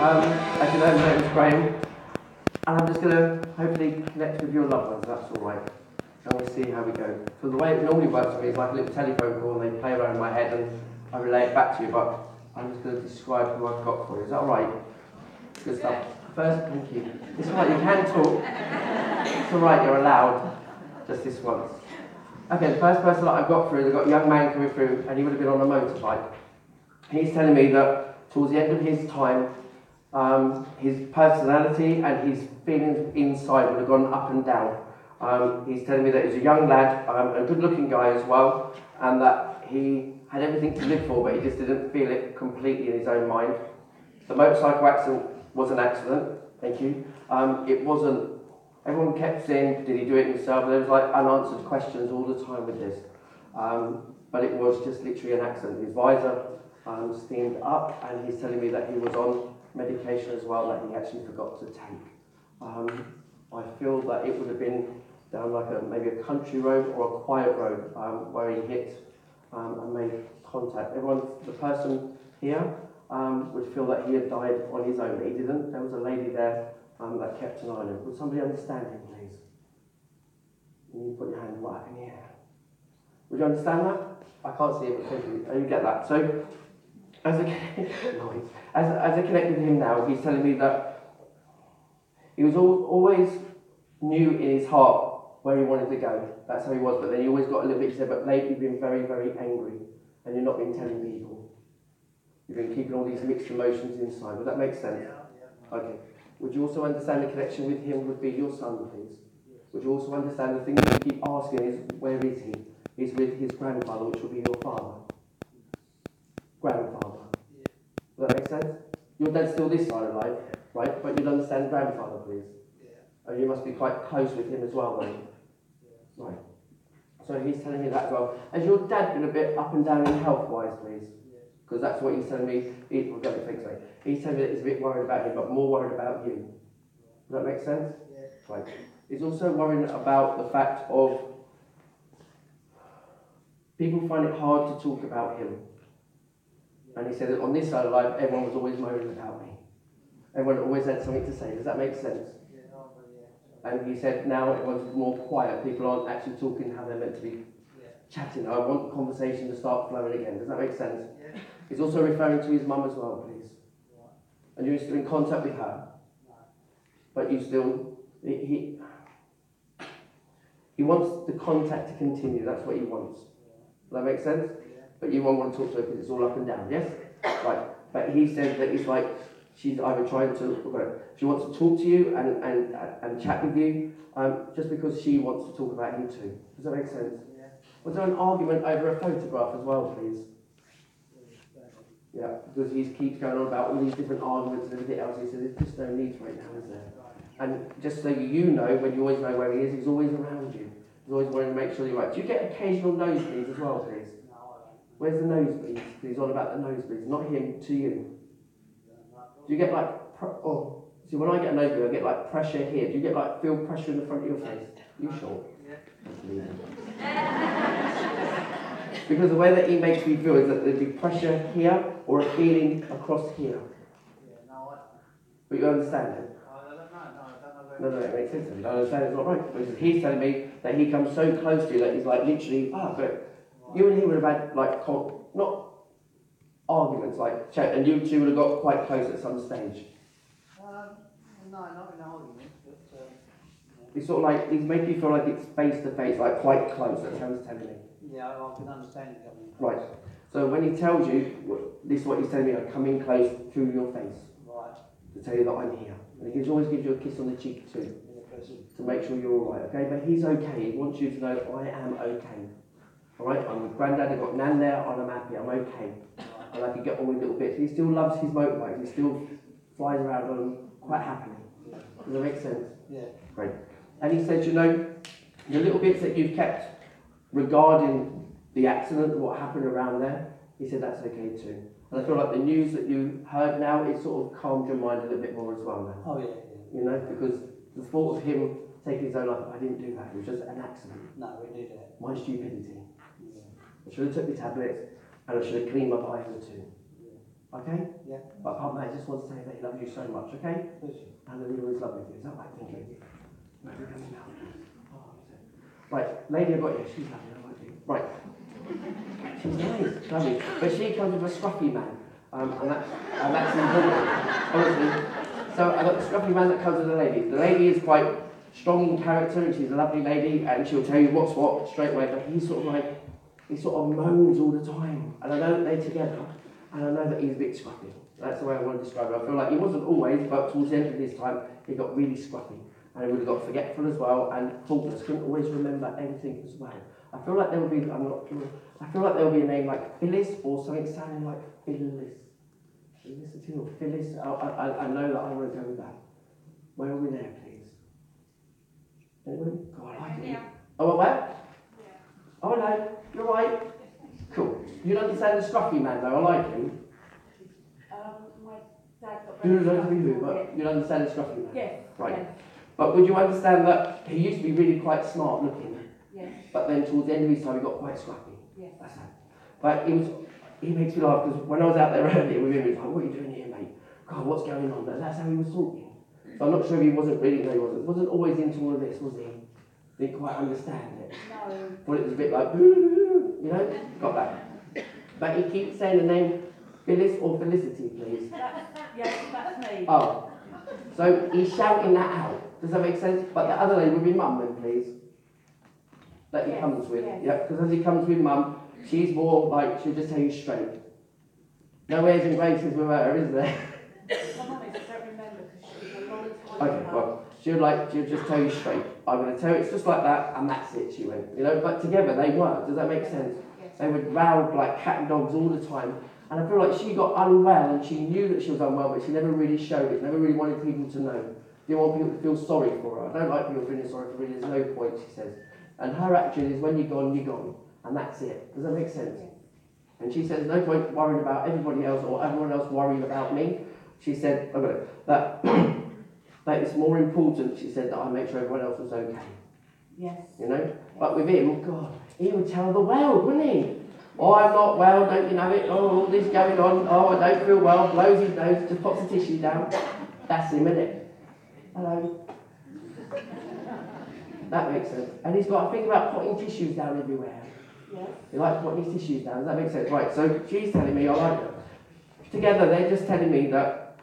As you know, my name is Graham, and I'm just going to hopefully connect with your loved ones, if that's all right. And we'll see how we go. So the way it normally works for me is like a little telephone call, and they play around in my head, and I relay it back to you, but I'm just going to describe who I've got for you. Is that all right? Good stuff. First, thank you. It's all right, you can talk. It's all right, you're allowed. Just this once. Okay, the first person that I've got through, I've got a young man coming through, and he would have been on a motorbike. He's telling me that towards the end of his time, his personality and his feelings inside would have gone up and down. He's telling me that he's a young lad, a good-looking guy as well, and that he had everything to live for, but he just didn't feel it completely in his own mind. The motorcycle accident was an accident, thank you. It wasn't. Everyone kept saying, did he do it himself? There was like unanswered questions all the time with this. But it was just literally an accident. His visor steamed up, and he's telling me that he was on medication as well that he actually forgot to take. I feel that it would have been down like maybe a country road or a quiet road where he hit and made contact. The person here would feel that he had died on his own, but he didn't. There was a lady there that kept an eye on him. Would somebody understand him, please? You put your hand right up in the air. Would you understand that? I can't see it, but you get that. So, as I connect with him now, he's telling me that he was always knew in his heart where he wanted to go. That's how he was, but then he always got a little bit, he said, but lately you've been very, very angry, and you've not been telling people. You've been keeping all these mixed emotions inside. Would that make sense? Yeah. Okay. Would you also understand the connection with him would be your son, please? Yes. Would you also understand the thing that you keep asking is, where is he? He's with his grandfather, which will be your father. Grandfather. Yeah. Does that make sense? Your dad's still this side of life, right? But you'd understand grandfather, please? Yeah. And you must be quite close with him as well, then? Yeah. Right. So he's telling me that as well. Has your dad been a bit up and down in health-wise, please? Because that's what he's telling me. He's telling me that he's a bit worried about him, but more worried about you. Does that make sense? Yeah. Right. He's also worried about the fact of people find it hard to talk about him. And he said that on this side of life, everyone was always moaning about me. Everyone always had something to say. Does that make sense? Yeah. And he said now everyone's more quiet. People aren't actually talking how they're meant to be chatting. I want the conversation to start flowing again. Does that make sense? Yeah. He's also referring to his mum as well, please. Right. And you're still in contact with her. No. But you still, he wants the contact to continue. That's what he wants. Yeah. Does that make sense? Yeah. But you won't want to talk to her because it's all up and down, yes? Right. But he said that it's like she's either trying to, she wants to talk to you and chat with you just because she wants to talk about him too. Does that make sense? Yeah. Was there an argument over a photograph as well, please? Yeah, because he keeps going on about all these different arguments and everything else. He said, there's just no need right now, is there? And just so you know, when you always know where he is, he's always around you. He's always wanting to make sure you're right. Do you get occasional nosebleeds as well, please? Where's the nosebleeds? He's on about the nosebleeds, not him, to you. Do you get like, see when I get a nosebleed, I get like pressure here. Do you get like, feel pressure in the front of your face? You sure? Because the way that he makes me feel is that there'd be pressure here or a feeling across here. But you understand it? No, it makes sense. You don't understand it's not right. Because he's telling me that he comes so close to you that he's like literally, but you and he would have had like, not arguments, like, and you two would have got quite close at some stage. No, not in argument, but... It's sort of like, he's making you feel like it's face to face, like quite close, that's how he's telling me. Yeah, I can understand it. Right. So when he tells you, this is what he's telling me, I'm coming close to your face. Right. To tell you that I'm here. And he always gives you a kiss on the cheek too. To make sure you're alright, okay? But he's okay. He wants you to know I am okay. Alright? I'm with Grandad, I've got Nan there, and I'm happy, I'm okay. And I can get all in little bits. He still loves his motorbike, he still flies around on them quite happily. Does that make sense? Yeah. Great. And he said, you know, the little bits that you've kept regarding the accident, what happened around there, he said that's okay too. And I feel like the news that you heard now, it sort of calmed your mind a little bit more as well now. Oh yeah. You know, because the thought of him taking his own life, I didn't do that, it was just an accident. No, we did that. My stupidity. Yeah. I should have took the tablets and I should have cleaned my visor too. Yeah. Okay? Yeah. But apart from that, I just want to say that he loves you so much, okay? And that he always loved you. Is that right? Thank you. Right, we're coming now. Right, lady I've got here, she's lovely, I like you. Right. She's nice, lovely. But she comes with a scruffy man. And that's important, honestly. So I've got the scruffy man that comes with the lady. The lady is quite strong in character and she's a lovely lady and she'll tell you what's what straight away, but he sort of moans all the time. And I know that they're together and I know that he's a bit scruffy. That's the way I want to describe it. I feel like he wasn't always, but towards the end of his time, he got really scruffy. And he would have got forgetful as well and faultless, couldn't always remember everything as well. I feel like there will be, I'm not sure, I feel like there will be a name like Phyllis or something sounding like Phyllis. Felicity or Phyllis, I know that I want to go with that. Where are we there, please? Anybody? Oh, I like it. Yeah. Oh, where? Yeah. Oh, hello. You're right. Cool. You understand the scruffy man though, I like him. My dad got You very don't scruffy know, for but it. you understand the scruffy man? Yes. Right. Yes. But would you understand that he used to be really quite smart looking, Yes. but then towards the end of his time he got quite scruffy? Yes. That's it. But he makes me laugh because when I was out there earlier with him, he was like, what are you doing here, mate? God, what's going on? And that's how he was talking. So I'm not sure if he wasn't really, no, he wasn't always into all of this, was he? Didn't quite understand it. No. Well, it was a bit like, you know, got that. But he keeps saying the name Phyllis or Felicity, please. Yes, that's me. Oh, so he's shouting that out. Does that make sense? But the other lady would be mum then, please. That he Yes, comes with. yes. Yeah, because as he comes with mum, she's more like, she'll just tell you straight. No airs and graces with her, is there? If I'm honest, I don't remember because she was a long time Okay, ago. well, she'll just tell you straight. I'm going to tell you it's just like that, and that's it, she went. You know, but together they work. Does that make sense? Yes. They would row like cat and dogs all the time. And I feel like she got unwell, and she knew that she was unwell, but she never really showed it, never really wanted people to know. Didn't want people to feel sorry for her. I don't like people feeling sorry for me, there's no point, she says. And her action is when you're gone, and that's it. Does that make sense? Yes. And she says, no point worrying about everybody else or everyone else worrying about me. She said, that it's more important, she said, that I make sure everyone else was okay. Yes. You know? But with him, God, he would tell the world, wouldn't he? Oh, I'm not well, don't you know it? Oh, all this going on. Oh, I don't feel well. Blows his nose, just pops the tissue down. That's him, isn't it? Hello. That makes sense. And he's got a thing about putting tissues down everywhere. Yes. He likes putting his tissues down. Does that make sense? Right, so she's telling me, I like her. Together, they're just telling me that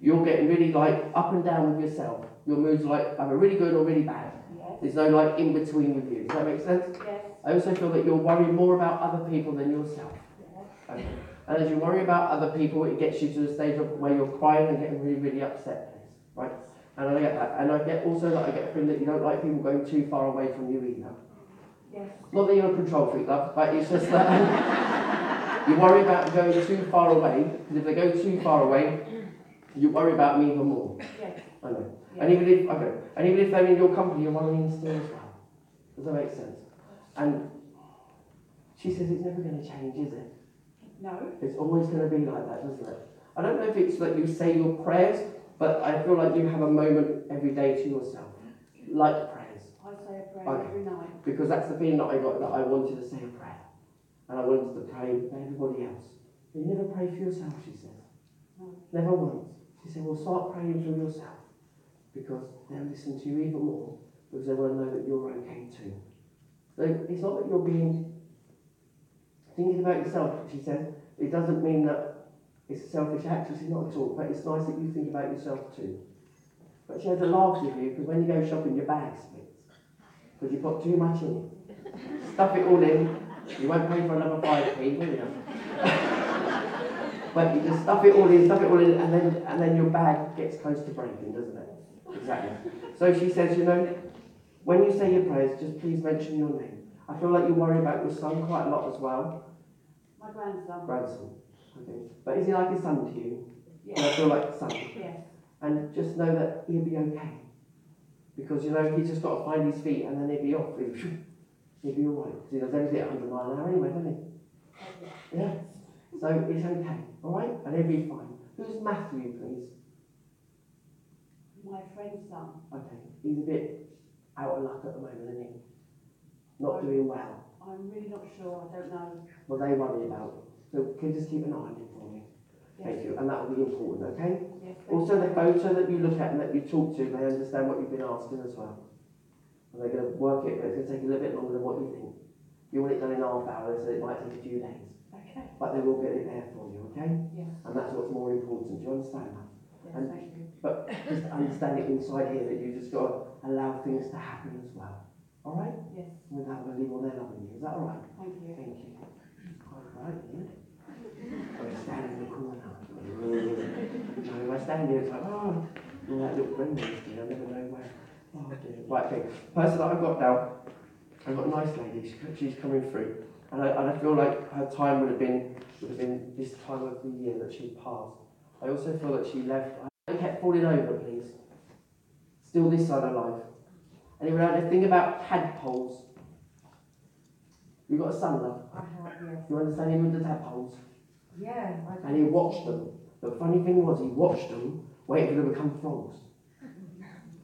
you're getting really like up and down with yourself. Your moods like either really good or really bad. Yes. There's no like in between with you. Does that make sense? Yes. I also feel that you're worrying more about other people than yourself. Yes. Okay. And as you worry about other people, it gets you to the stage of where you're crying and getting really, really upset, please. Right? And I get that. And I get also that I get a feeling that you don't like people going too far away from you either. Yes. Not that you're a control freak, love, but it's just that you worry about going too far away, because if they go too far away, you worry about them even more. Yes. I know. Yes. And even if they're in your company, you're worrying still as well. Does that make sense? And she says it's never going to change, is it? No. It's always going to be like that, doesn't it? I don't know if it's that you say your prayers, but I feel like you have a moment every day to yourself, like prayers. I say a prayer Okay. every night. Because that's the feeling that I got, that I wanted to say a prayer. And I wanted to pray for everybody else. But you never pray for yourself, she says. No. Never once. She said, well, start praying for yourself. Because they'll listen to you even more, because they want to know that you're okay too. So it's not that you're being thinking about yourself, she says. It doesn't mean that it's a selfish act, she said, not at all. But it's nice that you think about yourself too. But she had to laugh with you, because when you go shopping, your bag splits. Because you put too much in it. Stuff it all in. You won't pay for another 5p, will you? But you just stuff it all in, and then your bag gets close to breaking, doesn't it? Exactly. So she says, you know, when you say your prayers, just please mention your name. I feel like you worry about your son quite a lot as well. My grandson. Grandson. Okay. But is he like a son to you? Yes. And I feel like a son. Yes. And just know that he'll be okay. Because, you know, he's just got to find his feet and then he'll be off. He'll be all right. Because he does everything at 100 miles an hour anyway, doesn't he? Yeah. So it's okay. All right? And he'll be fine. Who's Matthew, please? My friend's son. Okay. He's a bit out of luck at the moment, isn't he? Not doing well. I'm really not sure. I don't know. Well, they worry about it. So can you just keep an eye on him for me? Thank you. And that will be important, okay? Yes, Also, the photo that you look at and that you talk to, they understand what you've been asking as well. And they're going to work it, but it's going to take a little bit longer than what you think. You want it done in half hour, so it might take a few days. Okay. But they will get it there for you, okay? Yes. And that's what's more important. Do you understand that? Yes, And, thank you. but just understand it inside here that you just got to allow things to happen as well. All right? Yes. Without believing on their loving you. Is that all right? Thank you. Thank you. It's quite right, isn't it? I stand in the corner. No, if I stand here, it's like, oh, all that little brain waste, I never know where. Oh dear. Right, okay. Person that I've got now, I've got a nice lady. She's coming through, and I feel like her time would have been this time of the year that she passed. I also feel that she left. I kept falling over, please. Still this side of life. Anyone out there think about tadpoles? You got a son, love? I have, yes. You understand him with the tadpoles? Yeah, I do. And he watched them. The funny thing was, he watched them, waiting for them to become frogs.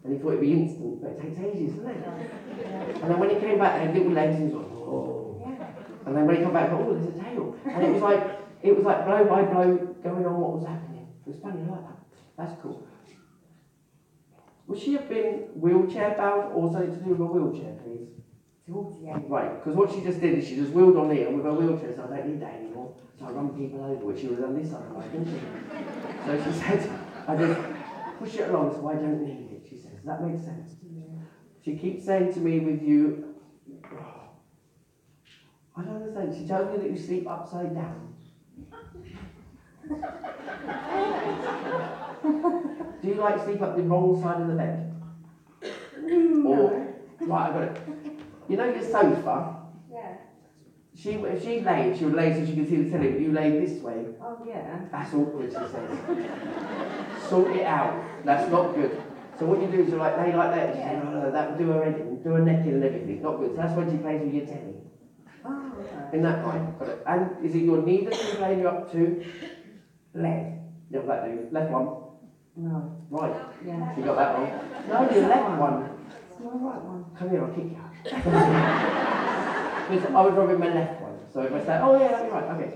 And he thought it'd be instant, but it takes ages, doesn't it? Yeah. And then when he came back, they had little legs, and he was like, oh. Yeah. And then when he came back, oh, there's a tail. And it was like blow by blow going on what was happening. It was funny, I like that. That's cool. Would she have been wheelchair bound or something to do with a wheelchair, please? Right, because what she just did is she just wheeled on here with her wheelchair, so I don't need that anymore. So I run people over, which she was on this side, right, didn't she? So she said, I just push it along so I don't need it, she says. Does that make sense? Yeah. She keeps saying to me with you, oh, I don't understand. She tells me that you sleep upside down. Do you like sleep up the wrong side of the bed? Or, right, I got it. You know your sofa? Yeah. If she laid, she would lay so she could see the telly, but you lay this way. Oh, yeah. That's awkward, she says. Sort it out. That's not good. So what you do is you like lay like that. She says, oh, that would do her head, do her neck in and everything. Not good. So that's when she plays with your telly. Oh, okay. Isn't that right? Got it. And is it your knee that she's laying you up to? Left. Yeah, that do. Left one. No. Right. Yeah. She got that wrong. No, your left one. It's my right one. Come here, I'll kick you out. Because I would rather my left one. So if I say, oh yeah, you're right, okay.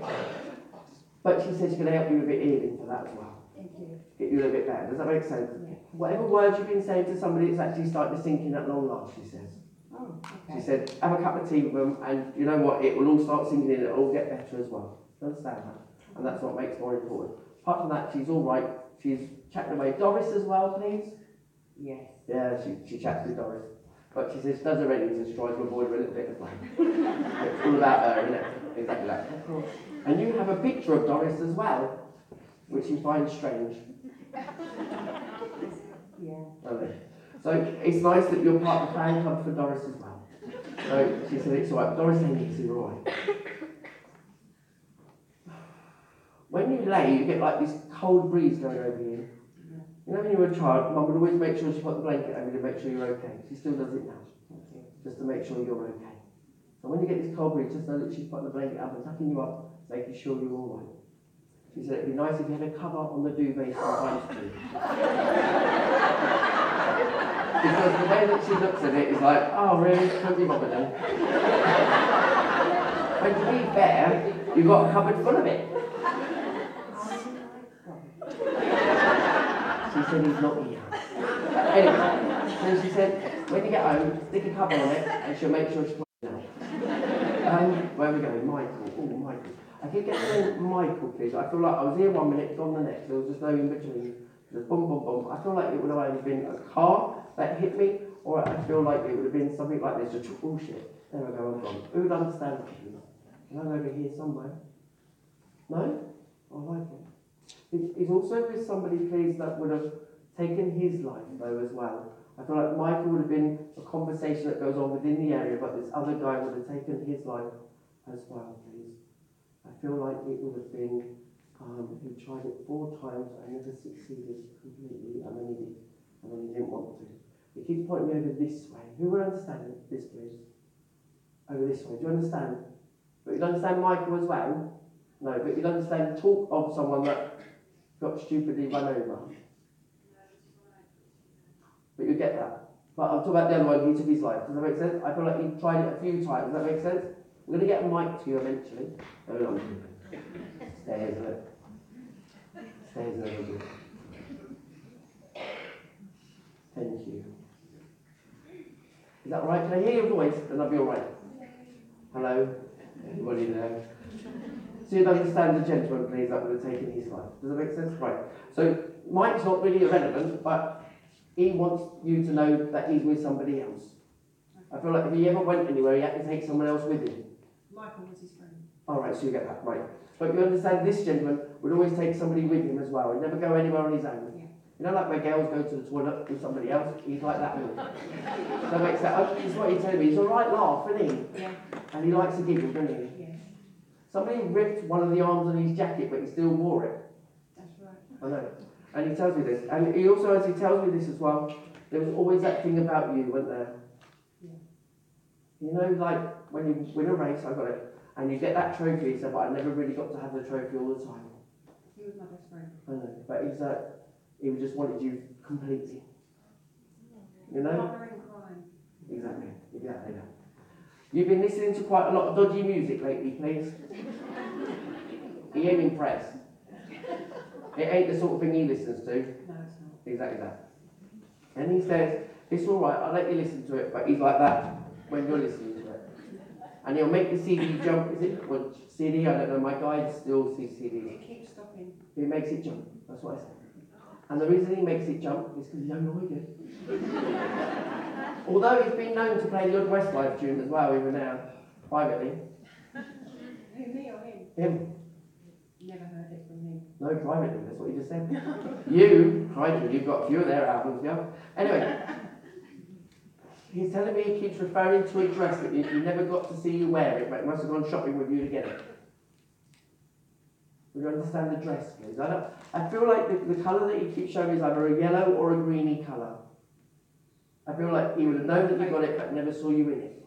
But she said she's going to help you with a bit of healing for that as well. Thank you. Get you a little bit better. Does that make sense? Yeah. Whatever words you've been saying to somebody, it's actually starting to sink in at long last, she says. Oh, okay. She said, have a cup of tea with them, and you know what? It will all start sinking in, it'll all get better as well. You understand that? And that's what makes more important. Apart from that, she's all right. She's chatting away. Doris as well, please? Yes. Yeah, she chats with Doris. But she says she does her readings and she tries to avoid her a little bit of blame. It's all about her, isn't it? Exactly that. Of course. And you have a picture of Doris as well, which you find strange. Yeah. Okay. So it's nice that you're part of the fan club for Doris as well. So she said it's all right. Doris and you are all right. When you lay, you get like this cold breeze going over you. Yeah. You know when you were a child, Mum would always make sure she put the blanket over you to make sure you're okay. She still does it now, just to make sure you're okay. So when you get this cold breeze, just know that she's putting the blanket up and tucking you up, making sure you're all right. She said it'd be nice if you had a cover on the duvet sometimes too. Because the way that she looks at it is like, oh really, couldn't be bothered then. But to be fair, you've got a cupboard full of it. She said he's not here. Anyway, so she said, when you get home, stick a cover on it and she'll make sure she puts it out. Where are we going? Michael. Oh, Michael. I keep getting the name Michael, please. I feel like I was here one minute, gone the next. There was just no in between. Just boom, boom, boom. I feel like it would have either been a car that hit me, or I feel like it would have been something like this. Just bullshit. There I go, I'm gone. Who would understand it? And I'm over here somewhere. No? I like it. He's also with somebody, please, that would have taken his life, though, as well. I feel like Michael would have been a conversation that goes on within the area, but this other guy would have taken his life as well, please. I feel like it would have been, he tried it 4 times and never succeeded completely, and then he did, and then he didn't want to. He keeps pointing me over this way. Who will understand this, please? Over this way. Do you understand? But you understand Michael as well? No, but you understand talk of someone that got stupidly run over. But you get that. But I'm talking about the other one, he took his life. Does that make sense? I feel like he tried it a few times. Does that make sense? I'm going to get a mic to you eventually. Hold on. Stairs, isn't it? There's another good. Thank you. Is that all right? Can I hear your voice? Then I'll be all right. Hello? Everybody there? So you'd understand the gentleman, please, that would have taken his life. Does that make sense? Right. So Mike's not really irrelevant, but he wants you to know that he's with somebody else. I feel like if he ever went anywhere, he had to take someone else with him. Michael was his friend. All right, so you get that, right. But you understand this gentleman would always take somebody with him as well. He'd never go anywhere on his own. Yeah. You know, like where girls go to the toilet with somebody else? He's like that. That makes sense. This is what he's telling me. He's a right laugh, isn't he? Yeah. And he likes to giggle, doesn't he? Yeah. Somebody ripped one of the arms on his jacket, but he still wore it. That's right. I know. And he tells me this. And he also, as he tells me this as well, there was always that thing about you, wasn't there? Yeah. You know, like when you win a race, I got it, and you get that trophy, he said, but I never really got to have the trophy all the time. He was my best friend. I know. But he just wanted you completely. You know? Mother in crime. Exactly. Exactly. You've been listening to quite a lot of dodgy music lately, please. He ain't impressed. It ain't the sort of thing he listens to. No, it's not. Exactly that. And he says, it's all right, I'll let you listen to it, but he's like that when you're listening to it. And he'll make the CD jump. Is it well, CD? I don't know. My guide still sees CDs. It keeps stopping. He makes it jump. That's what I said. And the reason he makes it jump is because he's annoyed it. Although he's been known to play the odd Westlife tune as well, even now, privately. Who, me or him? Him. Never heard it from him. No, privately, that's what he just said. You, crikey, you've got a few of their albums, yeah? Anyway, he's telling me he keeps referring to a dress that he never got to see you wear it, but he must have gone shopping with you to get it. Would you understand the dress, please? I feel like the colour that he keeps showing is either a yellow or a greeny colour. I feel like he would have known that you got it, but never saw you in it.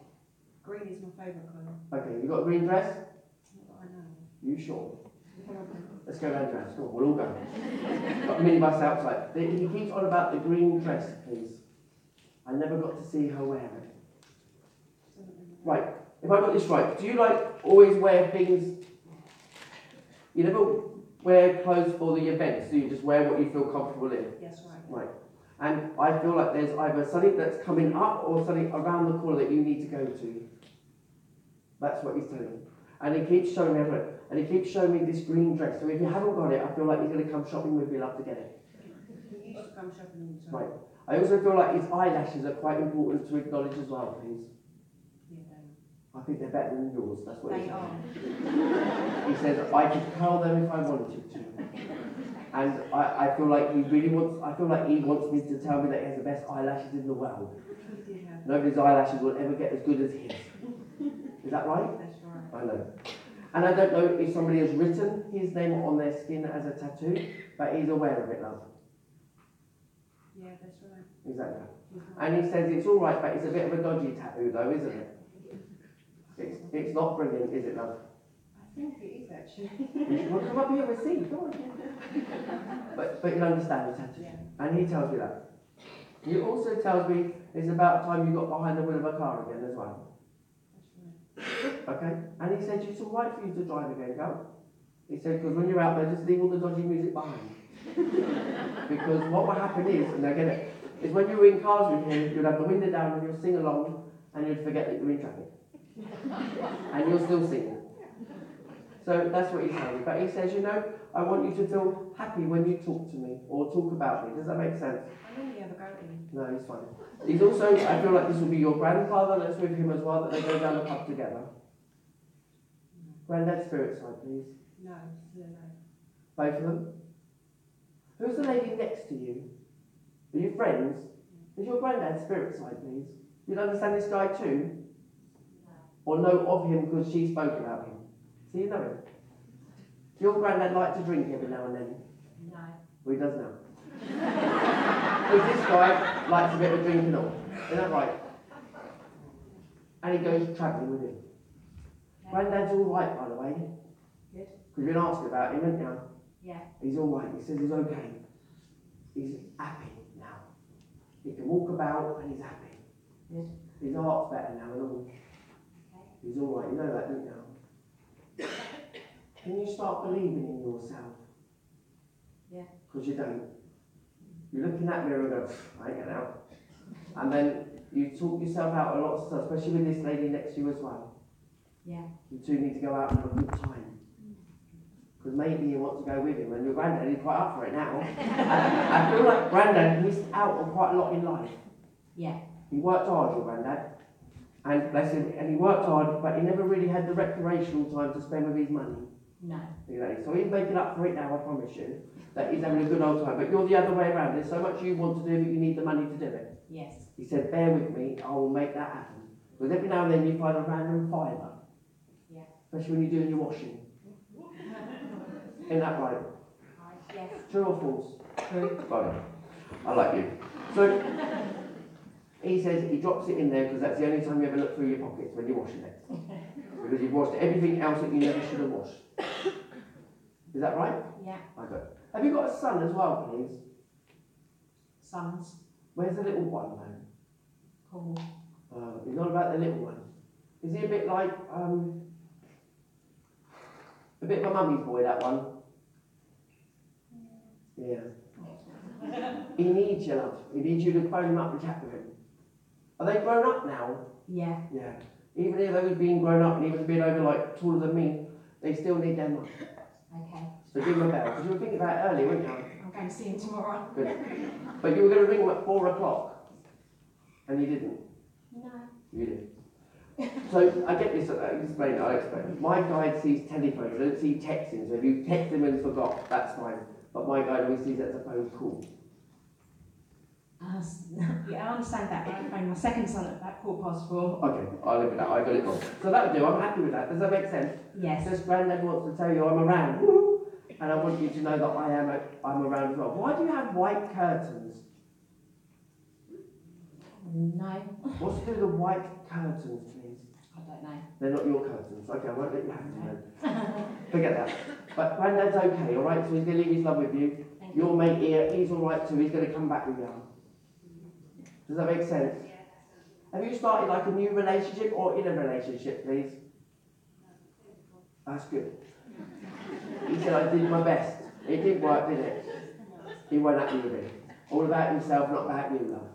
Green is my favourite colour. Okay, you got a green dress? Not that I know. You sure? Let's go down dress. Come on, we'll all go. Got a minibus outside. He keeps on about the green dress, please. I never got to see her wear it. Right, if I got this right, do you like always wear things? You never wear clothes for the events, do you? Just wear what you feel comfortable in? Yes, right. Right. And I feel like there's either something that's coming up or something around the corner that you need to go to. That's what he's telling me. And he keeps showing me everything. And he keeps showing me this green dress. So if you haven't got it, I feel like he's going to come shopping with me. I'll have to get it. He used to come shopping all the time. Right. I also feel like his eyelashes are quite important to acknowledge as well, please. Yeah, they I think they're better than yours. That's what are. he They said. are. He says, I could curl them if I wanted to. And I feel like he really wants, I feel like he wants me to tell me that he has the best eyelashes in the world. He did have. Nobody's eyelashes will ever get as good as his. Is that right? That's right. I know. And I don't know if somebody has written his name on their skin as a tattoo, but he's aware of it, love. Yeah, that's right. Exactly. He's right. And he says it's all right, but it's a bit of a dodgy tattoo though, isn't it? It's not brilliant, is it, love? I think it is actually. Well, come up here and see, come on. But you understand the tattoo. Yeah. And he tells me that. He also tells me it's about time you got behind the wheel of a car again as well. That's right. Okay? And he said it's all right for you to drive again, go. He said, because when you're out there, just leave all the dodgy music behind. Because what will happen is, and I get it, is when you're in cars with him, you'll have the window down and you'll sing along and you'll forget that you're in traffic. And you'll still sing. So that's what he's saying. But he says, you know, I want you to feel happy when you talk to me or talk about me. Does that make sense? I normally have a go at him. No, he's fine. He's also, I feel like this will be your grandfather that's with him as well, that they go down the pub together. Granddad's spirit side, please. No, no. Both of them. Who's the lady next to you? Are you friends? Is your granddad's spirit side, please? Do you understand this guy too? Or know of him because she spoke about him? So you know him. Does your granddad like to drink every now and then? No. Well, he does now. Because this guy likes a bit of drink and all. Isn't that right? And he goes travelling with him. Granddad's all right, by the way. Good. Because you've been asking about him, haven't you? Yeah. He's all right. He says he's okay. He's happy now. He can walk about and he's happy. Good. His heart's better now and all. He's all right. You know that, don't you? Can you start believing in yourself? Yeah. Because you don't. You look in that mirror and go, I ain't getting out. And then you talk yourself out a lot of stuff, especially with this lady next to you as well. Yeah. You two need to go out and have a good time. Because maybe you want to go with him, and your granddad is quite up for it now. I feel like granddad missed out on quite a lot in life. Yeah. He worked hard, your granddad. And bless him, and he worked hard, but he never really had the recreational time to spend with his money. No. Exactly. So he's making up for it now, I promise you, that he's having a good old time. But you're the other way around. There's so much you want to do, but you need the money to do it. Yes. He said, bear with me, I will make that happen. Because every now and then you find a random fibre. Yeah. Especially when you're doing your washing. Isn't that right? Yes. True or false? True. Right. I like you. So, he says he drops it in there because that's the only time you ever look through your pockets when you're washing it. Because you've washed everything else that you never should have washed. Is that right? Yeah. I got it. Have you got a son as well, please? Sons. Where's the little one, though? Paul. He's not about the little one. Is he a bit like, a bit of a mummy's boy, that one? Yeah. He needs you, love. He needs you to phone him up and chat with him. Are they grown up now? Yeah. Yeah. Even if they've been grown up and even been over like taller than me, they still need their mum. Okay. So give them a bell. Because you were thinking about it earlier, weren't you? I'm going to see him tomorrow. Good. But you were going to ring them at 4 o'clock. And you didn't. No. You did. So I get this, I'll explain. My guide sees telephones, I don't see texting. So if you text him and forgot, that's fine. But my guide always sees that as a phone call. Yeah, I understand that, but I phoned my second son at about 4:04. Okay, I'll live with that, I got it wrong. So that'll do, I'm happy with that. Does that make sense? Yes. Just granddad wants to tell you I'm around. Woo! And I want you to know that I'm around as well. Why do you have white curtains? No. What's to do with the white curtains, please? I don't know. They're not your curtains. Okay, I won't let you have them then. Forget that. But granddad's okay, alright? So he's going to leave his love with you. Your mate here, he's alright too. He's going to come back with you. Does that make sense? Have you started like a new relationship or in a relationship, please? That's good. He said, I did my best. It didn't work, did it? He won't happy with it. All about himself, not about you, love.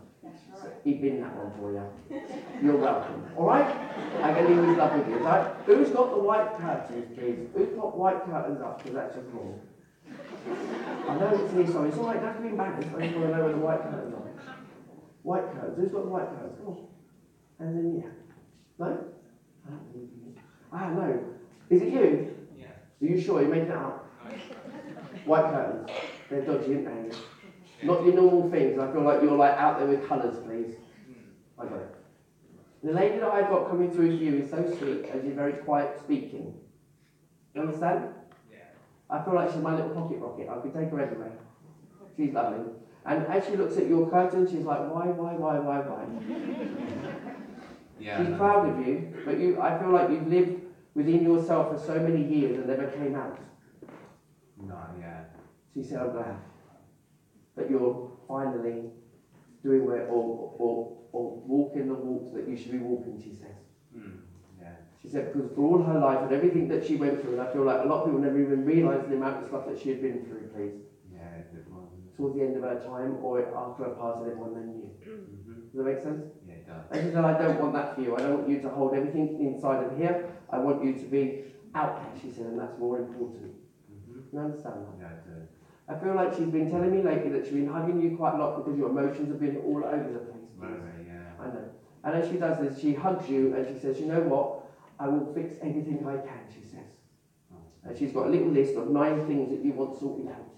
So he'd been that one for you. You're welcome. Alright? I'm going to leave his love with you. Right? Who's got the white curtains, please? Who's got white curtains up? Because that's just wrong. I know it's here, sorry. It's alright, don't have to be embarrassed. I just want to know where the white curtains are. White curtains. Who's got the white curtains? Come on. And then, yeah. No? I don't believe you. Ah, no. Is it you? Yeah. Are you sure? You're making it up? White curtains. They're dodgy, aren't they? Not your normal things. I feel like you're like out there with colours, please. I got it. The lady that I've got coming through for you is so sweet and she's very quiet speaking. You understand? Yeah. I feel like she's my little pocket rocket. I could take her everywhere. She's lovely. And as she looks at your curtain, she's like, why? Yeah. She's proud of you, but I feel like you've lived within yourself for so many years and never came out. No, yeah. She said, I'm glad that you're finally doing or walking the walks that you should be walking, she says. Yeah. She said, because for all her life and everything that she went through, and I feel like a lot of people never even realised the amount of stuff that she had been through, please. Yeah, it was. Towards the end of her time or after her passing, everyone then knew. Does that make sense? Yeah, it does. And she said, I don't want that for you. I don't want you to hold everything inside of here. I want you to be out there, she said, and that's more important. You understand that? Yeah, I do. I feel like she's been telling me lately that she's been hugging you quite a lot because your emotions have been all over the place. Very, yeah. I know. And as she does this, she hugs you and she says, you know what? I will fix anything I can, she says. Oh. And she's got a little list of 9 things that you want sorted out.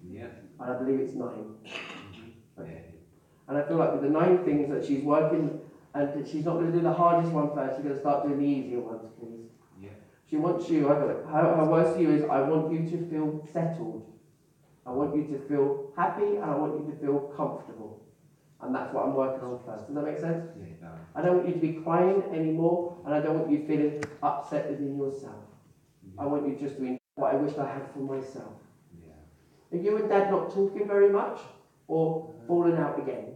Yeah. And I believe it's 9. Yeah. And I feel like with the 9 things that she's working, and that she's not going to do the hardest one first, she's going to start doing the easier ones, please. Yeah. She wants you, her words to you is, I want you to feel settled. I want you to feel happy, and I want you to feel comfortable. And that's what I'm working on first. Does that make sense? Yeah, it does. I don't want you to be crying anymore, and I don't want you feeling upset within yourself. Yeah. I want you just to enjoy what I wish I had for myself. Yeah. Are you and Dad not talking very much, or falling out again?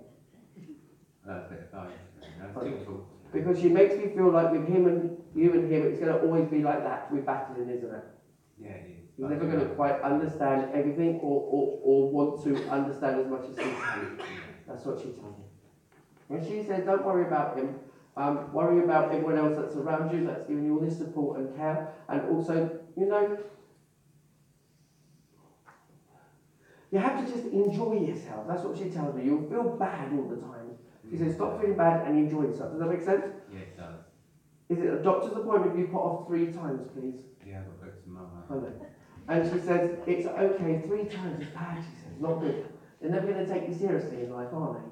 That's a bit of both. That's Okay. difficult. Because she makes me feel like with him and you and him, it's going to always be like that. We're battling, isn't it? Yeah, it is. He's never going to quite understand everything or want to understand as much as he can. That's what she tells me. When she says, don't worry about him, worry about everyone else that's around you, that's giving you all this support and care, and also, you know, you have to just enjoy yourself. That's what she tells me. You'll feel bad all the time. She says, stop feeling bad and enjoy yourself. Does that make sense? Yeah, it does. Is it a doctor's appointment you put off 3 times, please? Yeah, I've got to go to Mama. I know. And she says, it's okay, 3 times is bad, she says, not good. They're never going to take you seriously in life, are they?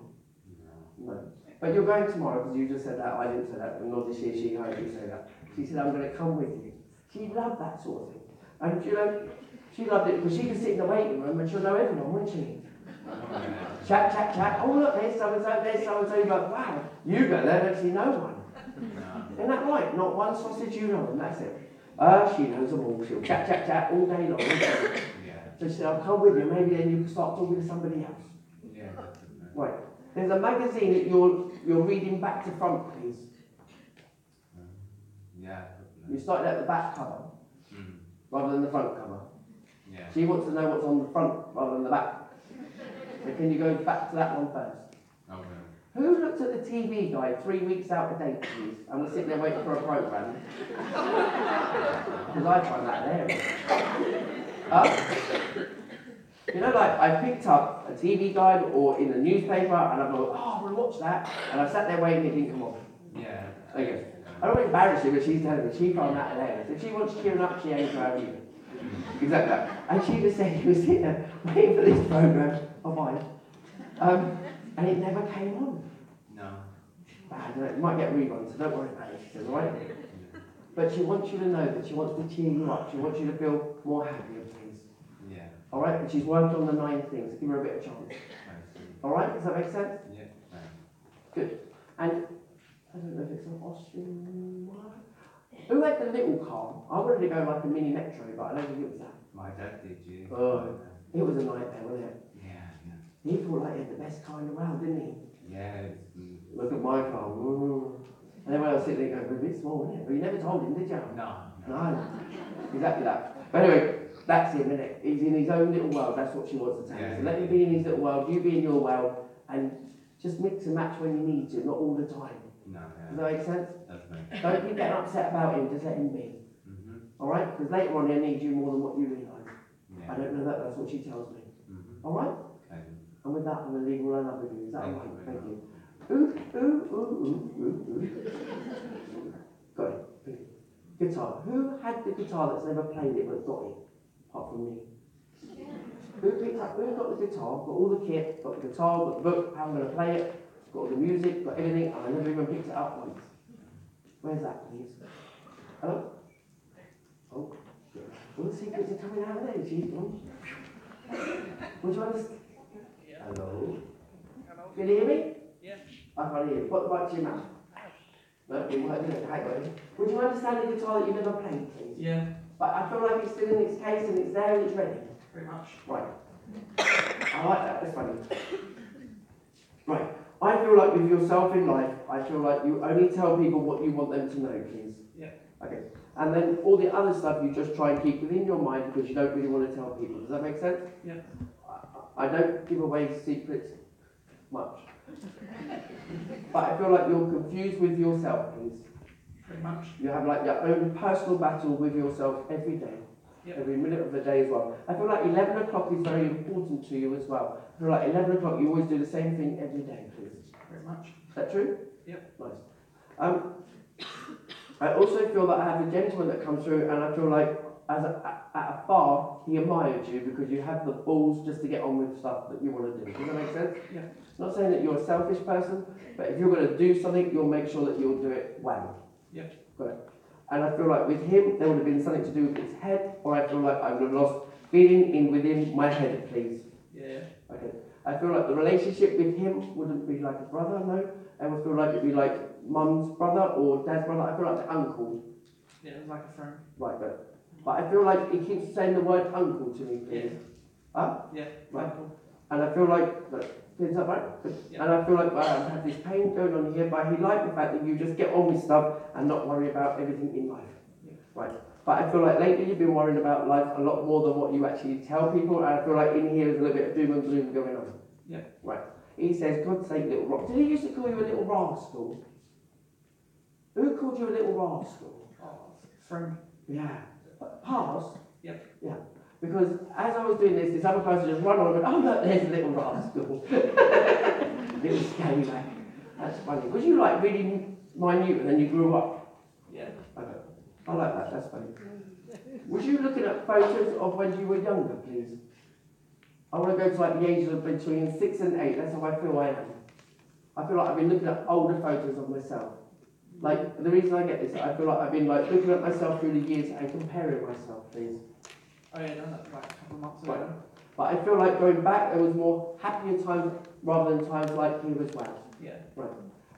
No. But you're going tomorrow, because you just said that, I didn't say that, nor did she heard you say that. She said, I'm going to come with you. She loved that sort of thing. And you know, she loved it because she could sit in the waiting room and she'll know everyone, wouldn't she? Chat, chat, chat. Oh, look, there's so-and-so, there's so-and-so. You're like, wow, you go there, don't see no one. Isn't that right? Not one sausage you know, and that's it. She knows them all. She'll chat, chat, chat all day long. So she said, I'll come with you. Maybe then you can start talking to somebody else. Yeah, right. There's a magazine that you're reading back to front, please. Yeah. You started at the back cover, rather than the front cover. Yeah. She wants to know what's on the front rather than the back. So can you go back to that one first? Okay. Who looked at the TV guide 3 weeks out of date, please, and was sitting there waiting for a programme? Because I find that hilarious. You know, like, I picked up a TV guide or in the newspaper, and I thought, oh, we'll watch that. And I sat there waiting, it didn't come on. Yeah. Okay. I don't want to embarrass you, but she's telling me she found that hilarious. If she wants cheering up, she ain't proud either. Exactly that. And she just said she was sitting there waiting for this programme of mine. And it never came on. No. Bad, it might get reruns, so don't worry about it, she says, alright? But she wants you to know that she wants to cheer you up. She wants you to feel more happier, please. Yeah. Alright? And she's worked on the 9 things. Give her a bit of chance. Alright? Does that make sense? Yeah. Good. And I don't know if it's an Austrian word. Who had the little car? I wanted to go like a mini metro, but I don't think it was that. My dad did, you. Oh, it was a nightmare, wasn't it? Yeah. He thought like he had the best car in the world, didn't he? Yeah. Look at my car. Ooh. And then when I was sitting there going, we're a bit small, isn't it? But you never told him, did you? No. Exactly that. But anyway, that's him, isn't it? He's in his own little world. That's what she wants to tell you. So let him be in his little world, you be in your world, and just mix and match when you need to, not all the time. No, yeah. Does that make sense? That's me. Don't be getting upset about him, just let him be. Alright? Because later on he'll need you more than what you realise. Yeah. I don't know that, that's what she tells me. Alright? Okay. And with that, I'm going to leave all I love with you. Is that alright? Thank you. Got it. Thank you. Guitar. Who had the guitar that's never played it but got it? Apart from me. Who got the guitar, got all the kit, got the guitar, got the book, how I'm going to play it, got all the music, got everything, and I never even picked it up once. Where's that, please? Hello? Oh, all the secrets are coming out of there, gee. Would you understand? Hello? Can you hear me? Yeah. I can't hear you. Put the mic to your mouth. No, it won't, hang on. Would you understand the guitar that you never played, please? Yeah. But I feel like it's still in its case and it's there and it's ready. Pretty much. Right. I like that, that's funny. Right. I feel like with yourself in life, I feel like you only tell people what you want them to know, please. Yeah. Okay. And then all the other stuff you just try and keep within your mind because you don't really want to tell people. Does that make sense? Yeah. I don't give away secrets much. But I feel like you're confused with yourself, please. Pretty much. You have like your own personal battle with yourself every day. Yep. Every minute of the day as well. I feel like 11 o'clock is very important to you as well. I feel like 11 o'clock you always do the same thing every day, please. Pretty much. Is that true? Yep. Nice. I also feel that I have a gentleman that comes through and I feel like at afar he admired you because you have the balls just to get on with stuff that you want to do. Does that make sense? Yeah. Not saying that you're a selfish person, but if you're going to do something, you'll make sure that you'll do it well. Yeah. Good. And I feel like with him, there would have been something to do with his head, or I feel like I would have lost feeling within my head, please. Yeah. Okay. I feel like the relationship with him wouldn't be like a brother, no. I would feel like it'd be like mum's brother or dad's brother. I feel like the uncle. Yeah, it was like a friend. Right, but I feel like he keeps saying the word uncle to me, please. Yeah. Huh? Yeah. Right. Uncle. And I feel like, is that right? Yeah. And I feel like I have this pain going on here, but he liked the fact that you just get on with stuff and not worry about everything in life. Yeah. Right. But I feel like lately you've been worrying about life a lot more than what you actually tell people, and I feel like in here there's a little bit of doom and gloom going on. Yeah. Right. He says, God's sake, little rock. Did he used to call you a little rascal? Who called you a little rascal? Friend. Yeah. Past? Yep. Yeah. Because as I was doing this other person just ran on and went, oh look, there's a little rascal. Little scallywag. That's funny. Was you like really minute and then you grew up? Yeah. Okay. I like that, that's funny. Was you looking at photos of when you were younger, please? I want to go to like the ages of between 6 and 8, that's how I feel I am. I feel like I've been looking at older photos of myself. Like, the reason I get this, I feel like I've been like looking at myself through the years and comparing myself, please. Oh yeah, no, that's like a couple of months ago. Right. But I feel like going back, there was more happier times rather than times like here as well. Yeah. Right.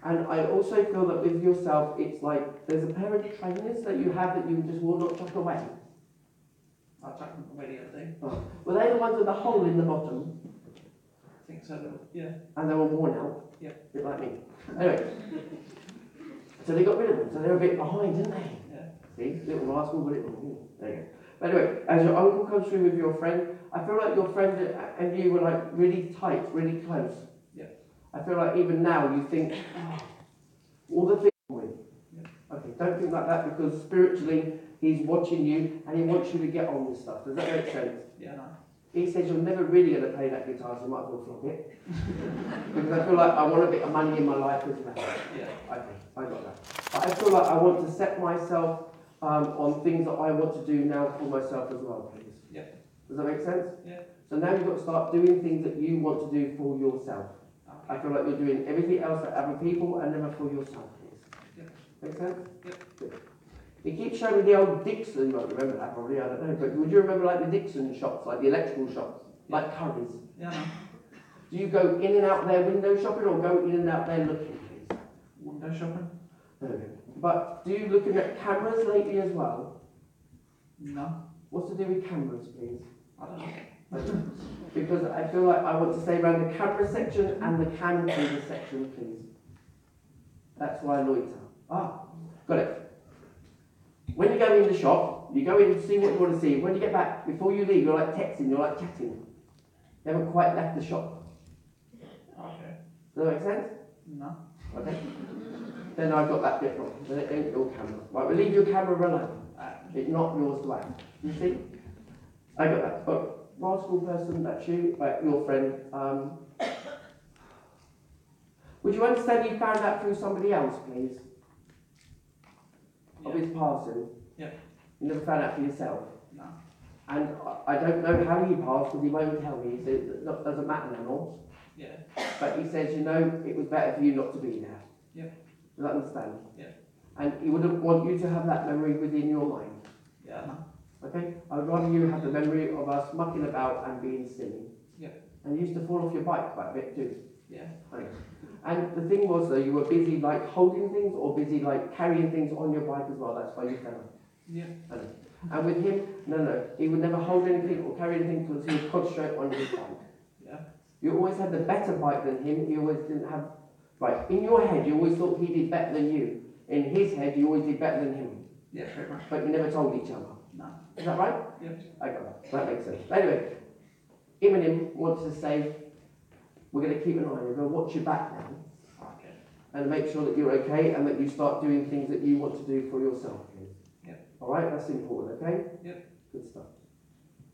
And I also feel that with yourself, it's like there's a pair of trainers that you have that you just will not chuck away. I chucked them away the other day. Oh. Were they the ones with the hole in the bottom? I think so, yeah. And they were worn out? Yeah. A bit like me. Anyway. So they got rid of them, so they were a bit behind, didn't they? Yeah. See? Little rascal, but there you go. But anyway, as your uncle comes through with your friend, I feel like your friend and you were like really tight, really close. Yeah. I feel like even now you think, oh, all the things with. Yeah. Okay, don't think like that because spiritually he's watching you and he wants you to get on with stuff. Does that make sense? Yeah, no. He says you're never really going to play that guitar, so you might as well flog it. Because I feel like I want a bit of money in my life as well. Yeah. Okay, I got that. But I feel like I want to set myself on things that I want to do now for myself as well, please. Yeah. Does that make sense? Yeah. So now you've got to start doing things that you want to do for yourself. Okay. I feel like you're doing everything else for other people and never for yourself, please. Yep. Make sense? Yep. Good. He keeps showing me the old Dixon, you won't remember that probably, I don't know, but would you remember like the Dixon shops, like the electrical shops, like Curry's? Yeah, no. Do you go in and out there window shopping or go in and out there looking, please? Window shopping? No. But do you looking at cameras lately as well? No. What's to do with cameras, please? I don't know. Because I feel like I want to stay around the camera section and the cam reader section, please. That's why I loiter. Ah, got it. When you go in the shop, you go in and see what you want to see. When you get back, before you leave, you're like texting, you're like chatting. You haven't quite left the shop. Okay. Does that make sense? No. Okay. Then I've got that bit wrong. Then it ain't your camera. Right, we'll leave your camera alone. It's not yours to have. You see? I got that. But rascal person, that's you, your friend. Would you understand you found out through somebody else, please? Of his passing? Yeah. You never found out for yourself? No. And I don't know how he passed because he won't tell me. He says it doesn't matter anymore. Yeah. But he says, you know, it was better for you not to be there. Yeah. Does that understand? Yeah. And he wouldn't want you to have that memory within your mind. Yeah, no. Okay? I would rather you have the memory of us mucking about and being silly. Yeah. And you used to fall off your bike quite a bit too. Yeah. Okay. And the thing was though, you were busy like holding things or busy like carrying things on your bike as well. That's why you fell off. Yeah. And with him, no, he would never hold anything or carry anything because he would concentrate on his bike. Yeah. You always had the better bike than him. You always didn't have. Right, in your head, you always thought he did better than you. In his head, you always did better than him. Yeah, pretty much. But you never told each other. No. Is that right? Yeah. I got that. That makes sense. Anyway, him and him wants to say, we're going to keep an eye on you. We're going to watch your back now. Okay. And make sure that you're okay and that you start doing things that you want to do for yourself, please. Yeah. All right? That's important, okay? Yep. Good stuff.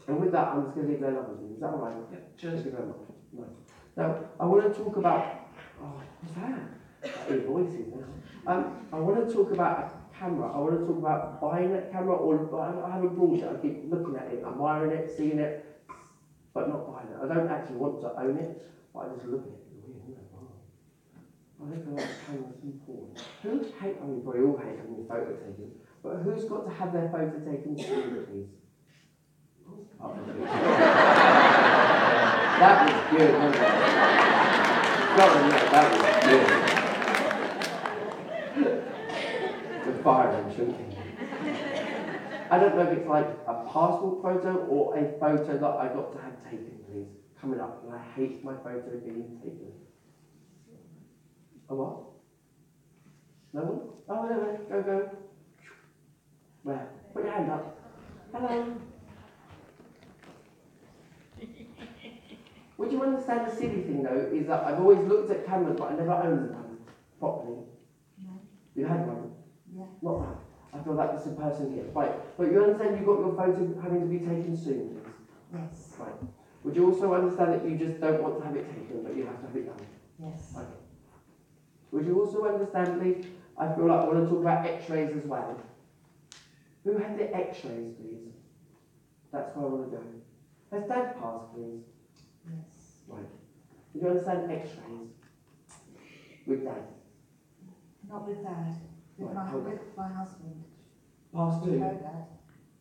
And with that, I'm just going to leave their numbers in. Is that all right? Yep. Cheers. Thank you very much. Nice. Now, I want to talk about... Oh, what's that? That is voices now. I want to talk about a camera. I want to talk about buying a camera, or I haven't brought it. I keep looking at it, admiring it, seeing it, but not buying it. I don't actually want to own it, but I just look at it. It's weird, isn't it? Wow. I think like camera's important. Who hate? I mean, we all hate having your photo taken, but who's got to have their photo taken soon, please? Oh, that was good, wasn't it? Sorry, no, that was good. The firing, shouldn't it? I don't know if it's like a passport photo or a photo that I got to have taken, please. Coming up, and I hate my photo being taken. A what? No one? Oh, no, go. Where? Put your hand up. silly thing though is that I've always looked at cameras, but I never owned one properly. No. You had one? Yeah. Not that. I feel like it's a person here. Right. But you understand you've got your photo having to be taken soon, please? Yes. Right. Would you also understand that you just don't want to have it taken, but you have to have it done? Yes. Okay. Would you also understand, please? I feel like I want to talk about x-rays as well. Who had the x-rays, please? That's where I want to go. Has Dad passed, please? Yes. Right. Did you understand x-rays? With Dad? Not with Dad. With, Right, hold on. with my husband. Passed too? No, Dad.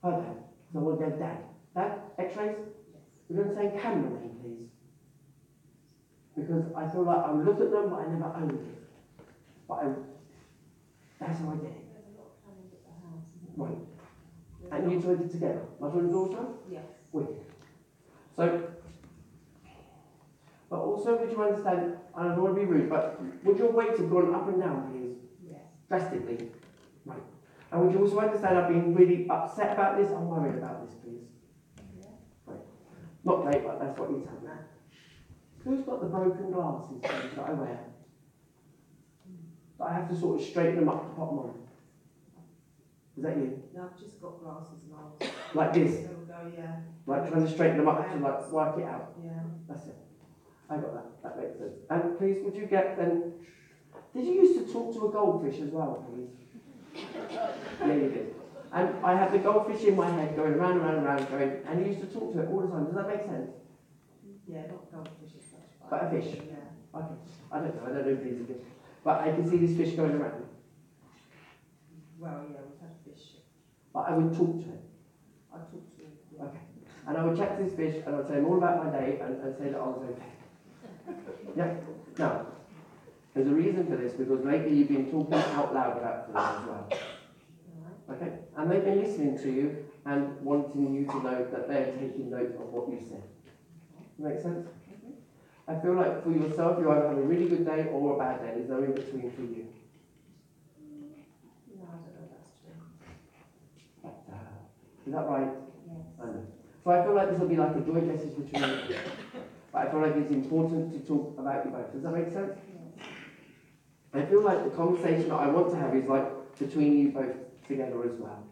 Hi, Dad. So I want to go Dad. Dad, x-rays? Yes. Would you understand cameraman, please? Because I feel like I would look at them, but I never owned it. But that's how I get it. There's a lot of plans at the house, isn't there? Right. And you two did it together. Mother and daughter? Yes. Wicked. So, but also would you understand, and I don't want to be rude, but would your weight have gone up and down, please? Yes. Drastically? Right. And would you also understand I've been really upset about this? I'm worried about this, please. Yeah. Right. Not great, but that's what you tell me. Who's got the broken glasses, please, that I wear? That I have to sort of straighten them up to pop them on. Is that you? No, I've just got glasses and I was. Like this? There we go, yeah. Like trying to straighten them up to like work it out? Yeah. That's it. I got that. That makes sense. And please, would you get then... Did you used to talk to a goldfish as well, please? Yeah, you did. And I had the goldfish in my head going round and round and round going, and you used to talk to it all the time. Does that make sense? Yeah, not goldfish as such. But a fish? Yeah. Okay. I don't know if these are fish. But I can see this fish going around. Well, yeah, we've had a fish. But I would talk to it. I talked to him. Yeah. Okay. And I would chat to this fish and I would tell him all about my day and say that I was okay. Yeah. Now, there's a reason for this because lately you've been talking out loud about things as well. Okay? And they've been listening to you and wanting you to know that they're taking note of what you said. Make sense? I feel like for yourself, you either have a really good day or a bad day. There's no in between for you. No, I don't know if that's true. Is that right? Yes. I know. So I feel like this will be like a joint message between you. But I feel like it's important to talk about you both. Does that make sense? Yes. I feel like the conversation that I want to have is like between you both together as well.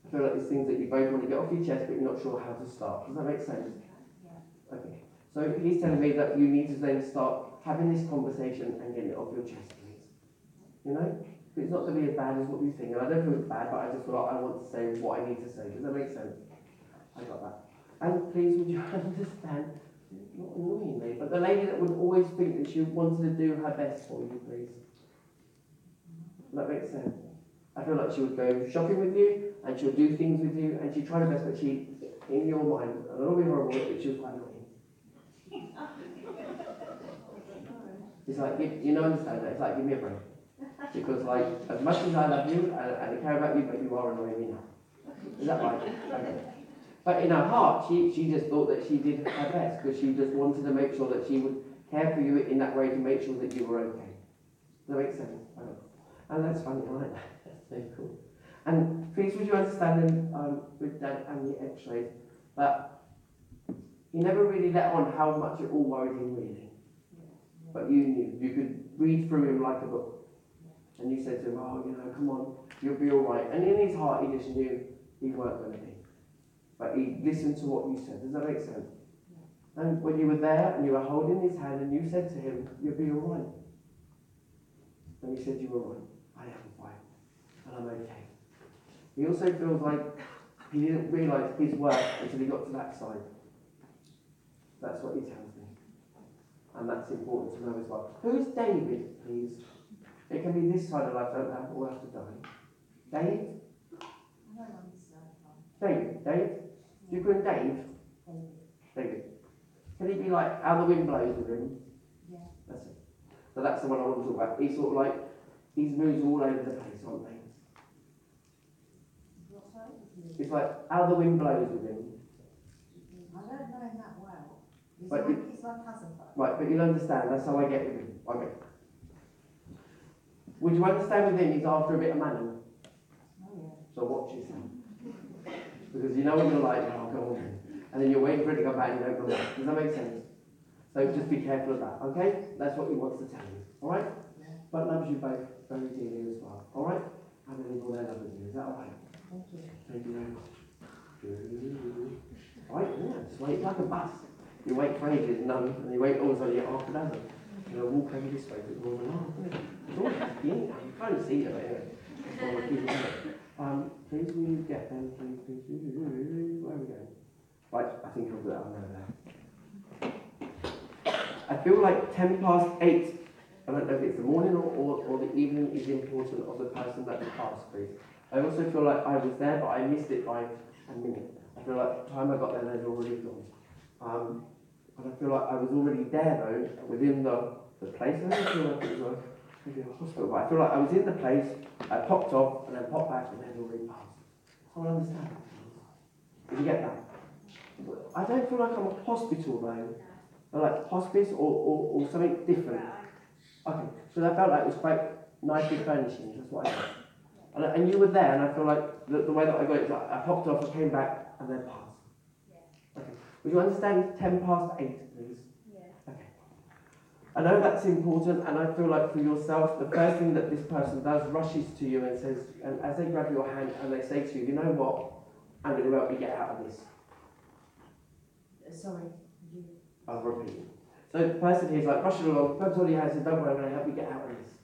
I feel like there's things that you both want to get off your chest, but you're not sure how to start. Does that make sense? Yeah. Okay. So he's telling me that you need to then start having this conversation and getting it off your chest, please. You know? It's not going to be as bad as what you think. And I don't feel it's bad, but I just feel like I want to say what I need to say. Does that make sense? I got that. And please, would you understand, not annoyingly, but the lady that would always think that she wanted to do her best for you, please. Does that make sense? I feel like she would go shopping with you, and she'll do things with you, and she'd try her best, but she, in your mind, and it'll be horrible, but she was quite annoying. It's like, you know, understand that? It's like, give me a break. Because, like, as much as I love you, and I care about you, but you are annoying me now. Is that right? Okay. But in her heart, she just thought that she did her best, because she just wanted to make sure that she would care for you in that way to make sure that you were okay. Does that make sense? Okay. And that's funny, I like that. That's so cool. And please, would you understand then, with Dad and the x-rays, that he never really let on how much it all worried him, really. But you knew. You could read through him like a book. And you said to him, oh, you know, come on, you'll be all right. And in his heart, he just knew he weren't going to be. But he listened to what you said. Does that make sense? And when you were there and you were holding his hand and you said to him, you'll be all right. And he said, you were right. I am fine. And I'm okay. He also feels like he didn't realise his worth until he got to that side. That's what he tells me. And that's important to know as well. Who's David, please? It can be this side of life, don't have all have to die. Dave? I don't understand. David? Dave? Do you call him Dave? David. Can he be like how the wind blows with him? Yeah. That's it. So that's the one I want to talk about. He's sort of like, his moods all over the place, aren't they? What's that? It's like how the wind blows with him. I don't know him that well. He's But my cousin. Right, but you'll understand, that's how I get with him. Okay. Would you understand with him, he's after a bit of money? Oh, yeah. So watch yourself. Because you know when you're like, oh, go on. And then you're waiting for it to come back and you don't come back. Does that make sense? So just be careful of that, okay? That's what he wants to tell you, alright? Yeah. But loves you both very dearly as well, alright? And then all their love with you, is that alright? Thank you. Thank you very much. Right, yeah, just wait like a bus. You wait for ages, none, and you wait all of a sudden you get half a dozen. You know, walk over this way, it's more than half, isn't it? It's all beginning now, you can't see them anyway. Please will you get them, please, where are we going? Right, I think I'll put that on there. I feel like 8:10, I don't know if it's the morning or the evening is important of the person that passed, please. I also feel like I was there, but I missed it by a minute. I feel like the time I got there, they'd already gone. And I feel like I was already there, though, within the place. I don't feel like it was maybe a hospital, but I feel like I was in the place, I popped off, and then popped back, and they'd already passed. Someone understand? Did you get that? I don't feel like I'm a hospital, though. I like hospice or something different. Okay, so I felt like it was quite nicely furnishing, that's what I felt. And you were there, and I feel like the way that I got it, like I popped off, I came back, and then passed. Okay. Would you understand 8:10, please? Yeah. Okay. I know that's important, and I feel like for yourself, the first thing that this person does rushes to you and says, and as they grab your hand and they say to you, you know what, I'm going to help you get out of this. Sorry. I'll repeat. So the person here is like rushing along, grabs all your hands and says, don't worry, I'm going to help you get out of this.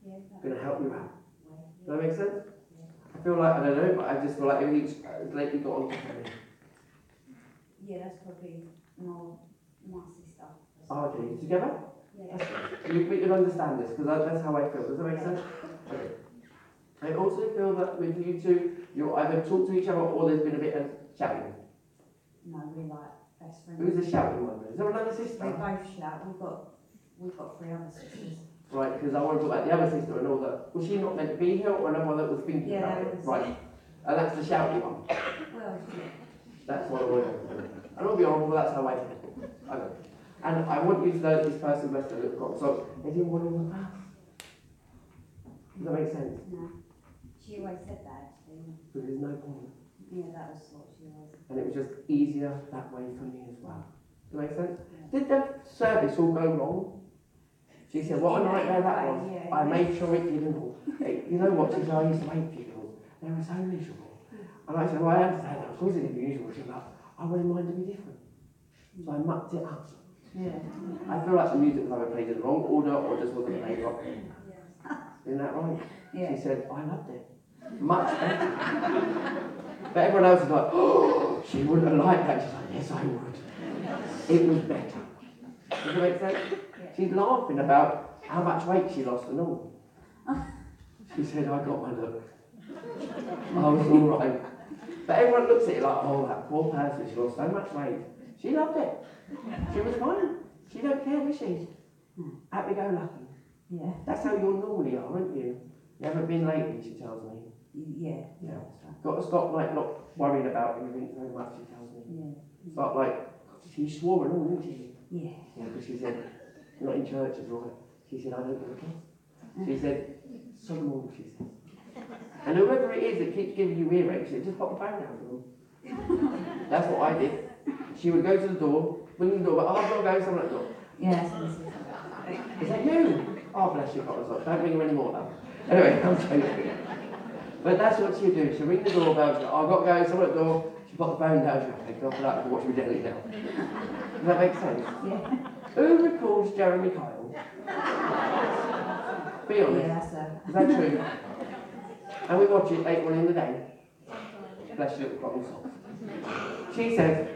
Yeah. I'm going to help you out. Does that make sense? I feel like, I don't know, but I just feel like everything's lately got on to me. Yeah, that's probably more nasty stuff. Oh, okay, you together? Yeah. You understand this, because that's how I feel. Does that make sense? Okay. I also feel that with you two, you either talk to each other or there's been a bit of shouting. No, we're like best friends. Who's the shouting one? Is there another sister? We both shout. We've got 3 other sisters. Right, because I want to talk about the other sister and all that. Was she not meant to be here or another one that was thinking about it? Right. And that's the shouting one. Well, yeah. That's what I want to do. I don't be horrible, but that's how I feel. Okay. And I want you to know that this person blessed a little God. So they didn't want all of that. Does that make sense? No. She always said that actually. Because there's no point. Yeah, that was what she always said. And it was just easier that way for me as well. Does that make sense? Yeah. Did the service all go wrong? She said, what a nightmare that was. Yeah. I made sure it didn't all. Hey, you know what? She said, I used to hate funerals. They were so miserable. And I said, well, I understand that. Of course it is usual. She said, I wanted mine to be different. So I mucked it up. Yeah. I feel like the music was either played in the wrong order or just wasn't played properly. Isn't that right? Yeah. She said, I loved it. Much better. But everyone else was like, oh, she wouldn't have liked that. She's like, yes, I would. It was better. Does that make sense? Yeah. She's laughing about how much weight she lost and all. She said, I got my look. I was all right. But everyone looks at it like, oh, that poor person, she lost so much weight. She loved it. She was fine. She don't care, does she? Happy-go-lucky. Yeah. That's how you normally are, aren't you? You haven't been lately, she tells me. Yeah. Yeah. Got to stop like not worrying about everything so much, she tells me. Yeah. Start like, she swore and all, didn't she? Yeah. Yeah, because she said, you're not in church, is right. She said, I don't know kids. She said, so long, she said. And whoever it is that keeps giving you earaches, she said, just pop the phone down to them. That's what I did. She would go to the door, ring the door, but I've got to go, someone at the door. Yeah. Is that you? Oh, bless you, God. Don't ring her anymore, though. Anyway, I'm joking. But that's what she'd do. She'd ring the doorbell, she'd go, I've got to go, someone at the door. She'd put the phone down, she'd go, thank God for that, I can watch me daily now. Does that make sense? Yeah. Who recalls Jeremy Kyle? Be honest. Yeah, that's her. Is that true? And we watch it later on in the day. Bless you, little cotton socks. She says,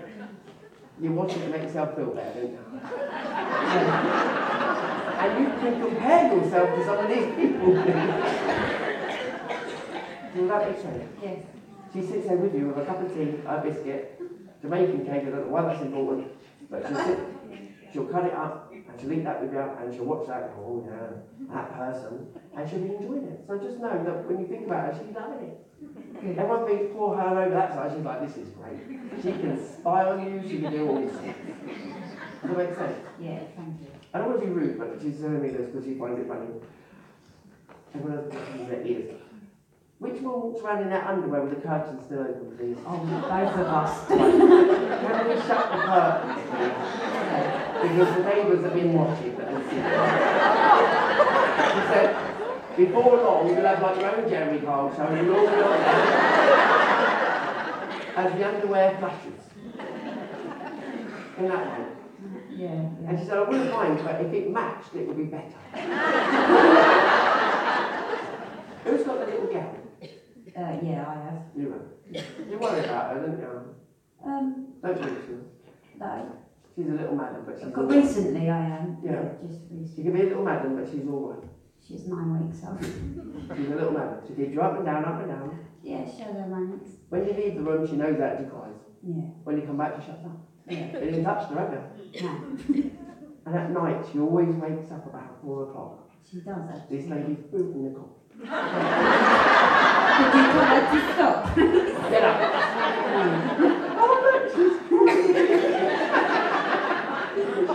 you watch it to make yourself feel better, don't you? And you can compare yourself to some of these people. Does that make sense? Yes. She sits there with you with a cup of tea, a biscuit, Jamaican cake, I don't know why that's important, but she'll cut it up, and she'll eat that with you, and she'll watch that, oh yeah, that person, and she'll be enjoying it. So just know that when you think about her, she's loving it. Everyone thinks, poor her over that side, she's like, this is great. She can spy on you, she can do all this. Does that make sense? Yeah, thank you. I don't want to be rude, but she's telling me this because she finds it funny. Everyone else touches their ears. Which one walks around in that underwear with the curtains still open, please? Oh, both of us. Can we shut the curtains, please? Because the neighbours have been watching and seen it. She said, before long, you'll have like your own Jeremy Kyle show and you'll all be on there as the underwear flashes. In that way. Yeah. And she said, I wouldn't mind, but if it matched, it would be better. Who's got the little girl? Yeah, I have. You know. You worry about her, don't you? Don't you? No. She's a little madam, but she's all Recently I am. Yeah. Just She recently. can be a little madam, but she's all right. She's 9 weeks old. She's a little madam. She keeps you up and down, up and down. Yeah, show her moments. When you leave the room, she knows that she cries. Yeah. When you come back, she shuts up. Yeah. You didn't touch her, have you? No. And at night, she always wakes up about 4 o'clock. She does that. This lady's booting the cock. Did you tell her to stop? Get up! Oh, look, she's crying.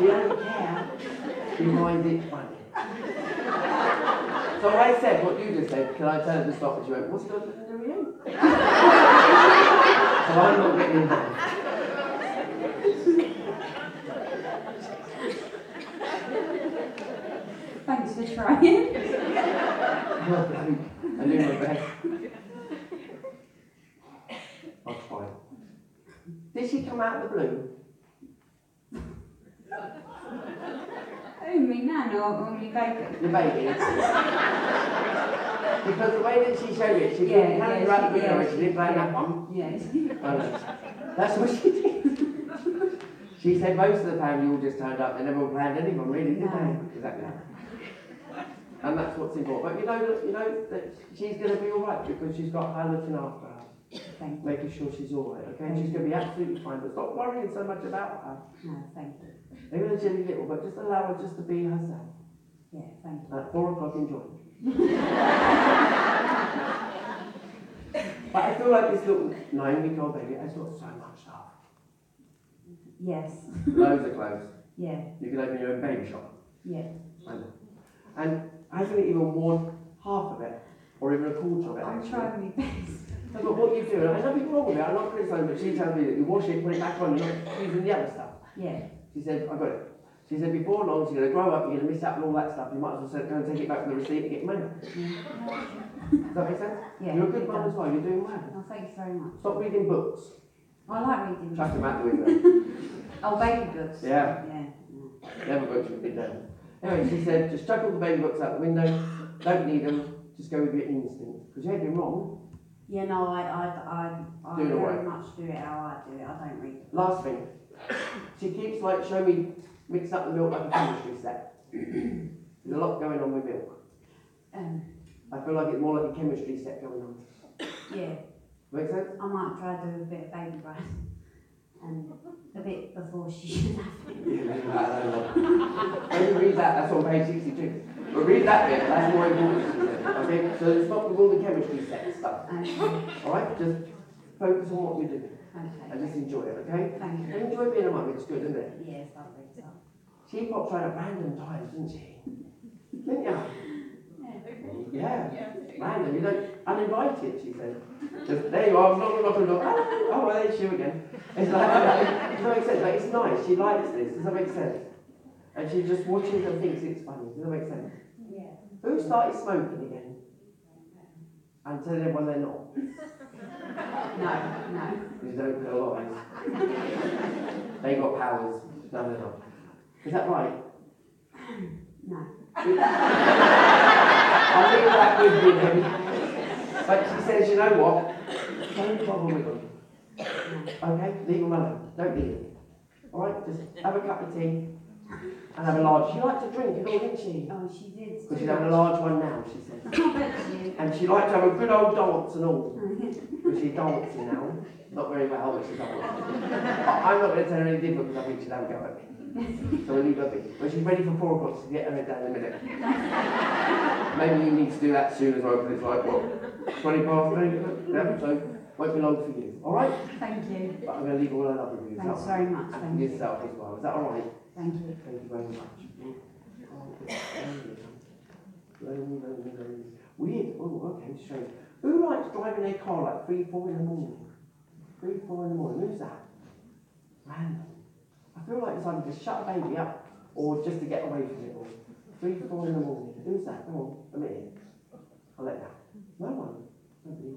She don't care. She finds it funny. So I said what you just said, can I tell her to stop? And she went, what's got to do with you? So I'm not getting involved. Thanks for trying. I do my best. I'll try. Did she come out of the blue? Only nan or only baby? The baby. Because the way that she showed it, she didn't hand her out the window and she didn't play that one. Yes. Oh, no. That's what she did. She said most of the family all just turned up, they never planned anyone really, did they? Exactly. And that's what's important. But you know that she's going to be all right because she's got her looking after her. Thank you. Making sure she's all right, okay? She's going to be absolutely fine, but stop worrying so much about her. No, thank you. Maybe a jelly little, but just allow her just to be herself. Yeah, thank you. At 4 o'clock, enjoy. But I feel like this little 9-week-old baby has got so much stuff. Yes. Loads of clothes. Yeah. You can open your own baby shop. Yeah. And hasn't even worn half of it, or even a quarter of it. I'm actually. trying my best. No, but what you do, and there's nothing wrong with it, I'm not criticising, but she tells me that you wash it, put it back on, you're not using the other stuff. Yeah. She said, I got it. She said, before long, she's going to grow up, you're going to miss out on all that stuff, you might as well go and take it back from the receipt and get money. Does that make sense? Yeah. You're a good mum as well, you're doing well. Oh, thank you very much. Stop reading books. I like reading. Chuck them out the window. Oh, baby books. Yeah. Yeah. The other books should be down. Anyway, she said, just chuck all the baby books out the window, don't need them, just go with your instinct. Because you ain't been wrong. Yeah, no, I Do it very away. much do it how I do it. I don't read it. Last thing, she keeps like showing me mixing up the milk like a chemistry set. There's a lot going on with milk. I feel like it's more like a chemistry set going on. Yeah. Make sense? I might try to do a bit of baby breath and a bit before she should have it. When you read that, that's on page 62. But read that bit, that's more important, she said. Okay? So stop with all the chemistry set stuff. Alright? Just focus on what you're doing. Okay. And just enjoy it, okay? Thank you. And enjoy being a mum, it's good, isn't it? Yes, I think so. She pops around at random times, didn't she? Didn't you? Yeah. Random, you don't, uninvited, she said. Just, there you are, knock. Oh, well, there's you again. It's like, does that make sense? Like, it's nice, she likes this, does that make sense? And she just watches and thinks it's funny, does that make sense? Yeah. Who started smoking again? And telling everyone they're not? No. You don't realise. They got powers, no, they're not. Is that right? No. I'll leave that with you then. But she says, you know what? Don't bother with them. Okay? Leave them alone. Don't need them. Alright? Just have a cup of tea and have a large. She liked to drink and all, didn't she? Oh, she did. But she's having a large one now, she said. I bet she is. And she liked to have a good old dance and all. But she's dancing now. Not very well, but she's dancing. I'm not going to tell her any different because I think she'll have a go at me. So we'll leave her be. When she's ready for 4 o'clock, she'll get her head down in a minute. Maybe you need to do that soon as well, because it's like, what, 20 past 8? Yeah, so won't be long for you. Alright? Thank you. But I'm going to leave all her love with you. Thanks very much. And Thank for you. yourself as well. Is that alright? Thank you. Thank you very much. Lonely. Weird. Oh, okay, strange. Who likes driving their car like 3, 4 in the morning? 3, 4 in the morning. Who's that? Random. I feel like it's either to shut a baby up or just to get away from it all. 3, 4 in the morning. Who's that? Come on, a minute. I'll let that. No one. Nobody.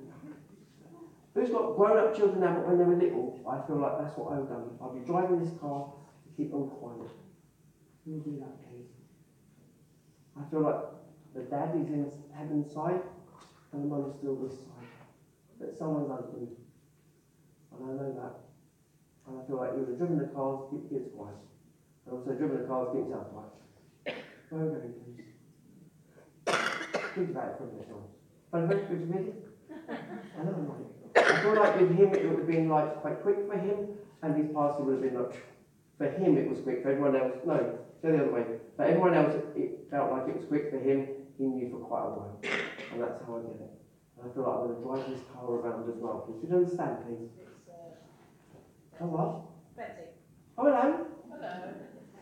Who's got grown-up children now, but when they were little, I feel like that's what I've done. I'll be driving this car to keep them quiet. Can you do that, please? I feel like the dad is in heaven's side, and the mum is still this side. But someone's husband. And I know that. And I feel like you would have driven the cars, keep the kids quiet. And also driven the cars, keep yourself quiet. Where are we going, please? Think about it for a minute, John. But good to meet you. I know, right? I feel like with him it would have been like quite quick for him, and his parcel would have been like, for him it was quick, for everyone else, no, go the other way. For everyone else it felt like it was quick, for him, he knew for quite a while. And that's how I get it. And I feel like I'm going to drive this car around as well. Please, you don't understand, please? Oh, what? Betsy. Oh, hello. Hello.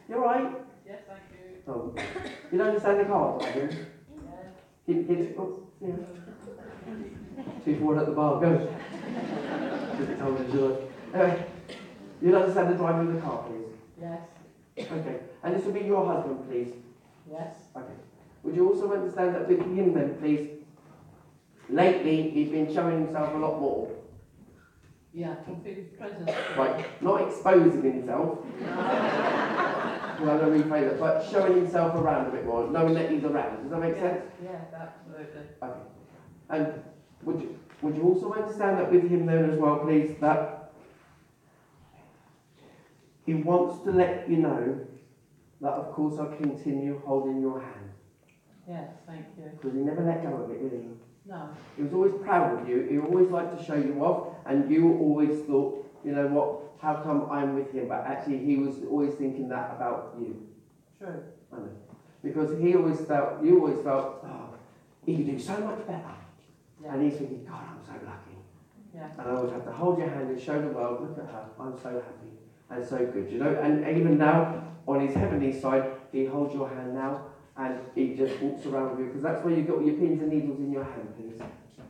You alright? Yes, thank you. Oh. You don't understand the car driving? Yeah. Keep the kids, oh, yeah. 2 forward at the bar, go. Anyway, you understand the driving of the car, please? Yes. Okay. And this will be your husband, please? Yes. Okay. Would you also understand that with him then, please? Lately, he's been showing himself a lot more. Yeah, I can feel his presence. Right. Not exposing himself. I'm going to rephrase that, but showing himself around a bit more, knowing that he's around. Does that make sense? Yes, absolutely. Okay. And would you also understand that with him then as well, please, that he wants to let you know that of course I'll continue holding your hand. Yes, thank you. Because he never let go of it, did he? No. He was always proud of you, he always liked to show you off, and you always thought, you know what, how come I'm with him? But actually he was always thinking that about you. True. I know. Because he always felt, you always felt, oh, he could do so much better. Yeah. And he's thinking, God, I'm so lucky. Yeah. And I always have to hold your hand and show the world, look at her, I'm so happy and so good, you know. And even now, on his heavenly side, he holds your hand now and he just walks around with you, because that's where you got all your pins and needles in your hand, please.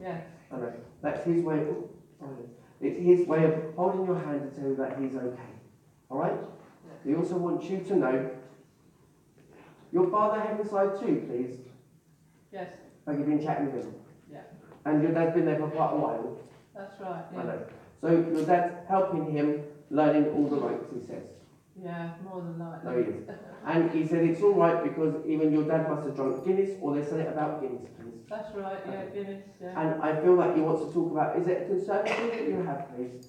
Yeah. I know. That's his way of, it's his way of holding your hand to tell you that he's okay. Alright? Yeah. He also wants you to know your father heavenly side too, please. Yes. Have you been chatting with him? Yeah. And your dad's been there for quite a while. That's right. Yeah. I know. So your dad's helping him learning all the rights, he says. Yeah, more than likely. No, he is. And he said it's all right because even your dad must have drunk Guinness, or there's something about Guinness, please. That's right, yeah, Guinness, yeah. And I feel like he wants to talk about, is it a conservatory that you have, please?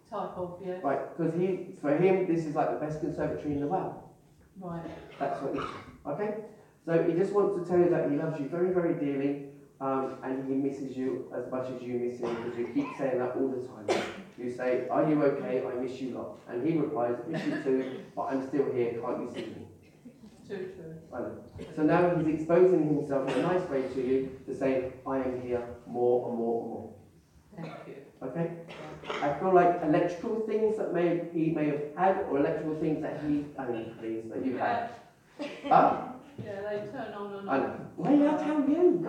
Type of, yeah. Right, because for him, this is like the best conservatory in the world. Right. That's what he said. Okay? So he just wants to tell you that he loves you very, very dearly, and he misses you as much as you miss him, because you keep saying that all the time. You say, are you okay? I miss you lot. And he replies, miss you too, but I'm still here, can't you see me? Too true. I know. So now he's exposing himself in a nice way to you to say, I am here more and more and more. Thank you. Okay? I feel like electrical things that he may have had, or electrical things that he owns, please, that you had. Huh? Yeah, they turn on and I on. know. Wait, I'll tell you.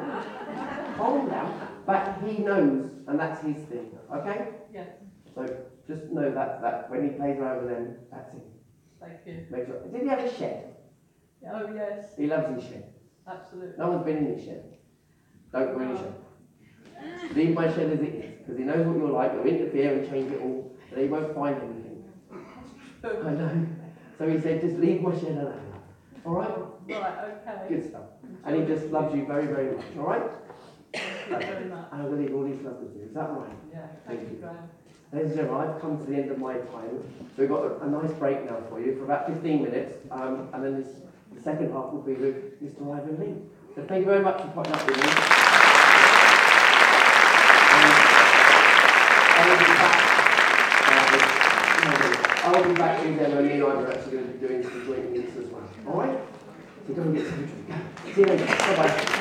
Calm down. But he knows, and that's his thing. Okay? Yeah. So just know that when he plays around with them, that's him. Thank you. Make sure. Did he have a shed? Oh, yes. He loves his shed. Absolutely. No one's been in his shed. Don't go in his shed. Leave my shed as it is, because he knows what you're like. You'll interfere and change it all, but he won't find anything. I know. So he said, just leave my shed alone. All right? Right, okay. Good stuff. And he just loves you very, very much. All right? Thank you very much. And I'm going to leave all these numbers to you. Is that right? Yeah, thank you, Graham. Ladies and gentlemen, I've come to the end of my time. So we've got a nice break now for you for about 15 minutes. And then the second half will be with Mr. Ivan Lee. So thank you very much for putting up with me. I will be back in there, and me and I are actually going to be doing some joint meetings as well. All right? So go and get some drink. See you later. Bye-bye.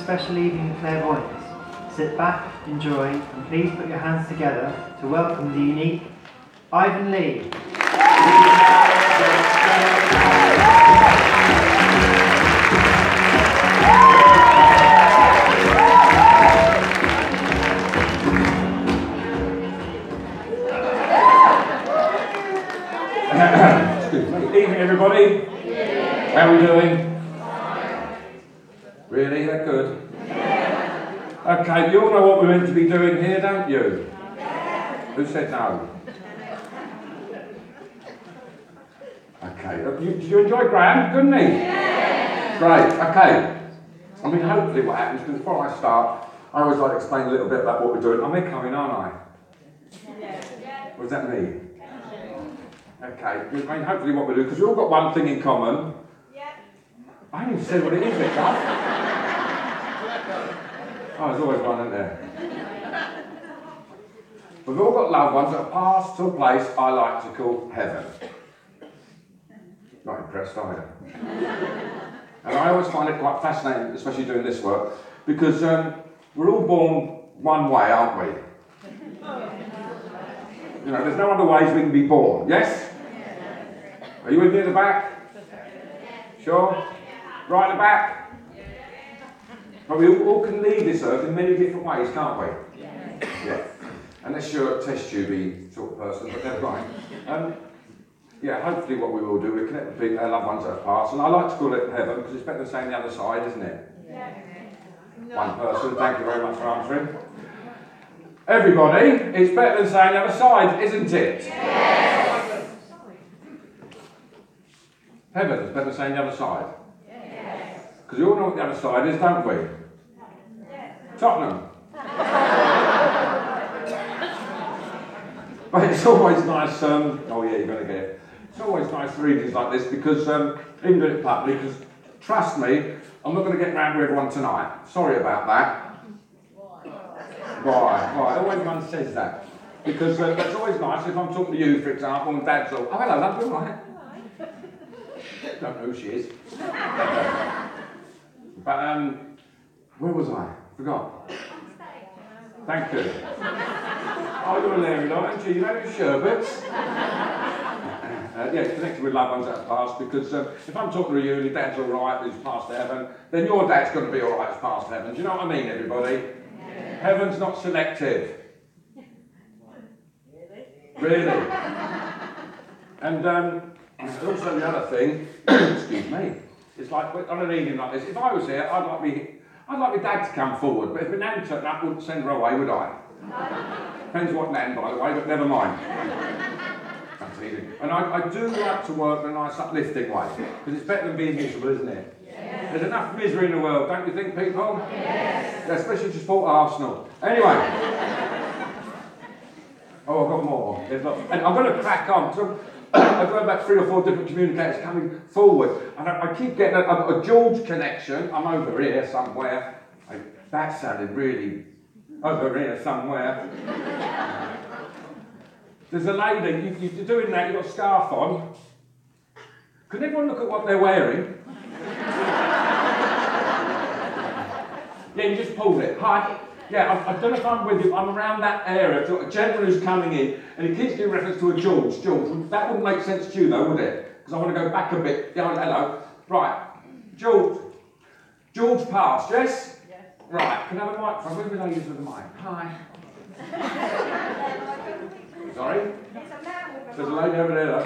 special evening of clairvoyance. Sit back, enjoy, and please put your hands together to welcome the unique Ivan Lee. Evening, everybody. How are we doing? Really? That good? Okay, you all know what we're meant to be doing here, don't you? Who said no? Okay, did you enjoy Graham? Couldn't he? Great, okay. I mean, hopefully what happens, because before I start, I always like to explain a little bit about what we're doing. I'm echoing, aren't I? What does that mean? Okay, I mean, hopefully what we do, because we've all got one thing in common. I haven't even said what it is, it does. Oh, there's always one, isn't there? We've all got loved ones that have passed to a place I like to call heaven. Not impressed, are you? And I always find it quite fascinating, especially doing this work, because we're all born one way, aren't we? You know, there's no other ways we can be born, yes? Are you with me at the back? Sure? Right at the back? But we all can leave this earth in many different ways, can't we? Yeah. Unless you're a test tubey sort of person, but never mind. Yeah, hopefully what we will do, we connect with people, our loved ones that have passed, and I like to call it heaven because it's better than saying the other side, isn't it? One person, thank you very much for answering. Everybody, it's better than saying the other side, isn't it? Yes. Heaven is better than saying the other side. Yes. Because we all know what the other side is, don't we? Yes. Tottenham. But it's always nice, oh yeah, you're going to get it. It's always nice readings like this because, even doing it publicly, because trust me, I'm not going to get round with everyone tonight. Sorry about that. Why? Always one says that. Because that's always nice if I'm talking to you, for example, and Dad's all, oh hello, love, you all right? Don't know who she is. But, where was I? Forgot. Thank you. Oh, you're a Larry lot, aren't you? You know your sherbets? Yeah, it's connected with loved ones that have passed because if I'm talking to you and your dad's all right, who's passed to heaven, then your dad's going to be all right, who's passed to heaven. Do you know what I mean, everybody? Yeah. Heaven's not selective. Really? And also the other thing, excuse me, it's like on an evening like this, if I was here, I'd like my dad to come forward, but if my nan turned up, I wouldn't send her away, would I? Depends what nan, by the way, but never mind. That's easy. And I do like to work in a nice uplifting way, because it's better than being miserable, isn't it? Yes. There's enough misery in the world, don't you think, people? Yes. Yeah, especially to support Arsenal. Anyway. Oh, I've got more. There's lots. And I'm going to crack on. So I've got about 3 or 4 different communicators coming forward. And I keep getting a George connection. I'm over here somewhere. That sounded really over here somewhere. There's a lady, you're doing that, you've got a scarf on. Can everyone look at what they're wearing? Yeah, you just pulled it. Hi. Yeah, I don't know if I'm with you. I'm around that area. I've got a gentleman who's coming in, and he keeps doing reference to a George. George, that wouldn't make sense to you, though, would it? Because I want to go back a bit. Yeah, hello. Right. George. George passed, yes? Yes. Right. Can I have a microphone? Where are the ladies with the mic? Hi. Sorry? There's a lady over there, though.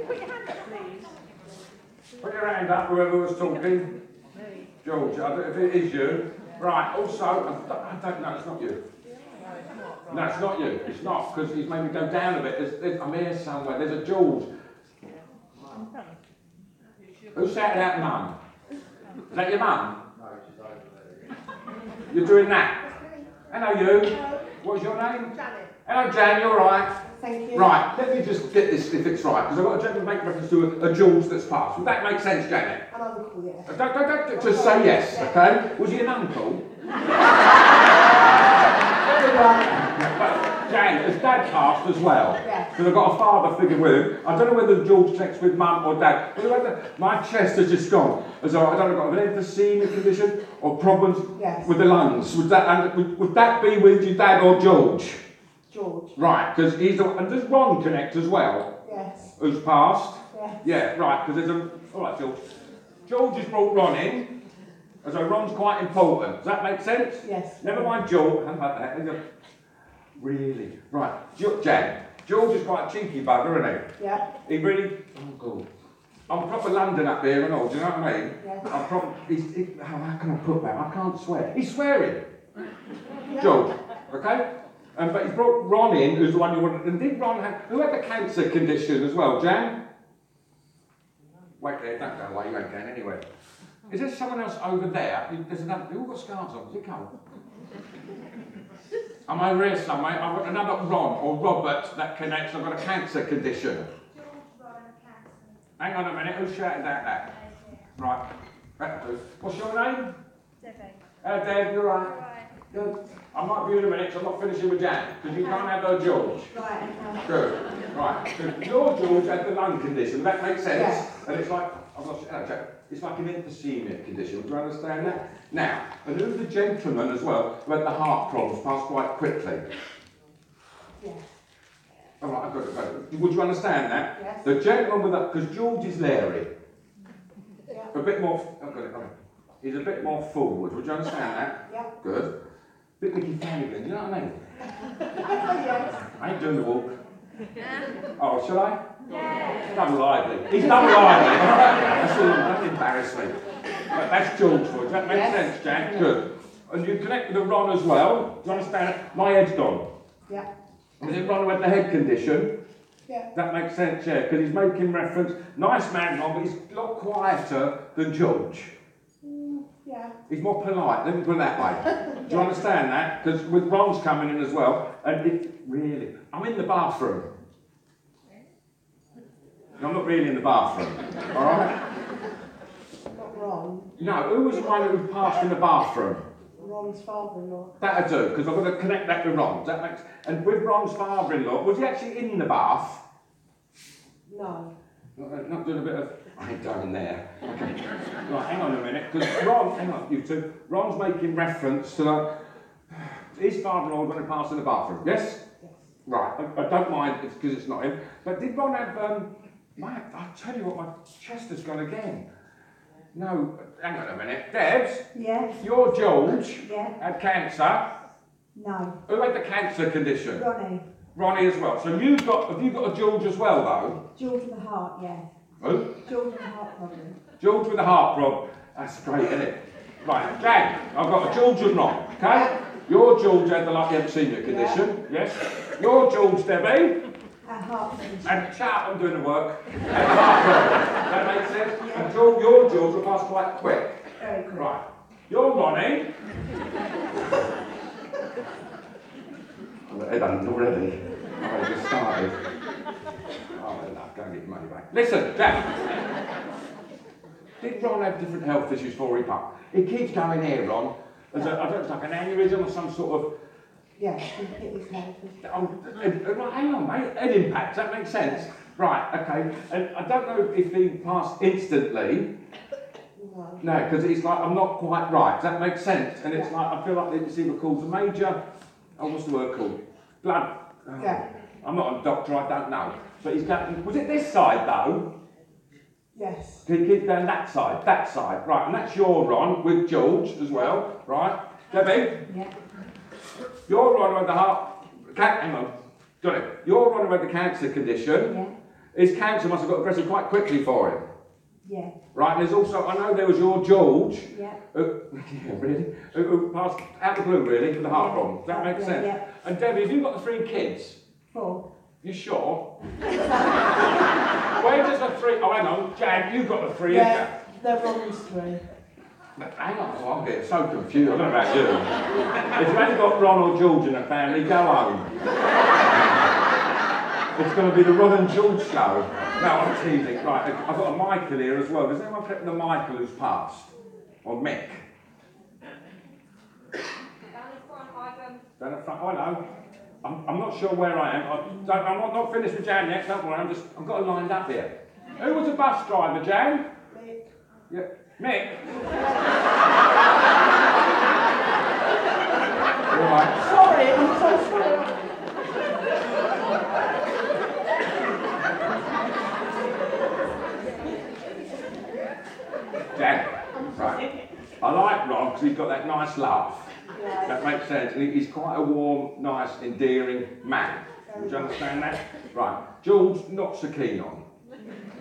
Put your hand up, please. Put your hand up, whoever was talking. George, I don't know if it is you. Right, also, I don't know, it's not you. No, it's not you. It's not, because he's made me go down a bit. I'm here somewhere. There's a George. Who shouted out mum? Is that your mum? No, she's over there. You're doing that? Hello, you. What's your name? Janet. Hello, Jan, you all right? Thank you. Right, let me just get this if it's right, because I've got a gentleman make reference to a George that's passed. Would that make sense, Janet? An uncle, yeah. Don't just say yes, okay? Was he an uncle? Jan, has Dad passed as well? Yes. Because I've got a father figure with him. I don't know whether George connects with Mum or Dad. But my chest has just gone. So I don't know, I've got an emphysema condition or problems with the lungs. Would that be with your Dad or George? George. Right, because he's the, and does Ron connect as well? Yes. Who's passed? Yes. Yeah, right, because there's a... All right, George. George has brought Ron in, so Ron's quite important. Does that make sense? Yes. Never mind George. Really? Right, Jan. George is quite a cheeky bugger, isn't he? Yeah. He really... Oh, God. I'm proper London up here and all, do you know what I mean? Yes. I'm proper... how can I put that? I can't swear. He's swearing. Yeah. George, okay? But he's brought Ron in, who's the one you wanted. And did Ron have... Who had the cancer condition as well, Jan? Wait there, don't go away, you ain't going anywhere. Is there someone else over there? There's another... They've all got scarves on, is it cold? I'm over here somewhere. I've got another Ron or Robert that connects. I've got a cancer condition. Hang on a minute, who's shouting that? Right. What's your name? Debbie. Deb, you're right. Good. I might be in a minute, so I'm not finishing with Jan, because you can't have her George. Right, okay. Good. Right. So your George had the lung condition. That makes sense. Yes. And it's like, I'm not sure, Jack, it's like an emphysema condition. Do you understand that? Now, and who's the gentleman as well who had the heart problems passed quite quickly? Yes. All right, I've got it. Would you understand that? Yes. The gentleman with that, because George is Larry. Yeah. A bit more, I've got it. He's a bit more forward. Would you understand that? Yeah. Good. Bit Mickey Flanagan, do you know what I mean? Yes. I ain't doing the walk. Oh, shall I? Yeah. Double lively. He's double lively. That's all. Don't embarrass me. But that's George for you. Does that make sense, Jack? Yeah. Good. And you connect with the Ron as well. Do you understand it? My head's gone. Yeah. Is it Ron who had the head condition? Yeah. That makes sense, yeah, because he's making reference. Nice man, Ron, but he's a lot quieter than George. Yeah. He's more polite, let me put it that way. Do you understand that? Because with Ron's coming in as well, and it really... I'm in the bathroom. I'm not really in the bathroom, all right? Not Ron. No, who was the one who passed in the bathroom? Ron's father-in-law. That'll do, because I've got to connect that with Ron. That makes... And with Ron's father-in-law, was he actually in the bath? No. Not doing a bit of... I ain't going there. Okay. Right, hang on a minute, because Ron... Hang on, you two. Ron's making reference to the... His father-in-law was going to pass in the bathroom, yes? Yes. Right, I don't mind because it's not him. But did Ron have... I'll tell you what, my chest has gone again. No, hang on a minute. Debs, Yes. your George Yeah. had cancer. No. Who had the cancer condition? Ronnie. Ronnie as well. So have you got a George as well, though? George with a heart, yeah. Who? George with a heart problem. George with a heart problem. That's great, isn't it? Right, Jan, I've got a George and Ron, okay? Your George had the emphysema condition, yes? Your George, Debbie, A heart condition. and chat, I'm doing the work, had the heart problem. That makes sense? Yeah. And your George will pass quite quick. Very quick. Right. Your Ronnie. I've got head under already. I've just started. Oh, enough, go and get your money back. Listen, Dad. Did Ron have different health issues before he passed? He keeps going here, Ron. As I don't know, it's like an aneurysm or some sort of... Yeah, he hit his head. Right, hang on, mate. Head impact, does that make sense? Right, okay. And I don't know if he passed instantly. No. No, because it's like, I'm not quite right. Does that make sense? And it's like, I feel like it's either called a major... Oh, what's the word called? Blood... Oh, Yeah. I'm not a doctor, I don't know. But he's going... Was it this side, though? Yes. He keeps going that side. Right, and that's your Ron with George as well, right? Debbie? Yeah. Your Ron had the heart... Hang on. Got it. Your Ron had the cancer condition. Yeah. His cancer must have got aggressive quite quickly for him. Yeah. Right, and there's also... I know there was your George. Yeah. Yeah, really? Who passed out the blue, really, with the heart problem. Does that make sense? Yeah. And Debbie, have you got the 3 kids? 4. You sure? Where does the 3... Oh, hang on. Jan, you've got the 3, Yeah, they're Ron's 3. Hang on, oh, I'm getting so confused. I don't know about you. If you ain't got Ron or George in the family, go home. It's going to be the Ron and George show. No, I'm teasing. Right, I've got a Michael here as well. Does anyone connect with the Michael who's passed? Or Mick? Down the front, oh, I know. I'm not sure where I am. I'm not finished with Jan yet, don't worry, I've got it lined up here. Who was the bus driver, Jan? Mick. Yeah. Mick? All right. Sorry, I'm so sorry. Jan, right. I like Ron because he's got that nice laugh. Yeah. That makes sense. And he's quite a warm, nice, endearing man. Would you understand that? Right. Jules, not so keen on.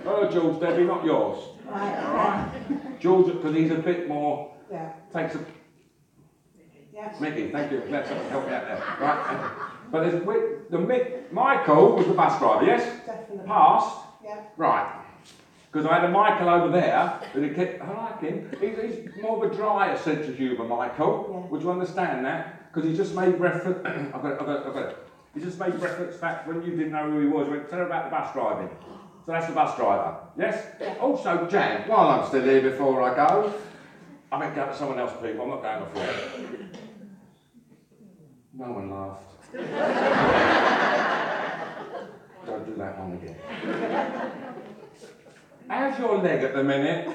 Oh, Jules, Debbie, not yours. Right. All right. Jules, because he's a bit more. Yeah. Takes a. Yes. Mickey, thank you. Glad someone helped me out there. Right. But there's Michael was the bus driver, yes? Definitely. Passed. Yeah. Right. Because I had a Michael over there, and I like him. He's more of a drier sense of humour, Michael. Yeah. Would you understand that? Because he just made reference. I've got it. He just made reference back when you didn't know who he was. He went, tell her about the bus driving. So that's the bus driver. Yes? Yeah. Also, Jan, while I'm still here before I go, I meant to go to someone else, people. I'm not going off here. No one laughed. Don't do that one again. How's your leg at the minute?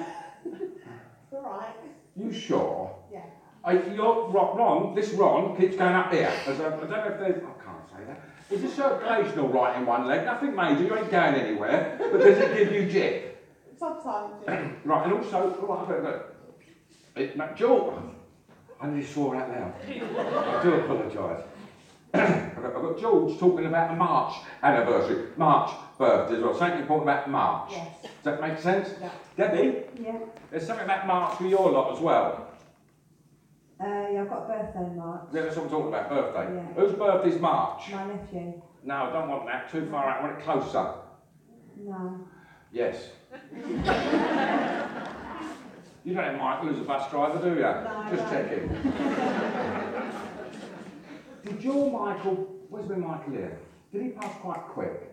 It's alright. You sure? Yeah. Ron, this Ron keeps going up here. I don't know if there's, I can't say that. There's a circulation all right in one leg, nothing major, you ain't going anywhere, but does it give you jip? Sometimes. Yeah. Right, and also, Joel, I nearly swore out loud. I do apologise. I've got George talking about a March anniversary, March birthday as well, something important about March. Yes. Does that make sense? Yeah. Debbie, Yeah. there's something about March for your lot as well. Yeah, I've got a birthday in March. Yeah, that's what I'm talking about, birthday. Yeah. Whose birthday's March? My nephew. No, I don't want that, too far out, I want it closer. No. Yes. You don't have Michael as a bus driver, do you? No, Just no. checking. Did your Michael, where's my Michael here? Did he pass quite quick?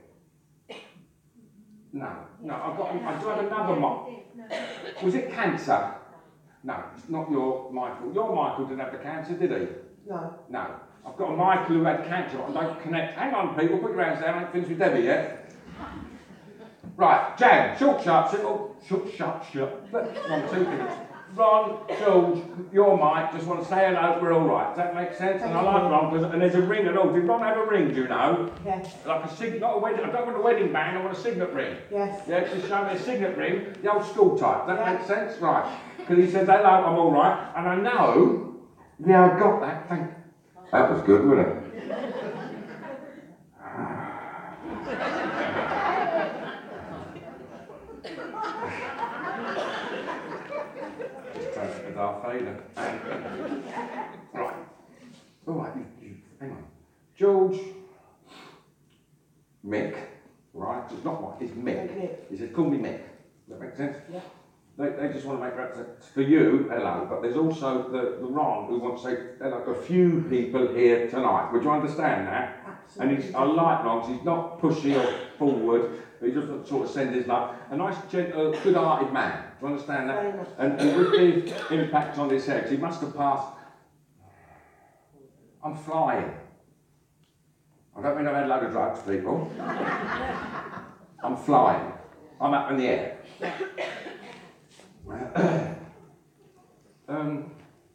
No, I do have another Michael. Was it cancer? No, it's not your Michael. Your Michael didn't have the cancer, did he? No. No. I've got a Michael who had cancer, but I don't connect. Hang on, people, put your hands down, I ain't finished with Debbie yet. Right, Jan, short, sharp, simple. Short, sharp, short. 1, 2 minutes. Ron, George, your Mike, just want to say hello, we're all right. Does that make sense? And I like Ron, and there's a ring and all. Did Ron have a ring, do you know? Yes. Like a signet, not a wedding, I don't want a wedding band, I want a signet ring. Yes. Yeah, just show me a signet ring, the old school type. Does that Yeah. make sense? Right. Because he said, hello, I'm all right. And I know, yeah, I got that, thank you. That was good, wasn't it? Just a Darth Vader. Right. All right, hang on. George, Mick, right? It's not Mike, it's Mick. Mick. He said, call me Mick. Does that make sense? Yeah. They just want to make reference for you, hello, but there's also the Ron who wants to say hello to a few people here tonight. Would you understand that? Absolutely. And I like Ron, 'cause he's not pushy or forward, but he just wants to sort of send his love. A nice, gentle, good-hearted man. Do you understand Very that? much. And with the impact on his head, he must have passed. I'm flying. I don't mean I've had a load of drugs, people. I'm flying. I'm up in the air.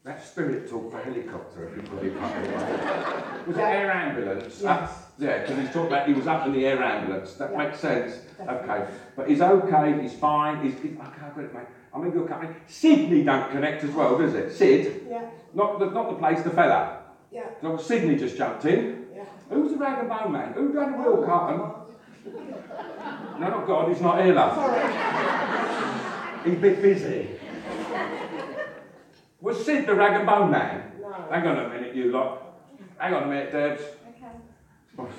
That spirit talk for helicopter, everybody. Was it air ambulance? Yes. Yeah, because he's talking about he was up in the air ambulance. That Yeah. makes sense. Definitely. Okay, but he's okay. He's fine. Okay, I've got it, mate. I'm in good company. Sydney don't connect as well, does it? Sid, Yeah. not the place, the fella. Yeah. So Sydney just jumped in. Yeah. Who's the rag and bone man? Who done the wheel carton? No, not God. He's not here, love. Sorry. He's a bit busy. Was Sid the rag and bone man? No. Hang on a minute, you lot. Hang on a minute, Debs. Okay.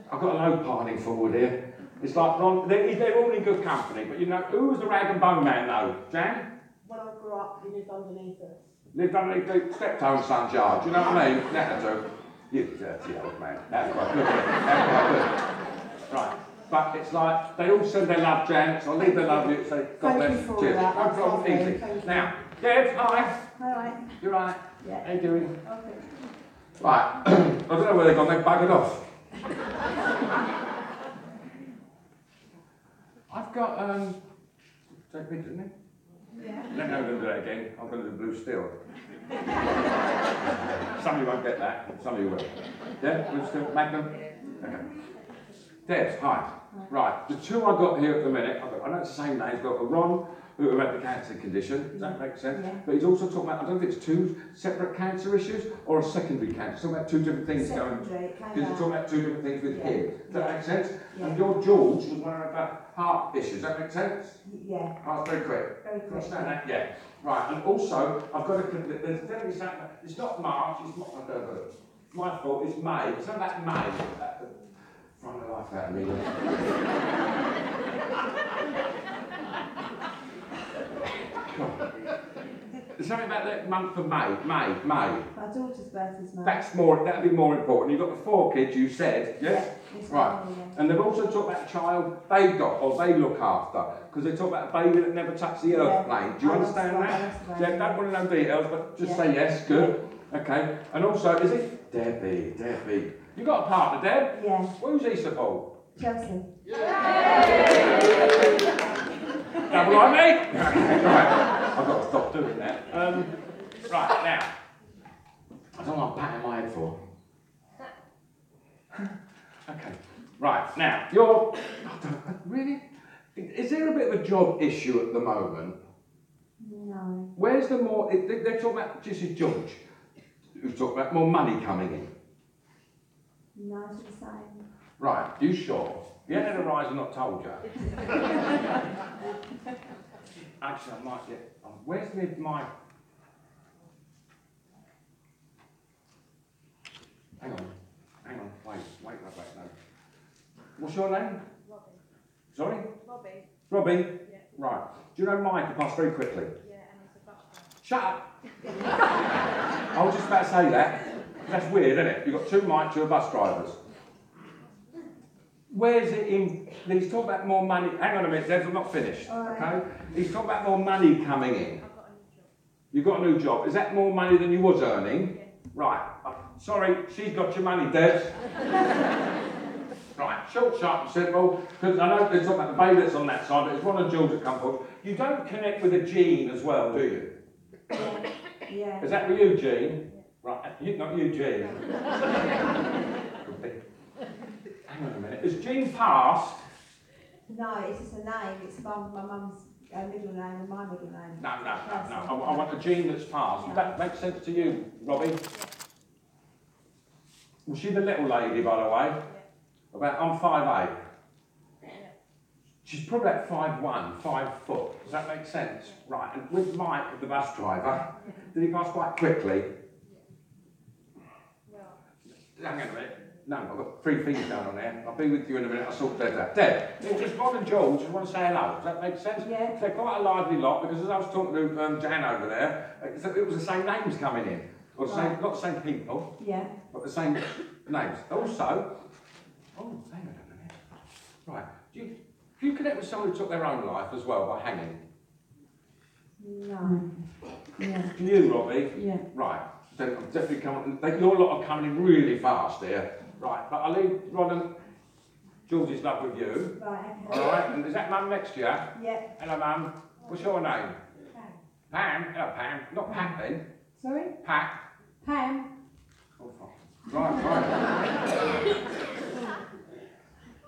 I've got a load piling forward here. It's like Ron, they're all in good company, but you know, who was the rag and bone man though? Jan? When I grew up, he lived underneath us. Lived underneath the steptoe son's yard, do you know what I mean? That'll do. You dirty old man. That's quite good. That's quite good. Right. But it's like, they all send their love, Jan, so I'll leave their love you, say, God Thank bless you you. for Cheers. that. No That's problem, lovely. easy. Thank you. Now, Debs, hi. All right. You're right. Yeah. How you doing? Okay. Right, I don't know where they've gone, they've buggered off. I've got, take pictures, isn't it? Yeah. Let me know I'm going to do that again. I'm going to do blue steel. Some of you won't get that, some of you will. Yeah, blue steel, magnum. Okay. Debs, hi. Right, the two I've got here at the minute, I know it's the same name, I've got a Ron, who had the cancer condition, does that make sense? Yeah. But he's also talking about, I don't know if it's two separate cancer issues or a secondary cancer, talking about two different things going. Because you're talking about two different things with him. Does that make sense? Yeah. And your George was one of the heart issues, does that make sense? Yeah. Oh, it's very quick. Very quick. Understand that? Yeah. Right, and also, I've got to, there's definitely something, it's not March, it's not, I don't know, my fault, it's May. It's not that May. Run the life out of me. There's something about that month of May. My daughter's birthday is May. That'd be more important. You've got the 4 kids, you said, yes? It's Right. May, yeah. And they've also talked about a child they got, or they look after, because they talk about a baby that never touched the earth plane. Do you understand that? Yeah, don't want to know details, but just say yes, good. Okay. And also, is it Debbie? You got a partner, Deb? Yeah. Who's he support? Chelsea. Double eye, mate? Right, I've got to stop doing that. Right, now. I don't know what I'm patting my head for. Okay, right, now, really? Is there a bit of a job issue at the moment? No. Where's the more, they're talking about, this is George, who's talking about more money coming in. No, it's the same. Right, you sure? You ain't had a rise and not told you. Actually, I might get, where's my, hang on, wait, no. What's your name? Robbie. Sorry? Robbie. Robbie? Yeah. Right. Do you know Mike? He passed very quickly. Yeah, and it's a bus driver. Shut up! I was just about to say that. That's weird, isn't it? You've got 2 Mikes, 2 bus drivers. Where's it in? He's talking about more money. Hang on a minute, Debs, I'm not finished. Okay? He's talking about more money coming in. I've got a new job. You've got a new job. Is that more money than you was earning? Yeah. Right. Sorry, she's got your money, Debs. Right, short, sharp and simple, because I know they're talking about the baby that's on that side, but it's one of Jules that come forward. You don't connect with a gene as well, do you? Yeah. Is that with you, Gene? Yeah. Right, not you, Gene. Hang on a minute. Has Gene passed? No, it's just a name. It's my mum's middle name and my middle name. No. I want a gene that's passed. Does that make sense to you, Robbie? Yeah. Was she the little lady, by the way? Yeah. I'm 5'8". Yeah. She's probably about 5'1", 5 foot. Does that make sense? Right, and with Mike, the bus driver, did he pass quite quickly? Well, Hang on a minute. No, I've got 3 fingers down on there. I'll be with you in a minute. I'll sort Deb out. Deb, it's just Ron and George just want to say hello. Does that make sense? Yeah. They're quite a lively lot because as I was talking to Jan over there, it was the same names coming in. Or the same, not the same people, Yeah. but the same names. Also, hang on a minute. Right, do you connect with someone who took their own life as well by hanging? No. Yeah. Do you, Robbie? Yeah. Right, then I'm definitely coming. Your lot are coming in really fast here. Right, but I'll leave Ron and George's love with you. Right, okay. All right, and is that Mum next to you? Yeah. Hello, Mum. What's your name? Pam. Pam? Hello, Pam. Not Pat then. Sorry? Pat. Pam. Oh, fine. Right.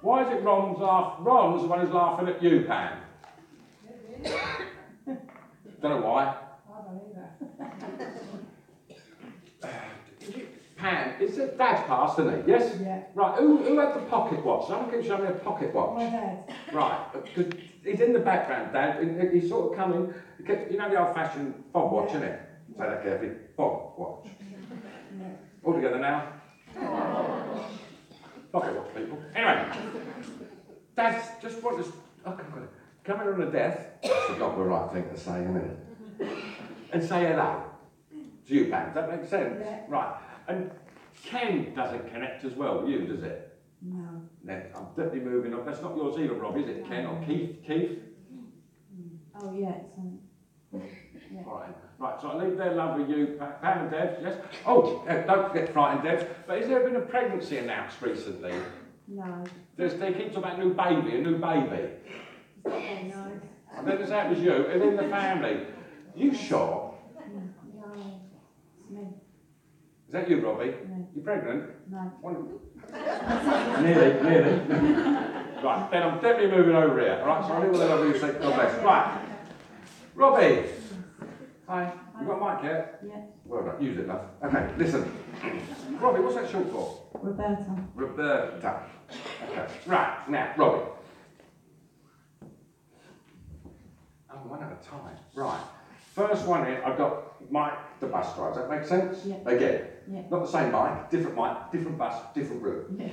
Why is it Ron's the one who's laughing at you, Pam? Don't know why. I don't either. Pam, it's Dad's passed, isn't he? Yes? Yeah. Right, who had the pocket watch? Someone can show me a pocket watch. My dad. Right, because he's in the background, Dad, and he's sort of coming, you know the old-fashioned fob watch, isn't it? Say that carefully, fob watch. Yeah. All together now. Pocket watch, people. Anyway, Dad's just want to, come in on a death, that's not the right thing to say, isn't it? And say hello to you, Pam. Does that make sense? Yeah. Right. And Ken doesn't connect as well with you, does it? No. Then I'm definitely moving on. That's not yours either, Rob, is it? Ken or Keith? Keith? Oh, yeah, it's on. Yeah. All right. Right, so I leave their love with you, Pam and Deb, yes? Oh, don't get frightened, Deb. But has there been a pregnancy announced recently? No. They keep talking about a new baby. No. And then that was you, and then the family. You sure? No. It's me. Is that you, Robbie? No. You pregnant? No. Nearly. Right, then I'm definitely moving over here. All right, so I'll leave all the love you say, God bless. Right, Robbie. Hi. You got a mic yet? Yeah. Well done. Use it, love. Okay, listen. Robbie, what's that short for? Roberta. Okay. Right, now, Robbie. Oh, one at a time. Right. First one here, I've got Mike, the bus driver. Does that make sense? Yeah. Again. Yeah. Not the same mic, different bus, different route. Yeah.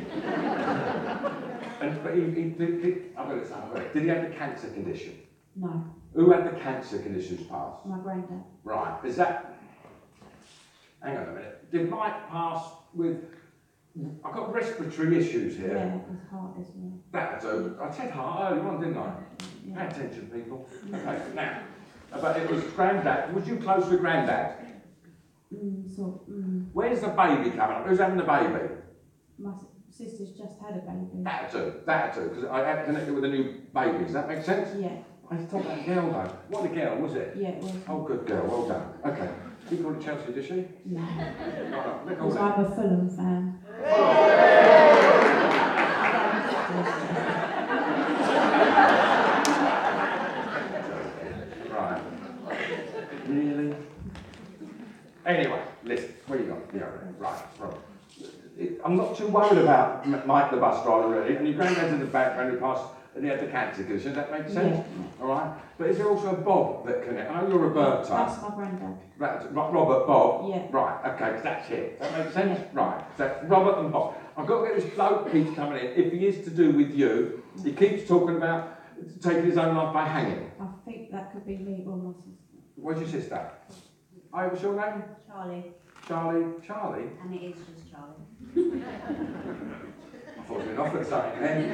But I've got it somewhere. Did he have the cancer condition? No. Who had the cancer conditions passed? My granddad. Right. Is that? Hang on a minute. Did Mike pass with? I've got respiratory issues here. Yeah, his heart as well. That's I said heart earlier on, didn't I? Yeah. Pay attention, people. Okay. Now, but it was granddad. Was you close with granddad? Where's the baby coming up? Who's having the baby? My sister's just had a baby. That too, because I had connected with a new baby. Does that make sense? Yeah. I just thought that girl though. What a girl, was it? Yeah, it was. Oh, good girl, well done. Okay. She called it Chelsea, did she? No. Because I'm a Fulham fan. Right. Really? Anyway, listen, what you got? Yeah, right. I'm not too worried about Mike the bus driver really, and your granddad's in the background who passed and he had the cancer condition. Does that make sense? Yeah. All right. But is there also a Bob that connects? I know you're Roberta. That's my granddad. Robert, Bob. Yeah. Right. Okay. That's it. Does that make sense? Yeah. Right. So Robert and Bob. I've got to get this bloke keeps coming in. If he is to do with you, he keeps talking about taking his own life by hanging. I think that could be me or my sister. What's your sister? Oh, what's your name? Charlie. And it is just Charlie. I thought we'd offered something then.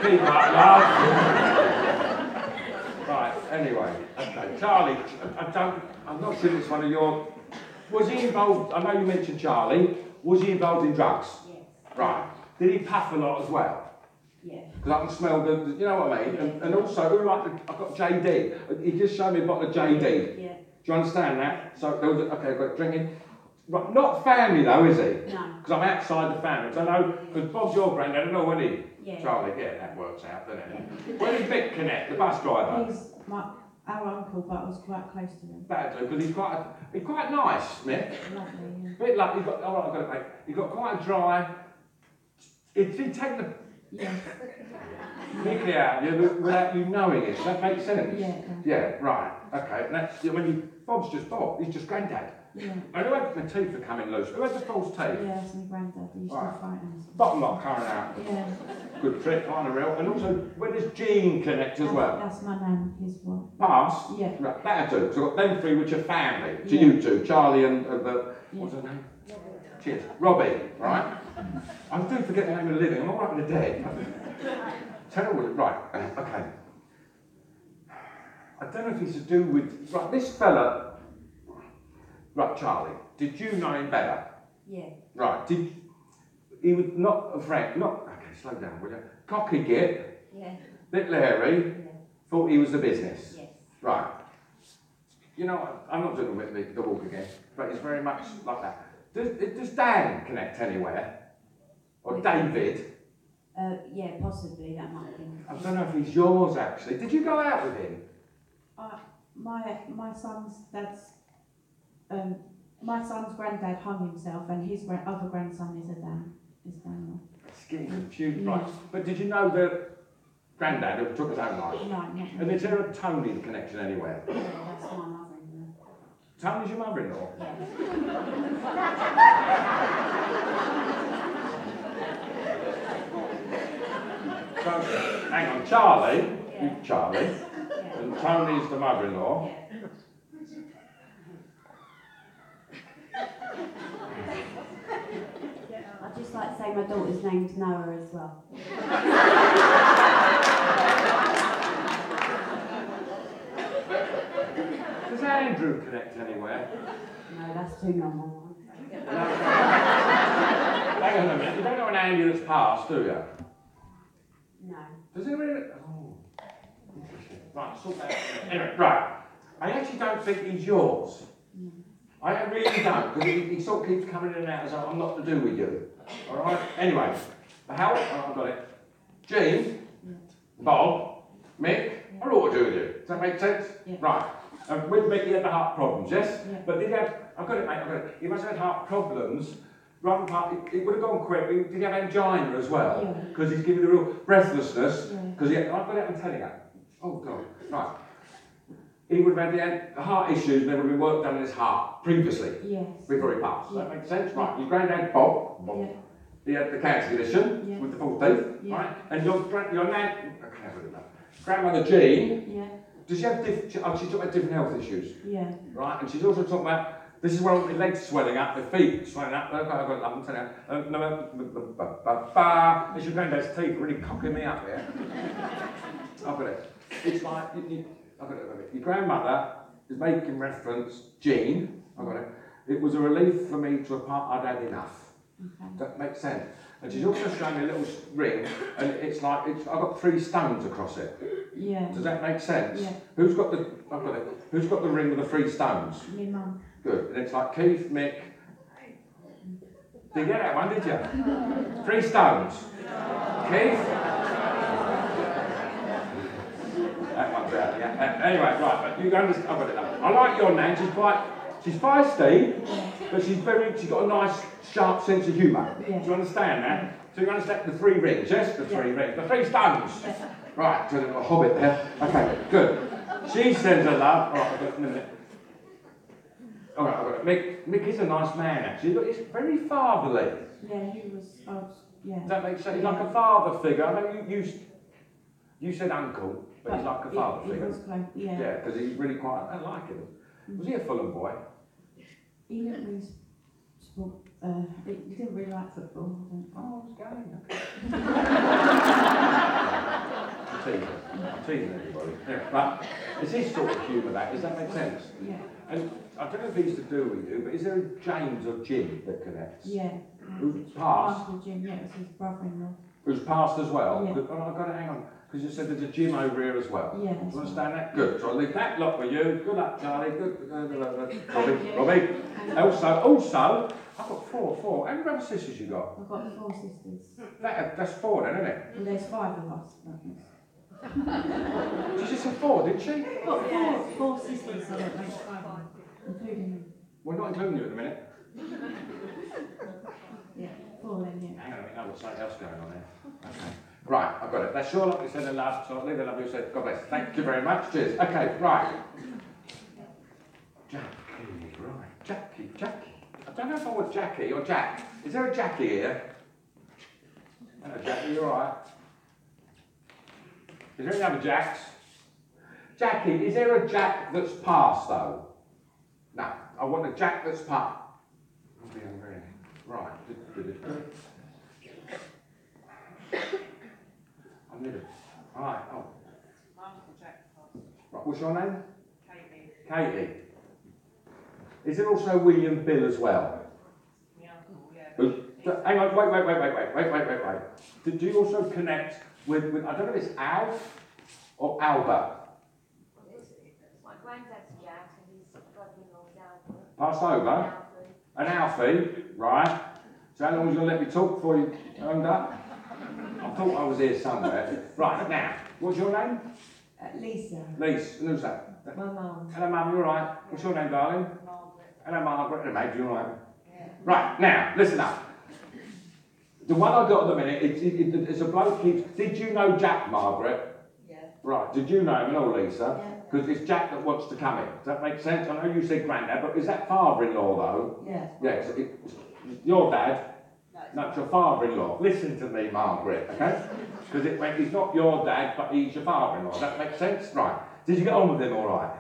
Keep up, love. Right, anyway. Okay, Charlie, I'm not sure it's one of your... Was he involved, I know you mentioned Charlie, was he involved in drugs? Yes. Right. Did he puff a lot as well? Yeah. Because I can smell the, you know what I mean? And also, who like I've got JD. He just showed me a bottle of JD. Yeah. Do you understand that? So there was, okay, got drinking. Right, not family though, is he? No. Because I'm outside the family. Because I know, because Bob's your granddad, I don't know when he. Yeah. Charlie, yeah, that works out, doesn't it? Where did Vic connect, the bus driver? He's our uncle, but I was quite close to him. That too, because he's quite nice, Smith. Lovely, yeah. Bit like, he's got quite a dry. Did he take the Yeah. pick out you without you knowing it? Does that make sense? Yeah. Yeah, right. Okay. And that's Bob's just Bob. He's just granddad. Yeah. And who had the teeth are coming loose? Who had the false teeth? Yeah, that's my granddad. He used to fight us. Bottom lock coming out. Yeah. Good trick, kind of real. And also, where does Jean connect as well? That's my nan, his wife. Pass? Yeah. Right, that too. So I've got them three, which are family. To Yeah. you two, Charlie and what's Yeah. her name? Cheers. Robbie, right? I do forget the name of the living. I'm all right with the dead. Terrible. Right, okay. I don't know if it's to do with... Right, this fella... Right, Charlie, did you know him better? Yeah. Right, he was not a friend, okay, slow down, will you? Cocky git, Yeah. bit leery, Yeah. thought he was the business. Yes. Right. You know, I'm not doing the walk again, but it's very much like that. Does Dan connect anywhere? Or With David? Yeah, possibly, that might have been. I don't know if he's yours, actually. Did you go out with him? My son's dad's... my son's granddad hung himself, and his other grandson is Daniel. Skinny and cute, Yeah. right. But did you know that granddad who took his own life? No, not And is there a Tony connection anywhere? Yeah, that's my mother-in-law. Tony's your mother-in-law? Yeah. So, hang on, Charlie, Yeah. Charlie, Yeah. and Tony's the mother-in-law. Yeah. I'd just like to say my daughter's name's Noah as well. Andrew connect anywhere? No, that's too normal. Hang on a minute, you don't know an Andy that's passed, do you? No. Does it really? Oh, interesting. Right, sort that out. Anyway, right. I actually don't think he's yours. I really don't, because he sort of keeps coming in and out as I'm not to do with you. Alright? Anyway, Howard, I've got it. Jean, Bob, Mick, are all to do with you. Does that make sense? Yeah. Right. With Mick, he had the heart problems, yes? Yeah. But did he have, I've got it, mate, I've got it. He must have had heart problems. Rather than heart, it would have gone quick. Did he have angina as well? Yeah. Because he's giving the real breathlessness. Yeah. Because I've got it, I'm telling you. Oh, God. Right. He would have had the heart issues and there would have been work done in his heart previously. Yes. Before he passed. Yeah. Does that make sense? Right. Your granddad, Bob. Yeah. He had the cancer condition Yeah. with the full teeth. Yeah. Right. And your grandmother Jean, Yeah. does she have she's talking about different health issues. Yeah. Right. And she's also talking about, this is where all the legs swelling up, the feet swelling up. I've got it, I'm telling you. It's your granddad's teeth really cocking me up here. I've got it. It's like, I've got it. Your grandmother is making reference, Jean, I've got it. It was a relief for me to a part I'd had enough. Okay. That makes sense. And she's also showing me a little ring, and it's like, I've got 3 stones across it. Yeah. Does that make sense? Yeah. Who's got the, I've got it. Who's got the ring with the 3 stones? My mum. Good. And it's like Keith, Mick. Did you get that one, did you? 3 stones. Keith? That one's out, yeah. Anyway, right, but you understand, I've got it now. I like your Nan, she's feisty, but she's got a nice, sharp sense of humour. Yeah. Do you understand that? So you understand the 3 rings, yes? The 3 rings, the 3 stones. Right, so a little hobbit there. Okay, good. She sends her love. All right, I've got it in a minute. All right, I've got it. Mick is a nice man, actually. He's very fatherly. Yeah, he was, yeah. Does that make sense? He's like a father figure. I know you said uncle, but he's like a father He figure. was close, yeah. Yeah, because he's really quite, I like him. Was he a Fulham boy? He didn't really sport, he didn't really like football. I Oh, I was going, okay. I'm teasing everybody. Yeah, but it's his sort of humour, that. Does that make sense? don't. Yeah. And I don't know if he's to do with you, but is there a James or Jim that connects? Yeah. Who's passed? Uncle Jim, yeah, it was his brother-in-law. Who's passed as well? Yeah. Good. Oh, I've got to hang on, because you said there's a Jim over here as well. Yeah. Do you understand that? Good. So I'll leave that lot with you. Good luck, Charlie. Good. you. Robbie. Also, I've got four. How many other sisters you got? I've got 4 sisters. That's 4 then, isn't it? Well, there's 5 of us. She just said 4, didn't she? I've got 4 sisters, so that makes 5, including me. We're not including you at the minute. Yeah, 4 then, yeah. Hang on a minute, I've got something else going on here. Okay. Right, I've got it. That's sure like we said in love, so I'll leave the love you said. God bless. Thank you very much. Cheers. Okay, right. Jackie, right. Jackie. I don't know if I want Jackie or Jack. Is there a Jackie here? Hello, Jackie, you alright? Is there any other Jacks? Jackie, is there a Jack that's passed though? No, I want a Jack that's passed. Right. I need it. Alright, oh. Right, what's your name? Katie. Is there also William Bill as well? Hang on, wait. Did you also connect with I don't know if it's Alf or Albert? My granddad's Jack and his brother-in-law's Albert. Passed over? An Alfie, right. So how long are you going to let me talk before you turned up? I thought I was here somewhere. Right, now, what's your name? Lisa. Lisa, and who's that? My mum. Hello, Mum, you alright? What's your name, darling? Margaret. Hello, Margaret. Hello, mate, you alright? Yeah. Right, now, listen up. The one I got at the minute, it's a bloke keeps... Did you know Jack, Margaret? Yeah. Right, did you know him and all, Lisa? Yeah. Because it's Jack that wants to come in. Does that make sense? I know you said granddad, but is that father-in-law, though? Yeah. Yeah, it's your dad. No, it's your father-in-law. Listen to me, Margaret, okay? Because he's not your dad, but he's your father-in-law. Does that make sense? Right. Did you get on with him all right?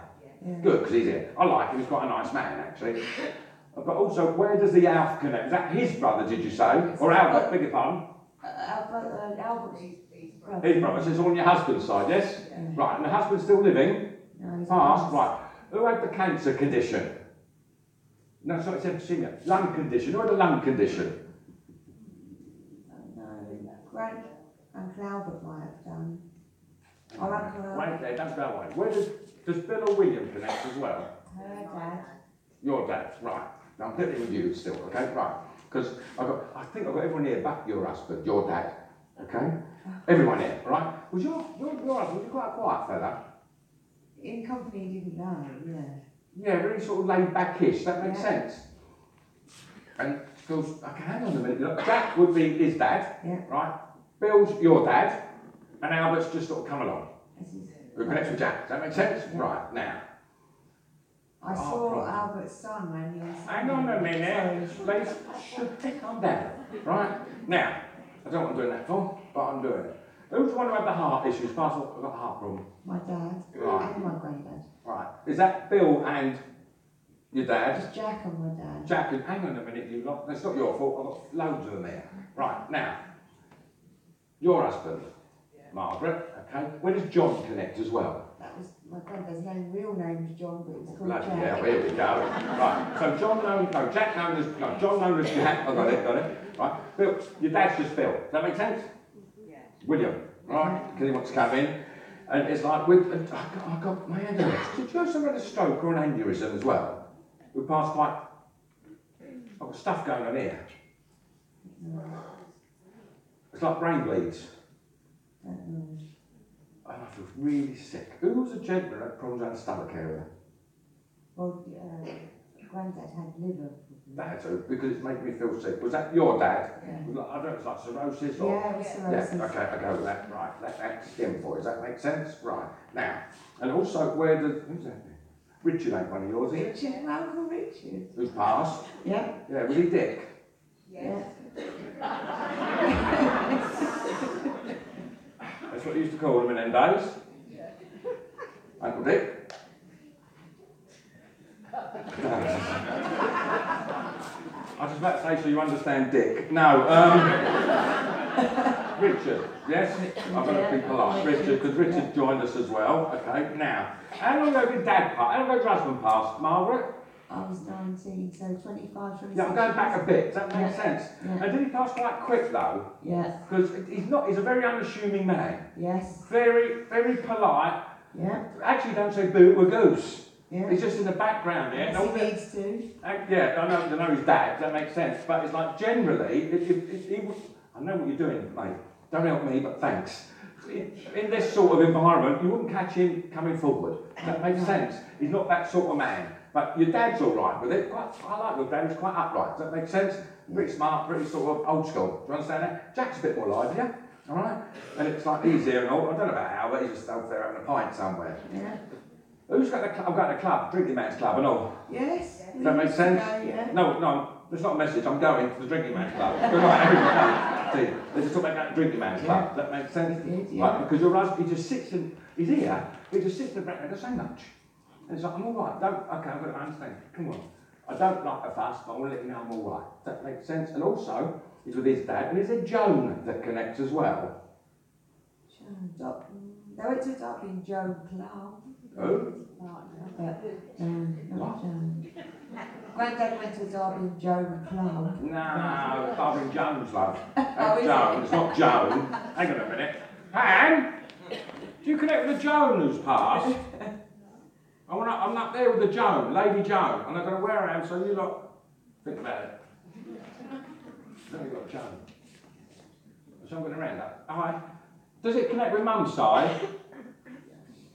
Yeah. Good, because he's here. I like him. He's quite a nice man, actually. But also, where does the Alf connect? Is that his brother, did you say? Or Albert, beg your pardon? Albert's His brother. So it's on your husband's side, yes? Yeah. Right, and the husband's still living? No, he's Passed, right. Who had the cancer condition? No, sorry, it's emphysema. Lung condition. Who had a lung condition? No, Grant and Albert might have done. I reckon Wait there, don't go away. Where does Bill or William connect as well? her dad. Your dad, right. Now I'm getting with you still, okay? Right. Because I think I've got everyone here but your husband, your dad. Okay? Everyone here, right? Was your husband, was he quite a quiet fella? In company, he didn't know, yeah. Yeah, very sort of laid backish, that makes Yeah. sense. And goes, okay, hang on a minute. Look, Jack would be his dad, Yeah. right? Bill's your dad, and Albert's just sort of come along. This is, Who connects with Jack? Does that make sense? Yeah. Right, now. I saw Albert's son when he was. Hang on a minute, please. Calm down. Right? Now, I don't know what I'm doing that for, but I'm doing it. Who's the one who had the heart issues? Pass on, I've got a heart problem. My dad Right. and my granddad. Right. Is that Bill and your dad? Just Jack and my dad. Jack, and hang on a minute, you lot. That's not your fault. I've got loads of them here. Right, now. Your husband, Margaret, okay. Where does John connect as well? That was my granddad's name. Real name was John, but it was called Bloody Jack. hell, here we go. Right, so John known, no, Jack known as, no, John known as Jack. I got it. Right, Bill, your dad's just Bill. Does that make sense? Yeah. William, right? Because he wants to come in. And it's like, I got my aneurysm. Did you have someone had a stroke or an aneurysm as well? We passed quite, I've got stuff going on here. It's like brain bleeds. Don't know. And I feel really sick. Who was a gentleman that had problems around the stomach area? Well, granddad had liver. That's who, because it's making me feel sick. Was that your dad? Yeah. Was like, I don't know, it's like cirrhosis or... Yeah, it was cirrhosis. Yeah, okay, I go with that. Right, that's him for. Does that make sense? Right. Now, and also, where does... Who's that? Richard ain't one of yours, is it? Richard, my Uncle Richard. Who's passed? Yeah. Yeah, was he Dick? Yeah. That's what you used to call him in them days. Uncle Dick. I was about to say, so you understand Dick. No, Richard, yes? I'm going to be polite. Richard, because Richard joined us as well. Okay, now, how long ago did Dad pass? How long ago did your husband pass? Margaret? I was 19, so 25, 26. Yeah, I'm going back a bit. Does that make sense? Yeah. And did he pass quite quick though? Yeah. Because he's a very unassuming man. Yes. Very, very polite. Yeah. Actually, don't say boo or goose. Yeah. He's just in the background here. Yes, he needs to. Yeah, I know his dad, that makes sense. But it's like generally, I know what you're doing, mate. Don't help me, but thanks. In this sort of environment, you wouldn't catch him coming forward. That makes sense. He's not that sort of man. But your dad's all right with it. I like your dad. He's quite upright. Does that make sense? Pretty smart, pretty sort of old school. Do you understand that? Jack's a bit more lively, all right? And it's like easier and all. I don't know about how, but he's just out there having a pint somewhere. Yeah. Who's got the club? I've got a club, drinking man's club and all. Yes. Does that make sense? Yeah. No, it's not a message. I'm going to the drinking man's club. Good night, everyone. See, they just talk about going to the drinking man's club. Does that make sense? It did, yeah. Right, because your husband, he just sits in, he's here, he just sits in the background, doesn't say much. And it's like, I'm all right. Okay, I've got to understand. Come on. I don't like a fuss, but I want to let you know I'm all right. Does that make sense? And also, he's with his dad, and is there Joan that connects as well? They went to a Dublin Joan club. Who? Not Joan. Granddad went to a Derby Joan club. No, Darwin Jones, love. Oh, is Joan, it? it's not Joan. Hang on a minute. Anne, do you connect with the Joan who's passed? I'm up there with the Joan, Lady Joan, and I don't know where I am, so you lot think about it. Then we've got Joan. So I'm going to round up. Hi. Does it connect with Mum's side?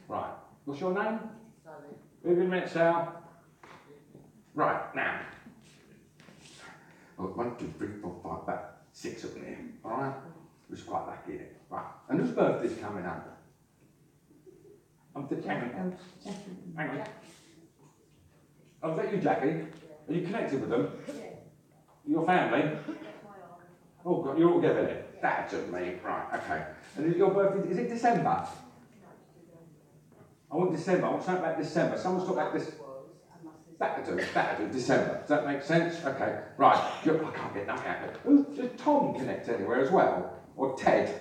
Right. What's your name? Vivian Metzel. Right, now. Oh, 1, 2, 3, 4, 5, about 6 of them here. Alright? Which is quite lucky here. Right. And whose birthday's coming up? Hang on. Hang on. Oh, is that you, Jackie? Are you connected with them? Your family? Oh, God, you're all together there. That's me. Right, okay. And is your birthday, is it December? I want December. I want something about December. Someone's talking about this. That'll do, December. Does that make sense? Okay, right. I can't get nothing out of it. Does Tom connect anywhere as well? Or Ted?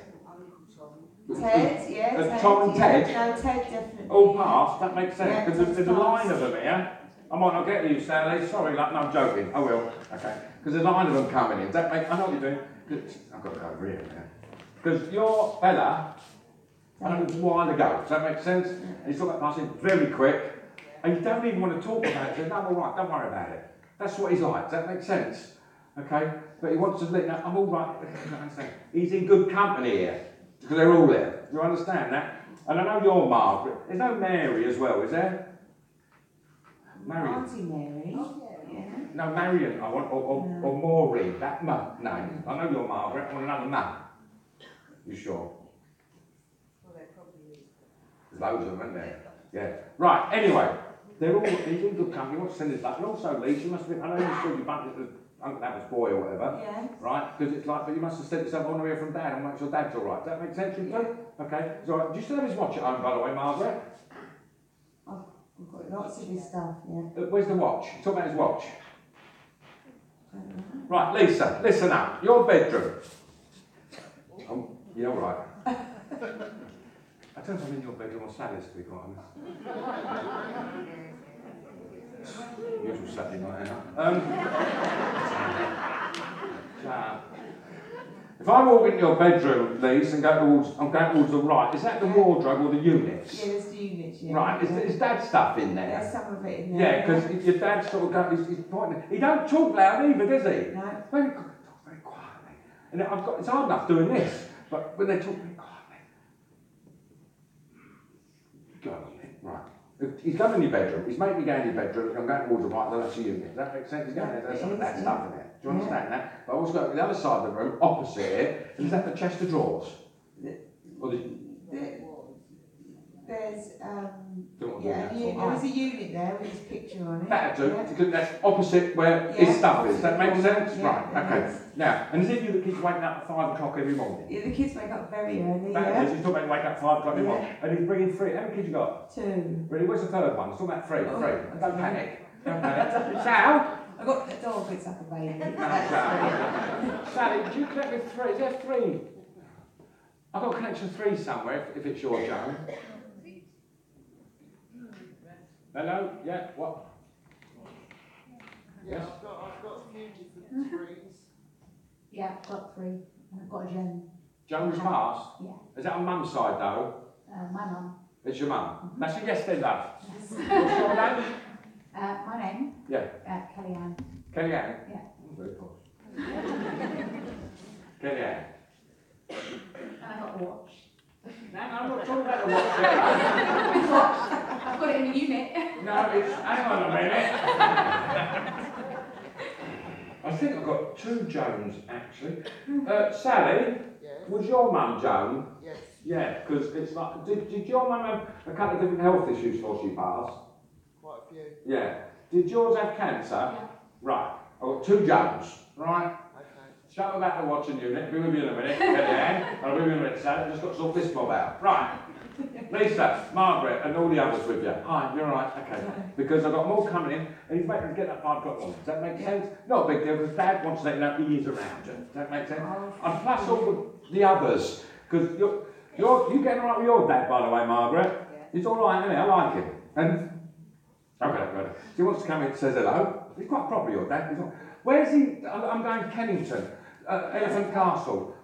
Ted, yeah. Ted, Tom and yeah. Ted? No, Ted definitely. All passed, that makes sense, Yeah, because there's a Ted's line passed. of them here. I might not get to you, Sally, sorry, like, no, I'm joking, I will, okay. Because there's a line of them coming in, does that make, I know what you're doing. I've got to go over here now. Because your fella, I know it's a while ago, does that make sense? And he's talking about passing very quick, and you don't even want to talk about it, he says, no, I'm all right, don't worry about it. That's what he's like, does that make sense? Okay, but he wants to let you know, I'm all right, he's in good company here, because they're all there, you understand that? And I know you're Margaret, there's no Mary as well, is there? Marion. Auntie Mary. Yeah. No, Marion, I want, or Maureen, that name. I know you're Margaret, I want another name. You sure? Well, there probably is. There's loads of them, isn't there? Yeah. Right, anyway, he's in good company, he wants to send his back. And also, Lisa, you must have been, I know you said you bumped into Uncle Abbott's boy or whatever. Yeah. Right? Because it's like, but you must have sent yourself on the way from Dad and make sure Dad's all right. Does that make sense to you? Okay. So, do you still have his watch at home, by the way, Margaret? We've got lots of his stuff, yeah. Where's the watch? Talk about his watch. Right, Lisa, listen up. Your bedroom. You're right. I don't know if I'm in your bedroom or Sally's, to be quite honest. Usual Saturday night out. If I walk into your bedroom, Lisa, and I'm going towards the right, is that the wardrobe or the units? Yeah, there's the units, yeah. Right, is Dad's stuff in there? There's some of it in there. Yeah, because your dad sort of goes, he's pointing. He don't talk loud either, does he? No. Very good, talk very quietly. And it's hard enough doing this, but when they talk very quietly. Go on, right. He's going in your bedroom. He's making me go in your bedroom. I'm going towards the right, that's the unit. Does that make sense? He's going there. There's some of that stuff in there. Do you understand that? But I also go to the other side of the room, opposite it, and is that the chest of drawers? There's, there is a unit there with his picture on it. That'll do, because that's opposite where his stuff is. Does that make sense? Yeah, Right, okay. Now, and is it you that keeps waking up at 5 o'clock every morning? Yeah, the kids wake up very early, That is, he's talking about waking up at 5 o'clock every morning. Yeah. And he's bringing 3. How many kids you got? 2. Really, where's the third one? He's talking about 3. Oh, 3. Don't panic. Don't panic. Sal? Sal? I got the dog, it's like a baby. Sally, do you connect with 3? Is there 3? I've got connection 3 somewhere, if it's your Joan. Hello? Yeah, what? Yeah, I've got a few different threes. Yeah, I've got 3. I've got a Joan. Joan's passed? Yeah. Is that on mum's side though? My mum. It's your mum? That's a yes then, love. What's your name? My name? Yeah. Kellyanne. Kellyanne? Yeah. Oh, very posh. Kellyanne. And I got a watch. No, I'm not talking about the watch yet. I've got it in the unit. No, it's, hang on a minute. I think I've got 2 Joans, actually. Sally, Yes. was your mum Joan? Yes. Yeah, because it's like, did your mum have a couple of different health issues before she passed? Quite a few. Yeah. Did yours have cancer? Yeah. Right. I've got 2 Joans, right? Okay. Shut up about the watching unit. I'll be with you in a minute. Kellyanne. I'll be with you in a minute, Sally. I've just got to sort this mob out. Right. Lisa, Margaret, and all the others with you. Hi, you're right, okay. Because I've got more coming in, and he's making to get that 5 o'clock one. Does that make sense? Not a big deal, because Dad wants to let you know he is around you. Does that make sense? And plus all the others, because you getting all right with your dad, by the way, Margaret? Yeah. He's all right, isn't he? I like him. And okay, right. So he wants to come in and says hello. He's quite proper, your dad. Where's he? I'm going Kennington, Elephant Castle.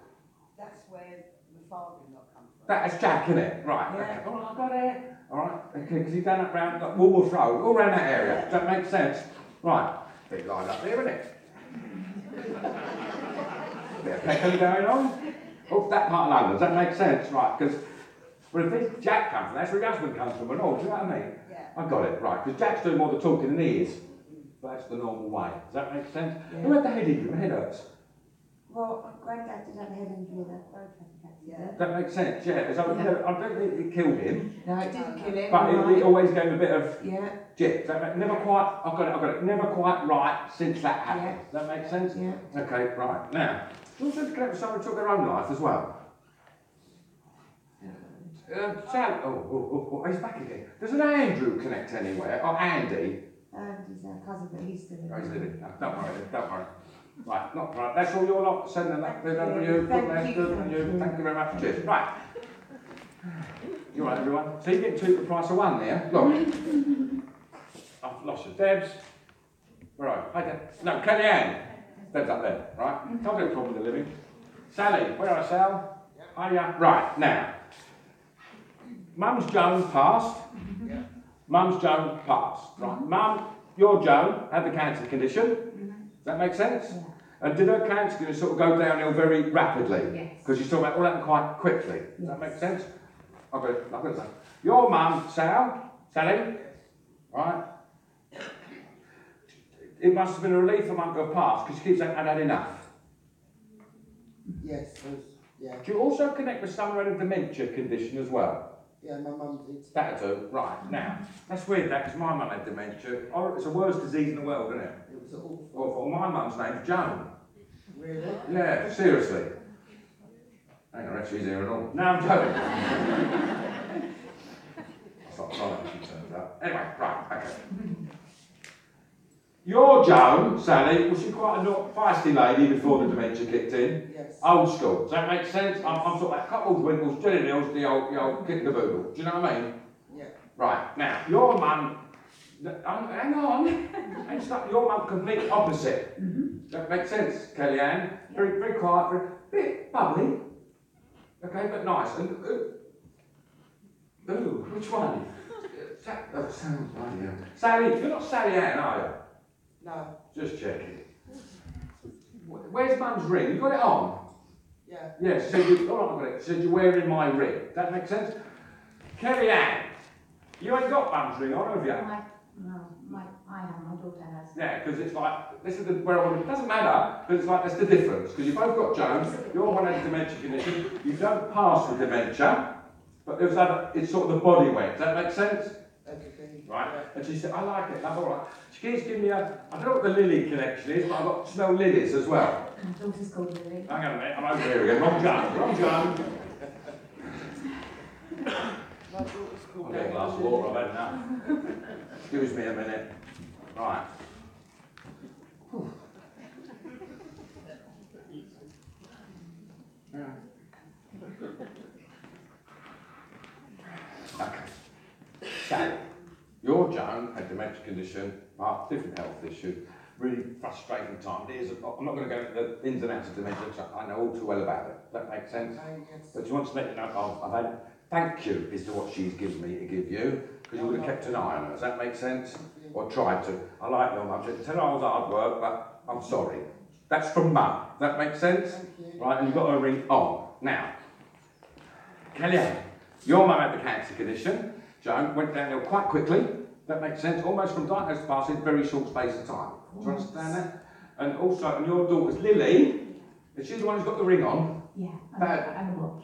That's where the father-in-law comes from. That's Jack, isn't it? Right, Yeah. okay. All right, I got it. All right, okay, because he's done it round like Woolworth Road, all around that area. Does that make sense? Right, big line up there, isn't it? Bit of pecking going on. Oh, that part of London, does that make sense? Right, because, well, if this Jack comes from, that's where your husband comes from and all, do you know what I mean? Yeah. I got it, right, because Jack's doing more the talking than he is. But that's the normal way. Does that make sense? Yeah. Who had the head injury? My head hurts. Well, Granddad did have a head injury in a road traffic accident. Does that make sense? Yeah, so I don't think it killed him, No, it didn't kill him. but it always gave a bit of Yeah, jip. Does that make, never quite, I've got it, never quite right since that happened. Yeah. Does that make sense? yeah. Okay, right. Now, you also connect with someone who took their own life as well. Sal, he's back again. Does an Andrew connect anywhere? Or Andy? And he's our cousin, but he's still Oh, he's living. No, don't worry, don't worry. Right, not right. That's all your lot. Sending that. They're done for you. Good, Thank man. you, Good, thank and you. you. Thank you very much. Cheers. Right. You're right, everyone. So you get two for the price of one there. Look. I've lost your Debs. Where are you? Hi, Deb. No, Kellyanne. Deb's up there, right? Can't do a problem with the living. Sally, where are Sal? Hiya. Right, now. Mum's Joan passed. Mum's Joan passed. Right. Mum, your Joan had the cancer condition. Does that make sense? Yeah. And did her cancer condition sort of go downhill very rapidly? Yes. Because you saw that all happened quite quickly. Does that make sense? I've got it say. Your mum, Sally, right? It must have been a relief for mum to have passed because she keeps saying, I'd had enough. Yes, yeah. Do you also connect with someone with a dementia condition as well? Yeah, my mum did. That too, right. Now, that's weird that because my mum had dementia. Oh, it's the worst disease in the world, isn't it? It was awful. Well, my mum's name's Joan. Really? Yeah, seriously. Hang on, she's here and all. No, I'm joking. That's not right, she turns up. Anyway, right, okay. Your Joan, Sally, was she quite a feisty lady before the dementia kicked in? Yes. Old school. Does that make sense? I'm sort of like Couples, Winkles, Jelly Nils, the old kick the boodle. Do you know what I mean? Yeah. Right, now, your mum, hang on, and stuff, your mum complete opposite. Does that make sense, Kellyanne? Very, very quiet, very, bit bubbly. Okay, but nice. And, ooh, which one? Sally, you're not Sally Ann, are you? No. Just checking. Where's Mum's ring? You got it on? Yeah. Yes, she said, all right, I've got it. She said, you're wearing my ring. Does that make sense? Kellyanne, you ain't got Mum's ring on, have you? I have, my daughter has. Yeah, because it's like, this is where I want it doesn't matter, but it's like, that's the difference. Because you've both got Jones, your one has a dementia condition, you don't pass with dementia, but there's other, it's sort of the body weight. Does that make sense? Okay. Right? And she said, I like it, that's all right. She keeps giving me I don't know what the lily connection is, but I've got to smell lilies as well. My daughter's called Lily. Hang on a minute, I'm over here again. Wrong Joan. My daughter's I'll called get a glass of water, I've had enough. Excuse me a minute. Right. Whew. Yeah. Okay. So, your Joan had dementia condition, different health issues, really frustrating time. I'm not going to go into the ins and outs of dementia, I know all too well about it. Does that make sense? Yes. But she wants to let you know, I've had thank you is to what she's given me to give you, because you would have kept an eye on her. Does that make sense? Or tried to. I like your mum. She said, tell her I was hard work, but I'm sorry. That's from mum. Does that make sense? Right, and you've got her ring on. Now, Kellyanne, your mum had the cancer condition. Joan went downhill quite quickly. That makes sense. Almost from diagnosis to passing, very short space of time. Do you understand that? And also, and your daughter's Lily, is she the one who's got the ring on? Yeah, Bad. and a watch.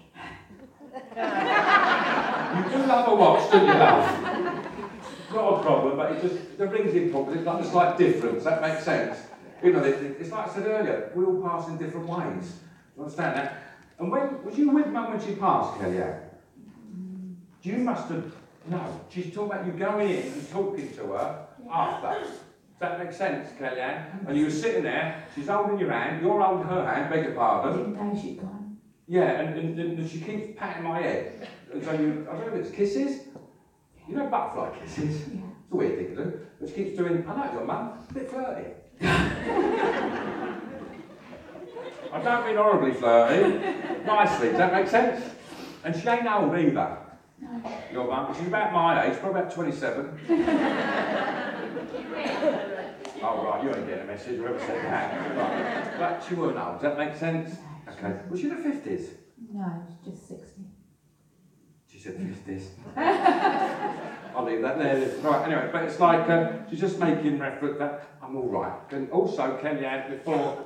You do love a watch, don't you, love? Not a problem, but it just, the ring's important. It's like a slight difference. That makes sense. You know, it's like I said earlier, we all pass in different ways. You understand that? And when was you with Mum when she passed, Kellyanne? You must have. No, she's talking about you going in and talking to her after. Does that make sense, Kellyanne? And you were sitting there, she's holding your hand, you're holding her hand, beg your I pardon. didn't know she'd gone. Yeah, and she keeps patting my head. And so you, I don't know if it's kisses. You know butterfly kisses? Yeah. It's a weird thing to do. But she keeps doing, I like your mum, a bit flirty. I don't mean horribly flirty. Nicely, does that make sense? And she ain't old either. No. Your mum, she's about my age, probably about 27. Oh right, you ain't getting a message, whoever said that. Right. But she weren't old, does that make sense? Okay. Was she in her 50s? No, it's just 60. She said 50s. I'll leave that there. Right, anyway, but it's like, she's just making reference that I'm all right. And also, Kellyanne, before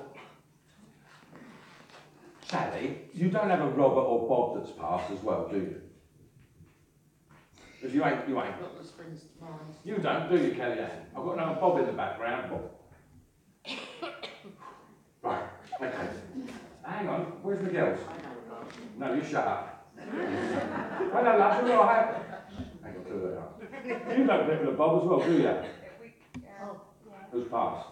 Sally, you don't have a Robert or Bob that's passed as well, do you? Because you ain't. Not the springs to mind. You don't, do you, Kellyanne? I've got another Bob in the background. Bob. Right, okay. Hang on, where's the girls? No, you shut up. Hello, lads, you're all right. Hang on, clear that up. You don't live with a Bob as well, do you? Who's passed?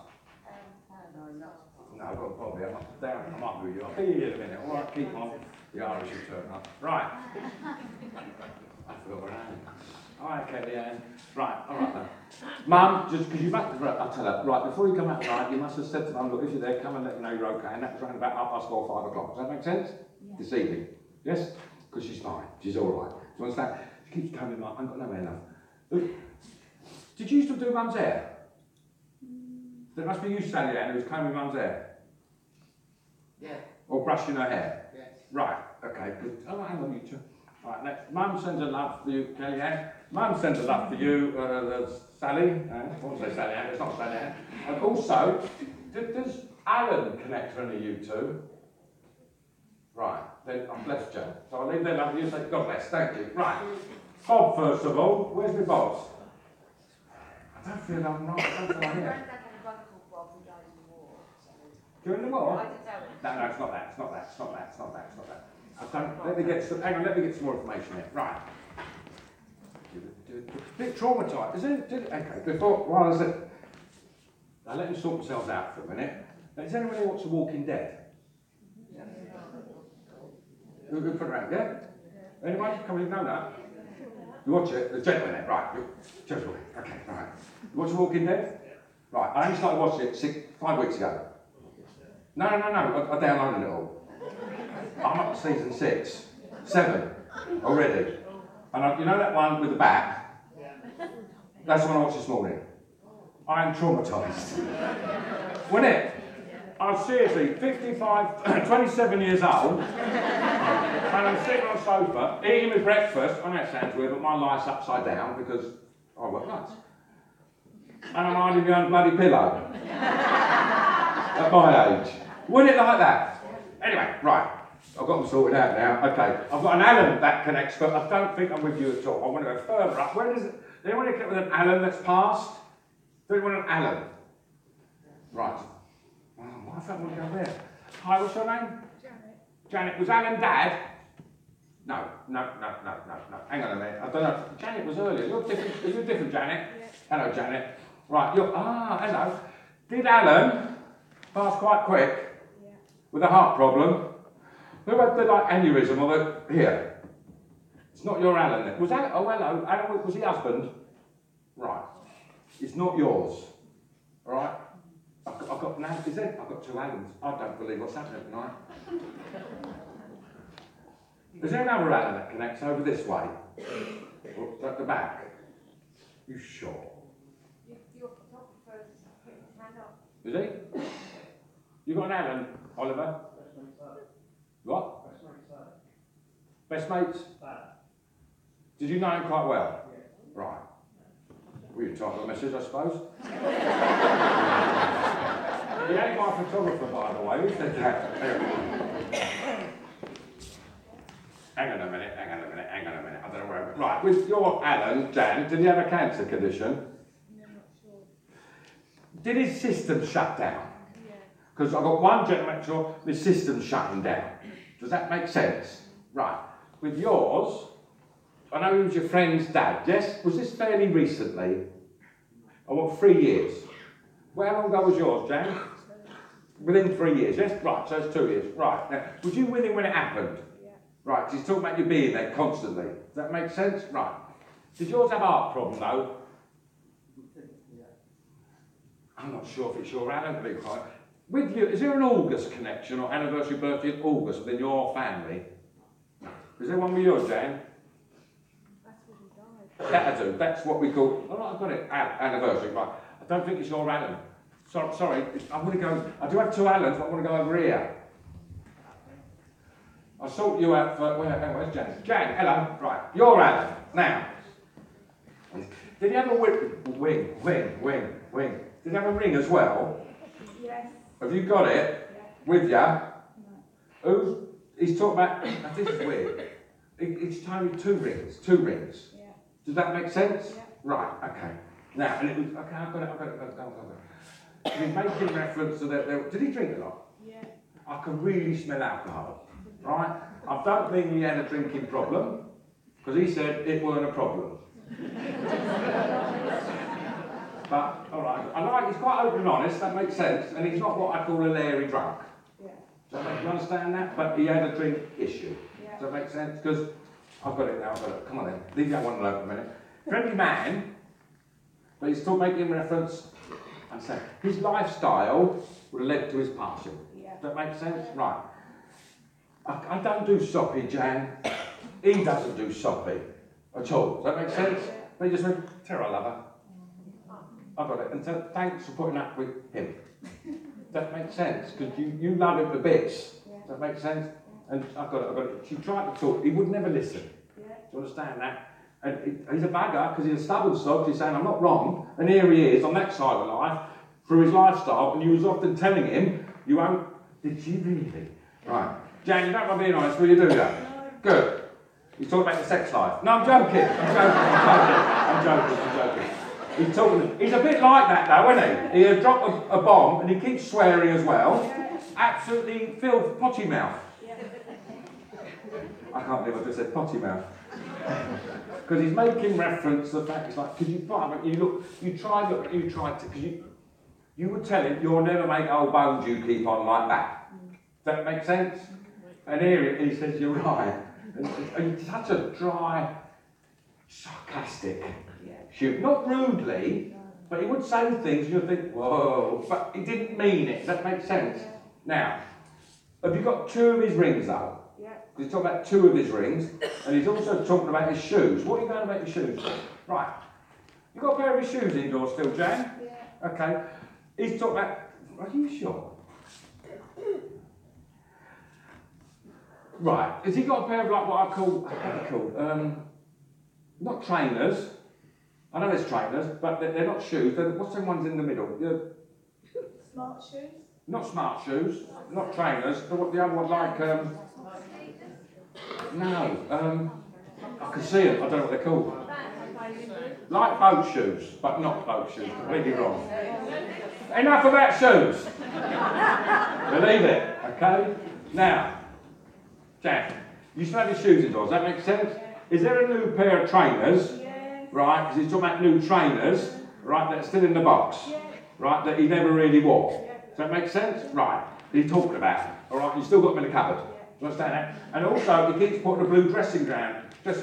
No, not. No, I've got Bobby. I'm up down. I'm up with you. I'll be here in a minute. All right, keep on. The Irish will turn up. Right. I forgot where I am. All right, Kellyanne. Right, all right then. Mum, just because you must, right, I'll tell her, right, before you come out tonight, you must have said to Mum, look, if you're there, come and let me know you're okay. And that was around about 4:30 or 5 o'clock. Does that make sense? Yeah. This evening. Yes? Because she's fine. She's all right. Do you understand? She keeps coming like, I've got no hair, love. Did you used to do Mum's hair? That must be you, Sally Ann, who was combing Mum's hair. Yeah. Or brushing her hair. Yes. Right, okay, good. Oh, hang on, you two. Right, next. Mum sends a love for you, Kellyanne. Mum sends a love for you, Sally. I won't say Sally Ann, it's not Sally Ann. And also, does Alan connect to any of you two? Right, then I'm blessed, Joe. So I'll leave their love for you, say God bless, thank you. Right, Bob, first of all. Where's my Bobs? I don't feel I'm right, I don't feel I'm here. During the war? No, it's not that, it's not that, it's not that, it's not that, it's not that. Let me get some, hang on, let me get some more information here. Right. A bit traumatised, isn't it? Okay, before, while I said, now let them sort themselves out for a minute. Now, does anyone here watch The Walking Dead? Who put it around, yeah? Anyone? Come on, you know that? You watch it? The gentleman there, right. Gentleman, okay, right. You watch The Walking Dead? Right, I only started watching it 5 weeks ago. No, I downloaded it all. I'm up to season 6, 7 already. And you know that one with the bat? That's the one I watched this morning. I am traumatised. Wasn't it? I'm seriously 55, 27 years old, and I'm sitting on a sofa, eating my breakfast. I know it sounds weird, but my life's upside down because I work nuts. And I'm hiding behind a bloody pillow. At my age. Wasn't it like that? Anyway, right. I've got them sorted out now. Okay. I've got an Alan that connects, but I don't think I'm with you at all. I want to go further up. Where does it? Does anyone connect with an Alan that's passed? Do you want an Alan? Right. Oh, why if I want to go there? Hi, what's your name? Janet. Janet. Was Alan Dad? No. Hang on a minute. I don't know. Janet was earlier. You're different. You're different, Janet. Yeah. Hello, Janet. Right. Hello. Did Alan pass quite quick? Yeah. With a heart problem? Who had the aneurysm or the here? It's not your Alan then. Was Alan? Oh, hello. Alan was he husband? Right. It's not yours. All right. I've got an Alan. Is it? I've got 2 Alans. I don't believe what's happening tonight. Is there another Alan that connects over this way? Or at the back? You sure? Your photographer put his hand up. Is he? You got an Alan, Oliver? What? Best mates? Did you know him quite well? Yeah. Right. Well, you typed a message, I suppose. He ain't my photographer, by the way. Who said that? Hang on a minute. I don't know where. Right, with your Alan, Jan, did he have a cancer condition? No, I'm not sure. Did his system shut down? Because I've got one gentleman sure the system's shutting down. Does that make sense? Right. With yours, I know he was your friend's dad, yes? Was this fairly recently? I want 3 years. Well, how long ago was yours, Jan? Within 3 years, yes? Right, so it's 2 years. Right. Now, was you with him when it happened? Yeah. Right, because he's talking about you being there constantly. Does that make sense? Right. Did yours have a heart problem, though? I'm not sure if it's your Alan, but it's quite. With you, is there an August connection or anniversary birthday in August within your family? No. Is there one with yours, Jan? That's when he died. That'll do. That's what we call. Oh, I've got it. Anniversary. Right. I don't think it's your Alan. Sorry. I want to go. I do have 2 Alans, but I want to go over here. I'll sort you out for. Where's Jan? Jan, hello. Right. Your Alan. Now. Did he have a wing? Did he have a ring as well? Yes. Have you got it? Yeah. With ya? No. He's talking about, this is weird. It's tiny 2 rings. Yeah. Does that make sense? Yeah. Right, okay. Now, and it was, okay, I've got it. He's making reference to that. Did he drink a lot? Yeah. I can really smell alcohol, right? I don't think he had a drinking problem, because he said it weren't a problem. But All right. I like, he's quite open and honest, that makes sense, and he's not what I call a Larry drunk. Yeah. Does that make you understand that? But he had a drink issue. Yeah. Does that make sense? Because I've got it now, I've got it. Come on then. Leave that one alone for a minute. Friendly man, but he's still making reference, and saying his lifestyle would have led to his passing. Yeah. Does that make sense? Right. I don't do soppy, Jan. He doesn't do soppy at all. Does that make sense? They just went, Tara, I love her. I got it. And so thanks for putting up with him. Does that make sense? Because you love him for bits. Does that make sense? And I've got it. She tried to talk. He would never listen. Do you understand that? And he's a bagger because he's a stubborn sod. He's saying, I'm not wrong. And here he is on that side of life through his lifestyle. And you was often telling him, you won't. Did she really? Right. Jan, you don't mind being honest, will you do that? No. Good. He's talking about the sex life. No, I'm joking. I'm joking. He's talking. He's a bit like that though, isn't he? He'll drop a bomb and he keeps swearing as well. Yeah. Absolutely filth, potty mouth. Yeah. I can't believe I just said potty mouth. Because he's making reference to the fact it's like, because you tried to, because you would tell him you'll never make old bones, you keep on like that. Does that make sense? And here he says, you're right. And he's such a dry, sarcastic shoot. Not rudely, but he would say things you'd think, whoa, but he didn't mean it. Does that make sense? Now, have you got 2 of his rings though? Yeah. He's talking about 2 of his rings, and he's also talking about his shoes. What are you going to make your shoes for? Right. You got a pair of his shoes indoors still, Jan? Yeah. Okay. He's talking about, are you sure? Right. Has he got a pair of like what I call, what are they called? Not trainers. I know there's trainers, but they're not shoes. What's the ones in the middle? Smart shoes? Not smart shoes, not trainers. The other one like, no, I can see them. I don't know what they're called. Like boat shoes, but not boat shoes. Completely wrong. Enough about shoes. Believe it, okay? Now, Jack, you still have your shoes indoors, does that make sense? Is there a new pair of trainers, right, because he's talking about new trainers, right, that's still in the box, right, that he never really wore. Does that make sense? Right, he's talking about, all right, you've still got them in the cupboard. Do you understand that? And also, he keeps putting a blue dressing gown. He keeps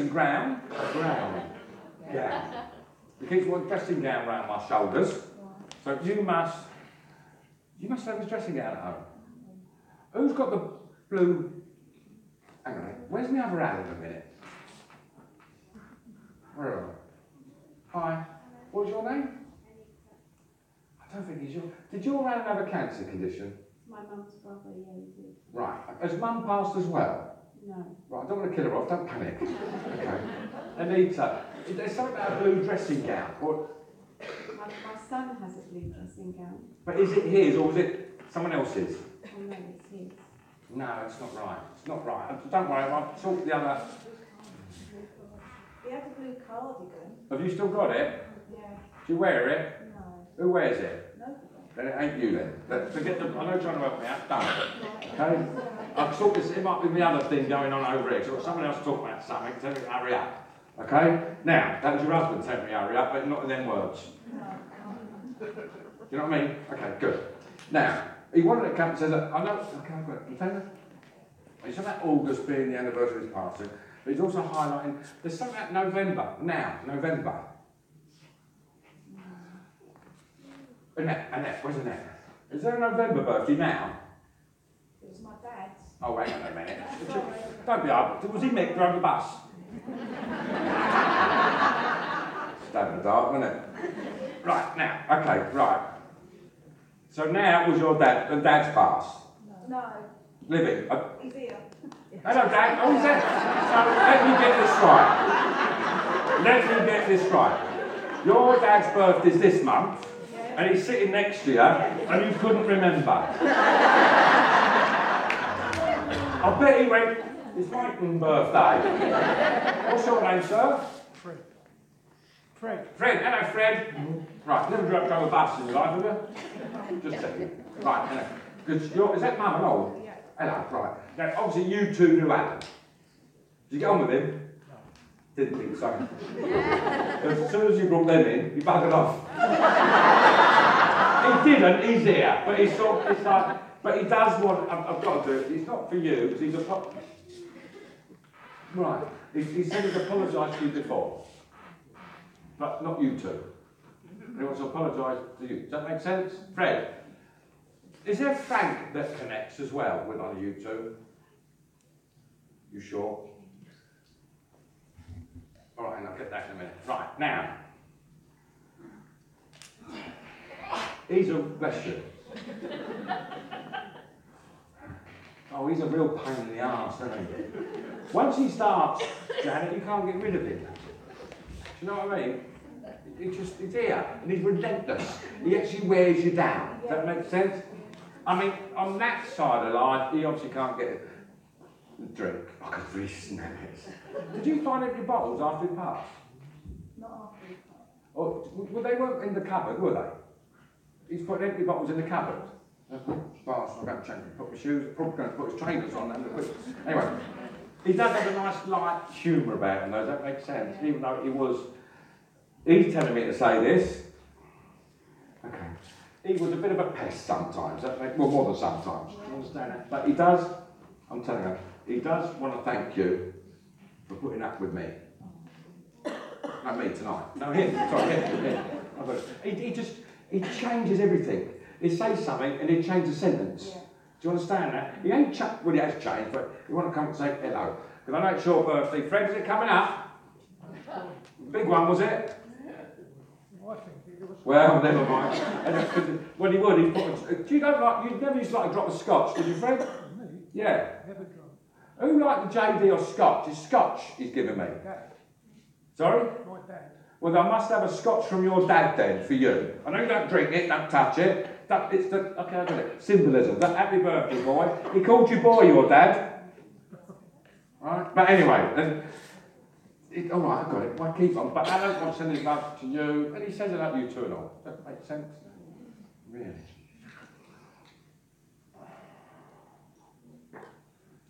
putting a dressing gown around my shoulders. So you must have his dressing gown at home. Who's got the blue? Hang on a minute. Where's my other Alan in a minute? Where are we? Hi. What's your name? I don't think he's your. Did your Alan have a cancer condition? My mum's brother, yeah, he did. Right. Has Mum passed as well? No. Right. I don't want to kill her off. Don't panic. Okay. Anita, there's something about a blue dressing gown. Or, My son has a blue dressing gown. but is it his or is it someone else's? Oh no, it's his. No, it's not right. It's not right. Don't worry. I'll talk the other. He had a blue cardigan. Have you still got it? Yeah. Do you wear it? No. Who wears it? No. Then it ain't you then. Forget the. I know you're trying to help me out. Don't. Okay. I've thought this. It might be the other thing going on over here. So someone else talking about something. Tell me to hurry up. Okay. Now that was your husband telling me to hurry up, but not in them words. Do you know what I mean? Okay. Good. Now he wanted to come and says, I know. Okay. I've got it. You tell me. It's about August being the anniversary of his passing, but he's also highlighting there's something about November. Now, November. Annette, where's Annette? Is there a November birthday now? It was my dad's. Oh, hang on a minute. Don't be hard. Was he Mick drove the bus? Stab in the dark, wasn't it? Right, now, okay, right. So now was your dad, the dad's passed? No. Living? He's here. Hello, Dad. Oh, is that? So let me get this right. Your dad's birthday's this month, and he's sitting next to you, and you couldn't remember. I bet he went, it's my birthday. What's your name, sir? Fred. Fred. Hello, Fred. Right, never drove a bus in your life, have you? Just checking. Right, hello. Because is that Mum and all? Yeah. Hello, right. Now, obviously, you two knew Alan. Did you get on with him? No. Didn't think so. As soon as you brought them in, you buggered off. He didn't, he's here. But he's sort of, it's like, but he does want, I've got to do it. It's not for you, because he's right. He said he's apologised to you before. But not you two. He wants to apologise to you. Does that make sense? Fred, is there Frank that connects as well with either you two? You sure? All right, and I'll get that in a minute. Right, now. He's a, bless you. Oh, he's a real pain in the arse, isn't he? Once he starts, Janet, you can't get rid of him. Do you know what I mean? He's here, and he's relentless. He actually wears you down. Does that make sense? I mean, on that side of life, he obviously can't get a drink. I could really smell it. Did you find empty bottles after he passed? Not after he passed. Oh, well, they weren't in the cupboard, were they? He's put empty bottles in the cupboard. Bastard, I'm going to change, put my shoes, probably going to put his trainers on. Anyway, he does have a nice light humour about him, though. Does that make sense? Even though he was, he's telling me to say this. Okay. He was a bit of a pest sometimes. Well, more than sometimes. You understand that? But he does, I'm telling you, he does want to thank you for putting up with me. Not me tonight. No, him. Sorry, him. He changes everything. He says something and he changes a sentence. Yeah. Do you understand that? He ain't well, he has changed, but he want to come and say hello. Because I know it's your birthday. Fred, is it coming up? Big one, was it? Well, never mind. When he would, he'd put you never used to like a drop of scotch, did you, Fred? Me? Yeah. Never drunk. Who liked the JD or scotch? It's scotch he's giving me. Dad. Sorry? My dad. Well, I must have a scotch from your dad then, for you. I know you don't drink it, don't touch it. It's the, okay, I got it. Symbolism. That happy birthday, boy. He called you boy, your dad. Right? But anyway, all right, I got it. Well, keep on. But Alan wants to send his love to you, and he says it about you too and all. Does that make sense? Really?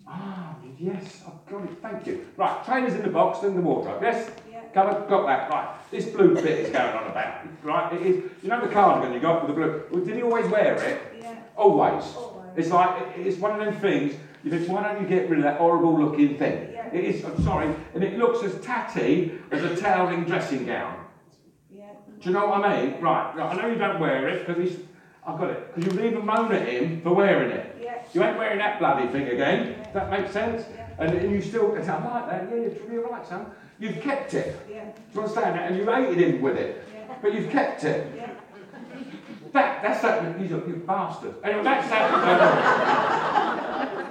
Ah, yes, I've got it. Thank you. Right, trainers in the box and the wardrobe. Yes? Yeah. Got that. Right. This blue bit is going on about. Right? It is. You know the cardigan you got with the blue? Well, did he always wear it? Yeah. Always. Always. It's like, it's one of them things, you think, why don't you get rid of that horrible looking thing? Yeah. It is, I'm sorry, and it looks as tatty as a toweling dressing gown. Yeah. Do you know what I mean? Right, I know you don't wear it, because he's, I've got it, because you'll even moan at him for wearing it. Yeah. You ain't wearing that bloody thing again. Yeah. Does that make sense? Yeah. And you still, I like that, yeah, you're right, son. You've kept it. Yeah. Do you understand that? And you hated him with it. Yeah. But you've kept it. Yeah. That's that, he's a bastard. Anyway, that's that.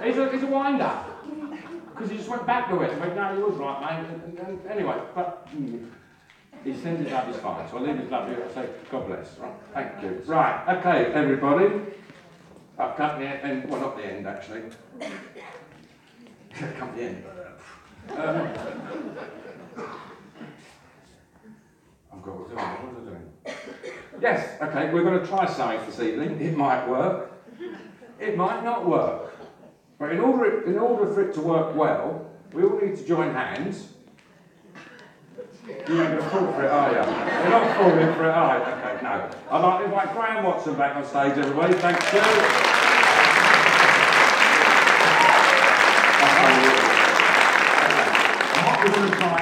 He's a wind-up. Because he just went back to it and went, no, he was right, mate. And anyway, but he sends his love, is fine. So I'll leave his love here and say, God bless. Right, thank you. Right, okay, everybody. I've come to the end, well, not the end, actually. Come to the end. I've got what was I doing? Yes, okay, we're going to try something this evening. It might work. It might not work. But in order for it to work well, we all need to join hands. You're not going to fall for it, are you? You're not falling for it, are you? Okay, no. I'd like to invite Graham Watson back on stage, everybody. Thank you. What we're going to try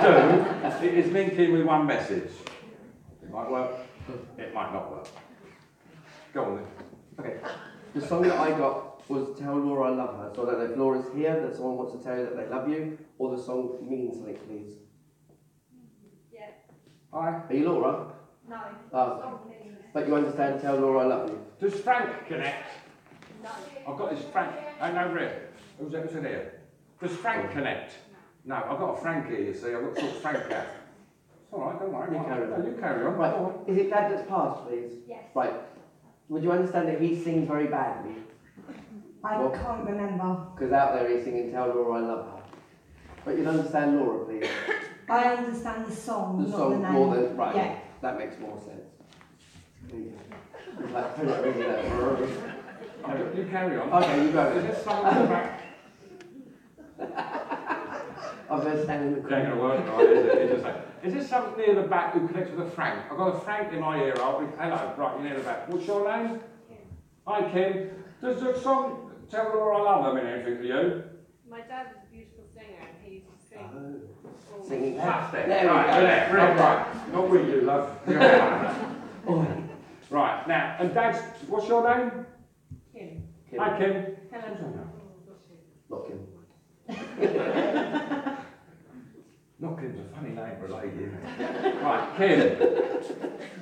to do is link in with one message. It might work, it might not work. Go on then. Okay. The song that I got was Tell Laura I Love Her. So I don't know if Laura's here, that someone wants to tell you that they love you, or the song means something, please. Yeah. Hi. Are you Laura? No. Oh. But you understand Tell Laura I Love You? Does Frank connect? No. I've got this Frank. Hang over here. Who's in here? Does Frank connect? No, I've got a Frank here, you see. I've got to sort Frank out. It's all right, don't worry. You carry on. No, you carry on. Right. Is it Dad that's passed, please? Yes. Right. Would you understand that he sings very badly? I Well, can't remember. Because out there he's singing Tell Laura I Love Her. But you'd understand Laura, please. I understand the song, The not song the name. more than... Right. Yeah. That makes more sense. It's like, put it really low. You carry on. Okay, you go. Is this something back? I'm going to stand in the It ain't corner. going to work, right, is it? It's just like, Is there something near the back who connects with a Frank? I've got a Frank in my ear. Hello, right, you're near the back. What's your name? Hi, Kim. Does the song Tell Laura I Love Her mean anything to you? My dad was a beautiful singer and he used to sing. Singing Fantastic. There we Right, go. there, right. Not with you, love. Right, now, and Dad's, what's your name? Kim. Hi, Kim. Hello. Not Kim. Not Kim's a funny name for a lady, isn't it? Right, Kim.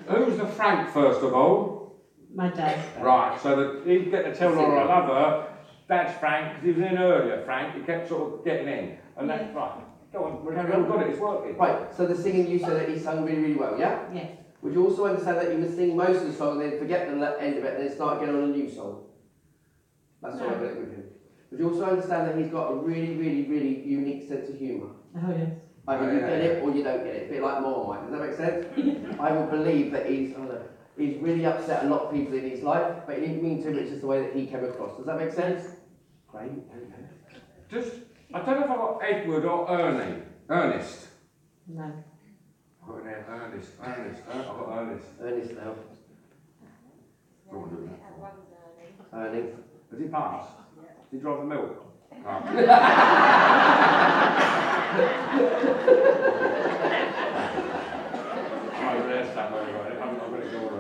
Who's the Frank, first of all? My dad. Right, so that he'd get to tell Laura I love her. Dad's Frank, because he was in earlier, Frank. He kept sort of getting in. And then, right, go on, we've got it, it's working. Right, so the singing, you said that he sung really, really well, yeah? Yes. Would you also understand that he would sing most of the song and then forget the end of it and then start again on a new song? That's what I got it with him. Would you also understand that he's got a really, really, really unique sense of humour? Oh, yes. Either you get it or you don't get it. A bit like Marmite. Does that make sense? I will believe that he's really upset a lot of people in his life, but he didn't mean to, it's just the way that he came across. Does that make sense? Great, okay. Just, I don't know if I've got Edward or Ernest. No. I've got in there, Ernest. I've got Ernest. Ernest now. Go on, do that. Ernie. Has he passed? Did he drive the milk? Oh.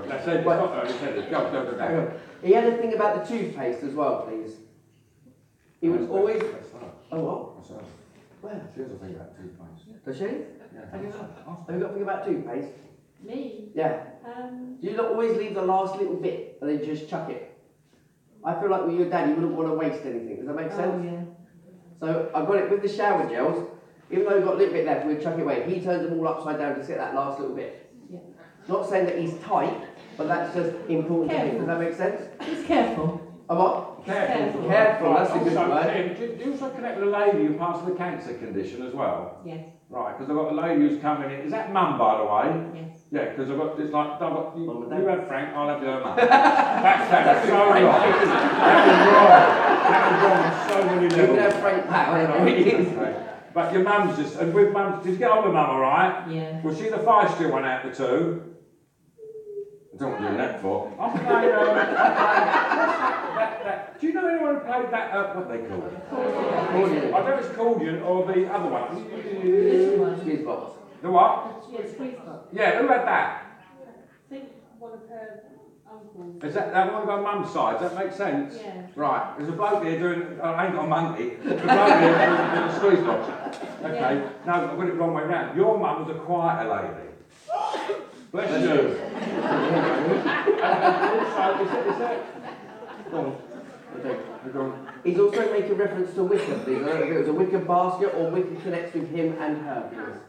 That's it, it's not Ernest, is it? Go. He had a thing about the toothpaste as well, please. He was always... Oh, what? Where? She has a thing about toothpaste. Does she? Yeah. Have you got a thing about toothpaste? Me? Yeah. Do you not always leave the last little bit and then just chuck it? I feel like with your dad, you wouldn't want to waste anything. Does that make sense? Oh, yeah. So I've got it with the shower gels. Even though we've got a little bit left, we'll chuck it away. He turns them all upside down to get that last little bit. Yeah. Not saying that he's tight, but that's just important to him. Does that make sense? He's careful. A what? Careful. Careful, that's a good Also, word. Tim, do you also connect with a lady who passed with a cancer condition as well? Yes. Right, because I've got a lady who's coming in. Is that Mum, by the way? Yes. Yeah, because I've got, it's like, I've got, you Mum and Dad. have Frank, I'll have your Mum. That sounds so wrong. That was wrong on so many You can levels. have Frank Power, you know, it is. But your mum's just, and with mum, did you get on with Mum alright? Yeah. Was she the feisty one out of the two? I don't want to do that for. I'm playing, do you know anyone who played that, what they call it? Accordion. I don't know if it's accordion or the other one. This one. Squeeze box. The what? Yes, squeeze box. Yeah, who had that? I think one of her uncles. Is that one on Mum's side? Does that make sense? Yeah. Right, there's a bloke here doing, I ain't got a monkey, there's a bloke here doing a squeeze box. Okay, Yeah. no, I've got it the wrong way round. Your mum was a quieter lady. Bless you. Go on. Go on. He's also making reference to Wicca, please. I don't know if it was a Wicca basket or Wicca connects with him and her, please.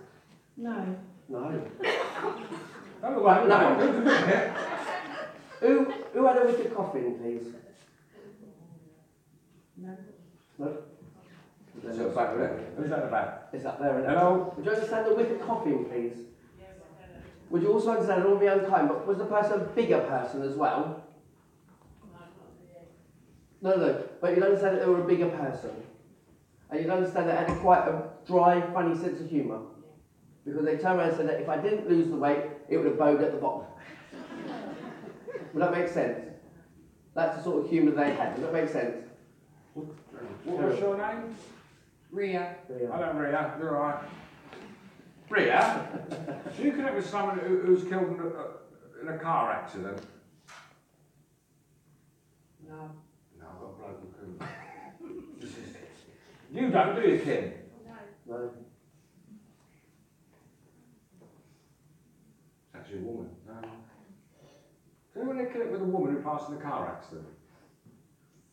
No. No. Oh, well, No. no. Who had a Wicca coffin, please? No. No? So it's back there. Who's that about? It's up there, isn't it? Hello? Would you understand the Wicca coffin, please? Would you also understand, I don't want to be unkind, but was the person a bigger person as well? No, but you'd understand that they were a bigger person. And you'd understand that they had quite a dry, funny sense of humour. Because they turned around and said that if I didn't lose the weight, it would have bowed at the bottom. Would that make sense? That's the sort of humour they had. Does that make sense? What was your name? Ria. Hello, Ria. You're alright. Ria, do you connect with someone who's killed in a car accident? No. No, I've got a bloke who couldn't. You don't, do you, Kim? No. It's actually a woman. No. Do you want to connect with a woman who passed in a car accident?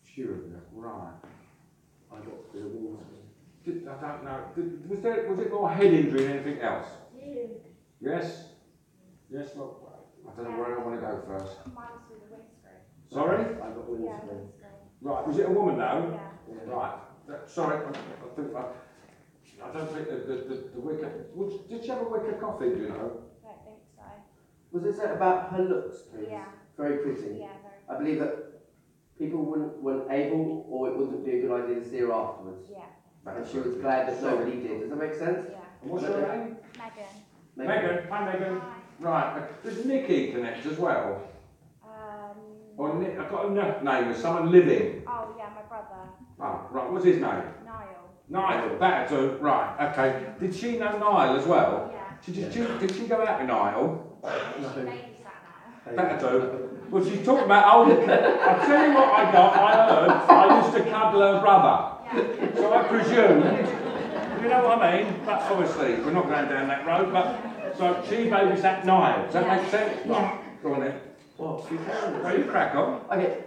Few of them. Right. I got the walls. I don't know. Was it more head injury than anything else? Yes? Yes, well, I don't know where I want to go first. Mine's with a windscreen. Sorry? I got windscreen. Yeah, windscreen. Right, was it a woman though? Yeah. Right. Sorry, I don't think the Wicca... Did she have a Wicca coffin, do you know? I don't think so. Was it said about her looks, please? Yeah. Very pretty. Yeah, very. I believe that people weren't able, or it wouldn't be a good idea to see her afterwards. Yeah. And she was glad that nobody did. Does that make sense? Yeah. And what's your name? Megan. Megan, hi Megan. Right, does Nikki connect as well? Or Nick, I've got a name of someone living. Oh yeah, my brother. Oh, right, what's his name? Niall. Niall, that too, right, okay. Did she know Niall as well? Yeah. Did she go out with Niall? She babysat Niall. That too. Well, she's talking about old. I'll tell you what I got, I heard, I used to cuddle her brother. Yeah. So I presumed, you know what I mean? But obviously, we're not going down that road, but, so she babysat Niall. Does that make sense? Yeah. Go on then. What? No, you crack on. Okay.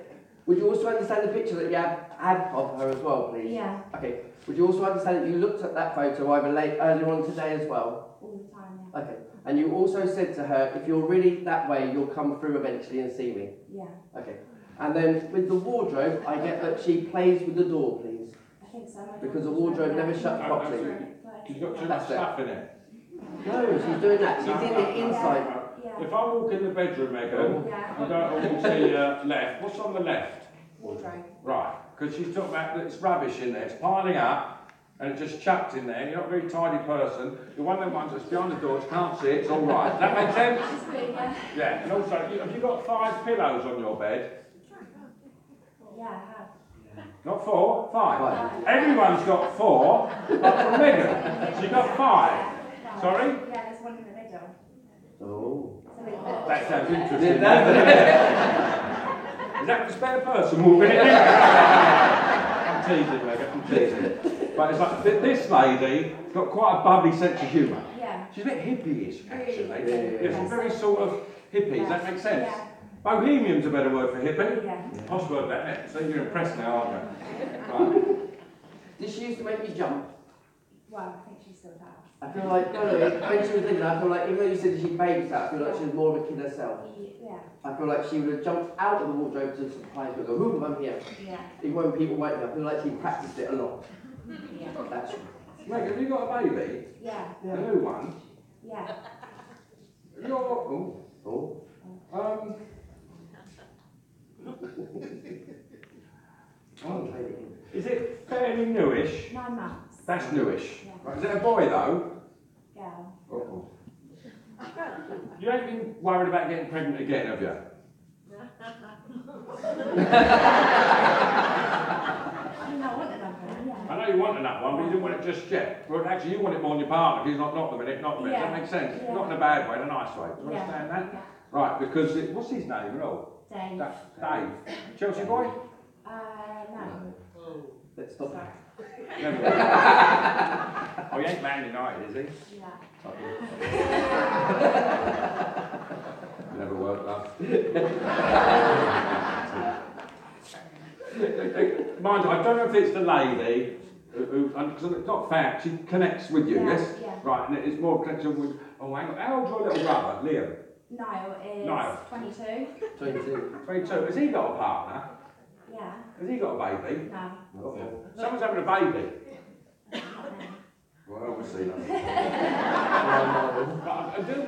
Would you also understand the picture that you had of her as well, please? Yeah, Okay. Would you also understand that you looked at that photo either earlier on today as well? all the time, yeah. Okay. And you also said to her, if you're really that way, you'll come through eventually and see me. Yeah, Okay. And then with the wardrobe, I get that she plays with the door, please. I think so. Because the wardrobe never shuts properly. She's got too much That's it. stuff in it. No, she's doing that. She's in the inside. Yeah. If I walk in the bedroom, Megan, Yeah. I don't always see left. What's on the left? Wardrobe. Right, because she's talking about that it's rubbish in there. It's piling up and it just chucked in there. You're not a very tidy person. You're one of them ones that's behind the doors, can't see it, it's all right. Does that make sense? Yeah. Yeah, and also, have you got 5 pillows on your bed? Yeah, I have. Not 4, 5. Right. Everyone's got 4, apart from Megan. She got 5. Sorry? Yeah, there's one in the middle. Oh. It's a little bit. That sounds interesting. Yeah, Is that the spare person walking in? I'm teasing, Megan, I'm teasing. But it's like, this lady got quite a bubbly sense of humour. Yeah. She's a bit hippie-ish, actually. Yeah. She's very sort of hippie, does that make sense? Yeah. Bohemian's a better word for hippie. Yeah. Posh word, that, isn't it? So you're impressed now, aren't you? Right. Did she used to make me jump? Well, I think she still does. I feel like, no, when she was living, I feel like, even though you said that she babysat, I feel like she was more of a kid herself. Yeah. I feel like she would have jumped out of the wardrobe to surprise me and go, ooh, I'm here. Yeah. Even when people wake me, I feel like she practiced it a lot. Yeah. That's Meg, have you got a baby? Yeah. A new one? Yeah. You're, oh, Oh. um, Oh. is it fairly newish? 9 months. That's newish. Yeah. Right, is it a boy though? Girl. Oh. You ain't been worried about getting pregnant again, have you? I mean, I want another one, yeah. I know you want another one, but you didn't want it just yet. Well, actually, you want it more than your partner, because not the minute, not the minute. Does that make sense? Yeah. Not in a bad way, in a nice way. Do you Yeah. understand that? Yeah. Right, because what's his name, Roll? Dave. Dave. Chelsea boy? No. Let's stop. Never. Oh, he ain't Man United, is he? Yeah. Never worked, love. Mind you, I don't know if it's the lady who because it's not fact, she connects with you, Yeah, yes? yeah. Right, and it's more connection with, oh, hang on, how old's your little brother, Liam? Niall is Niall. 22. 22. 22. Has he got a partner? Yeah. Has he got a baby? No. Uh-oh. Someone's having a baby. Not me. Well, we'll see that.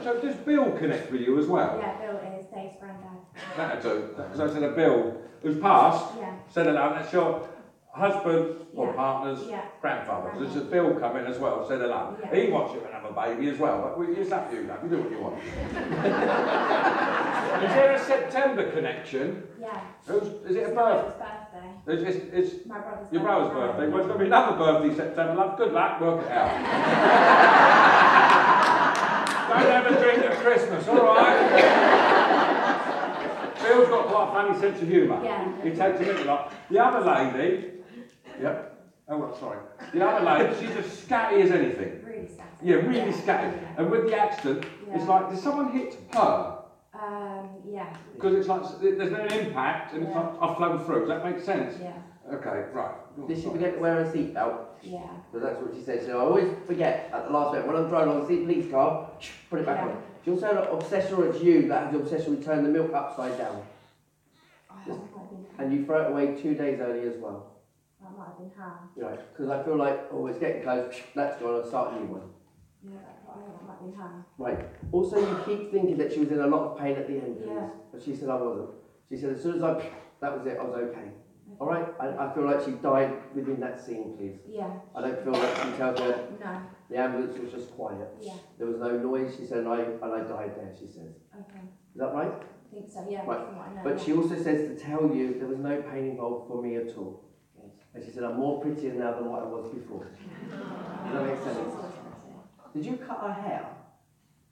So does Bill connect with you as well? Yeah, Bill is Dave's granddad. That too. Because I said a Bill who's passed, Yeah. said hello, that's your husband or Yeah. partner's Yeah. grandfather. Because there's a Bill come in as well, said hello. Yeah. He wants you to have a baby as well, but it's up to you, love. You do what you want. Is there a September connection? Yeah. Is it a It's birth? Brother's birthday. It's My brother's your brother's birthday. Well, it's going to be another birthday September, love. Good luck, work it out. Don't have a drink at Christmas, all right? Bill's got quite a funny sense of humour. Yeah. He takes a little lot. The other lady, yep. Oh, well, sorry. The other lady, she's as scatty as anything. Really sad. Yeah, really scatty. And with the accent, it's Yeah. like, did someone hit her? Yeah. Because it's like, there's no impact, and it's Yeah. like, I've flown through. Does that make sense? Yeah. Okay, right. Did she forget to wear a seatbelt? Yeah. Because that's what she said. She said, I always forget at the last minute when I'm driving on the police car, put it back Yeah. on. She also had an obsession, or it's you that has the obsession with turning the milk upside down. That might have been And you throw it away 2 days early as well. That might have been her. You know, because I feel like, oh, it's getting close, that's gone, I'll start a new one. Yeah, that might have been her. Right. Also, you keep thinking that she was in a lot of pain at the end. Yeah. But she said I wasn't. She said as soon as that was it, I was okay. All right, I feel like she died within that scene, please. Yeah. I don't feel like she tells you No. the ambulance was just quiet. Yeah. There was no noise, she said, and I died there, she says. Okay. Is that right? I think so. Yeah. Right. From what I know. But yeah. she also says to tell you there was no pain involved for me at all. Good. And she said, I'm more prettier now than what I was before. Does that make sense? Did you cut her hair?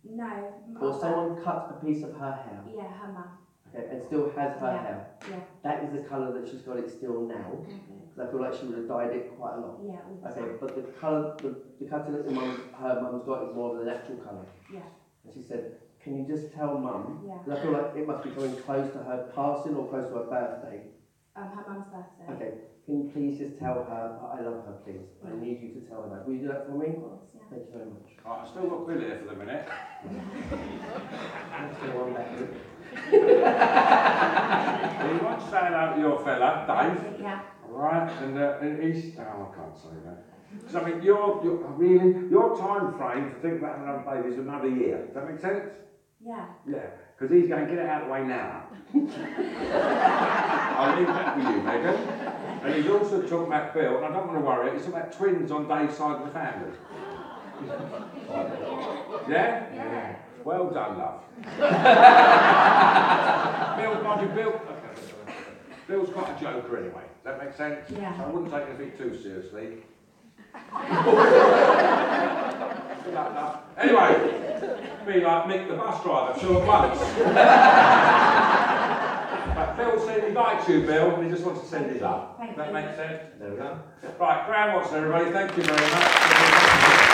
No. Or someone cut a piece of her hair? Yeah, her mum. Okay, and still has her Yeah. hair? Yeah. That is the colour that she's got it still now. Okay. Because I feel like she would have dyed it quite a lot. Yeah. All the Okay, time. but the colour, the cutting that her mum's got is more of the natural colour. Yeah. And she said, can you just tell mum? Yeah. Because I feel like it must be coming close to her passing or close to her birthday. Her mum's birthday. Okay, can you please just tell her, I love her, please. I need you to tell her that. Will you do that for me? Of course. Yeah. Thank you very much. Right, I've still got Bill here for the minute. Let's go on back. You might say hello to your fella, Dave. Yeah. Right, and he's, oh, I can't say that. Because I mean, your time frame to think about having another baby is another year. Does that make sense? Yeah. Yeah, because he's going to get it out of the way now. I'll leave that with you, Megan. And he's also talking about Bill, and I don't want to worry, he's talking about twins on Dave's side of the family. Yeah? Yeah. Well done, love. Bill's quite a joker anyway. Does that make sense? Yeah. So I wouldn't take anything too seriously. Anyway, be like Mick the bus driver, two at once. But Bill said he likes you, Bill, and he just wants to send his love. Thank Does that you. make sense? There we go. Right, Graham Watson, everybody, thank you very much.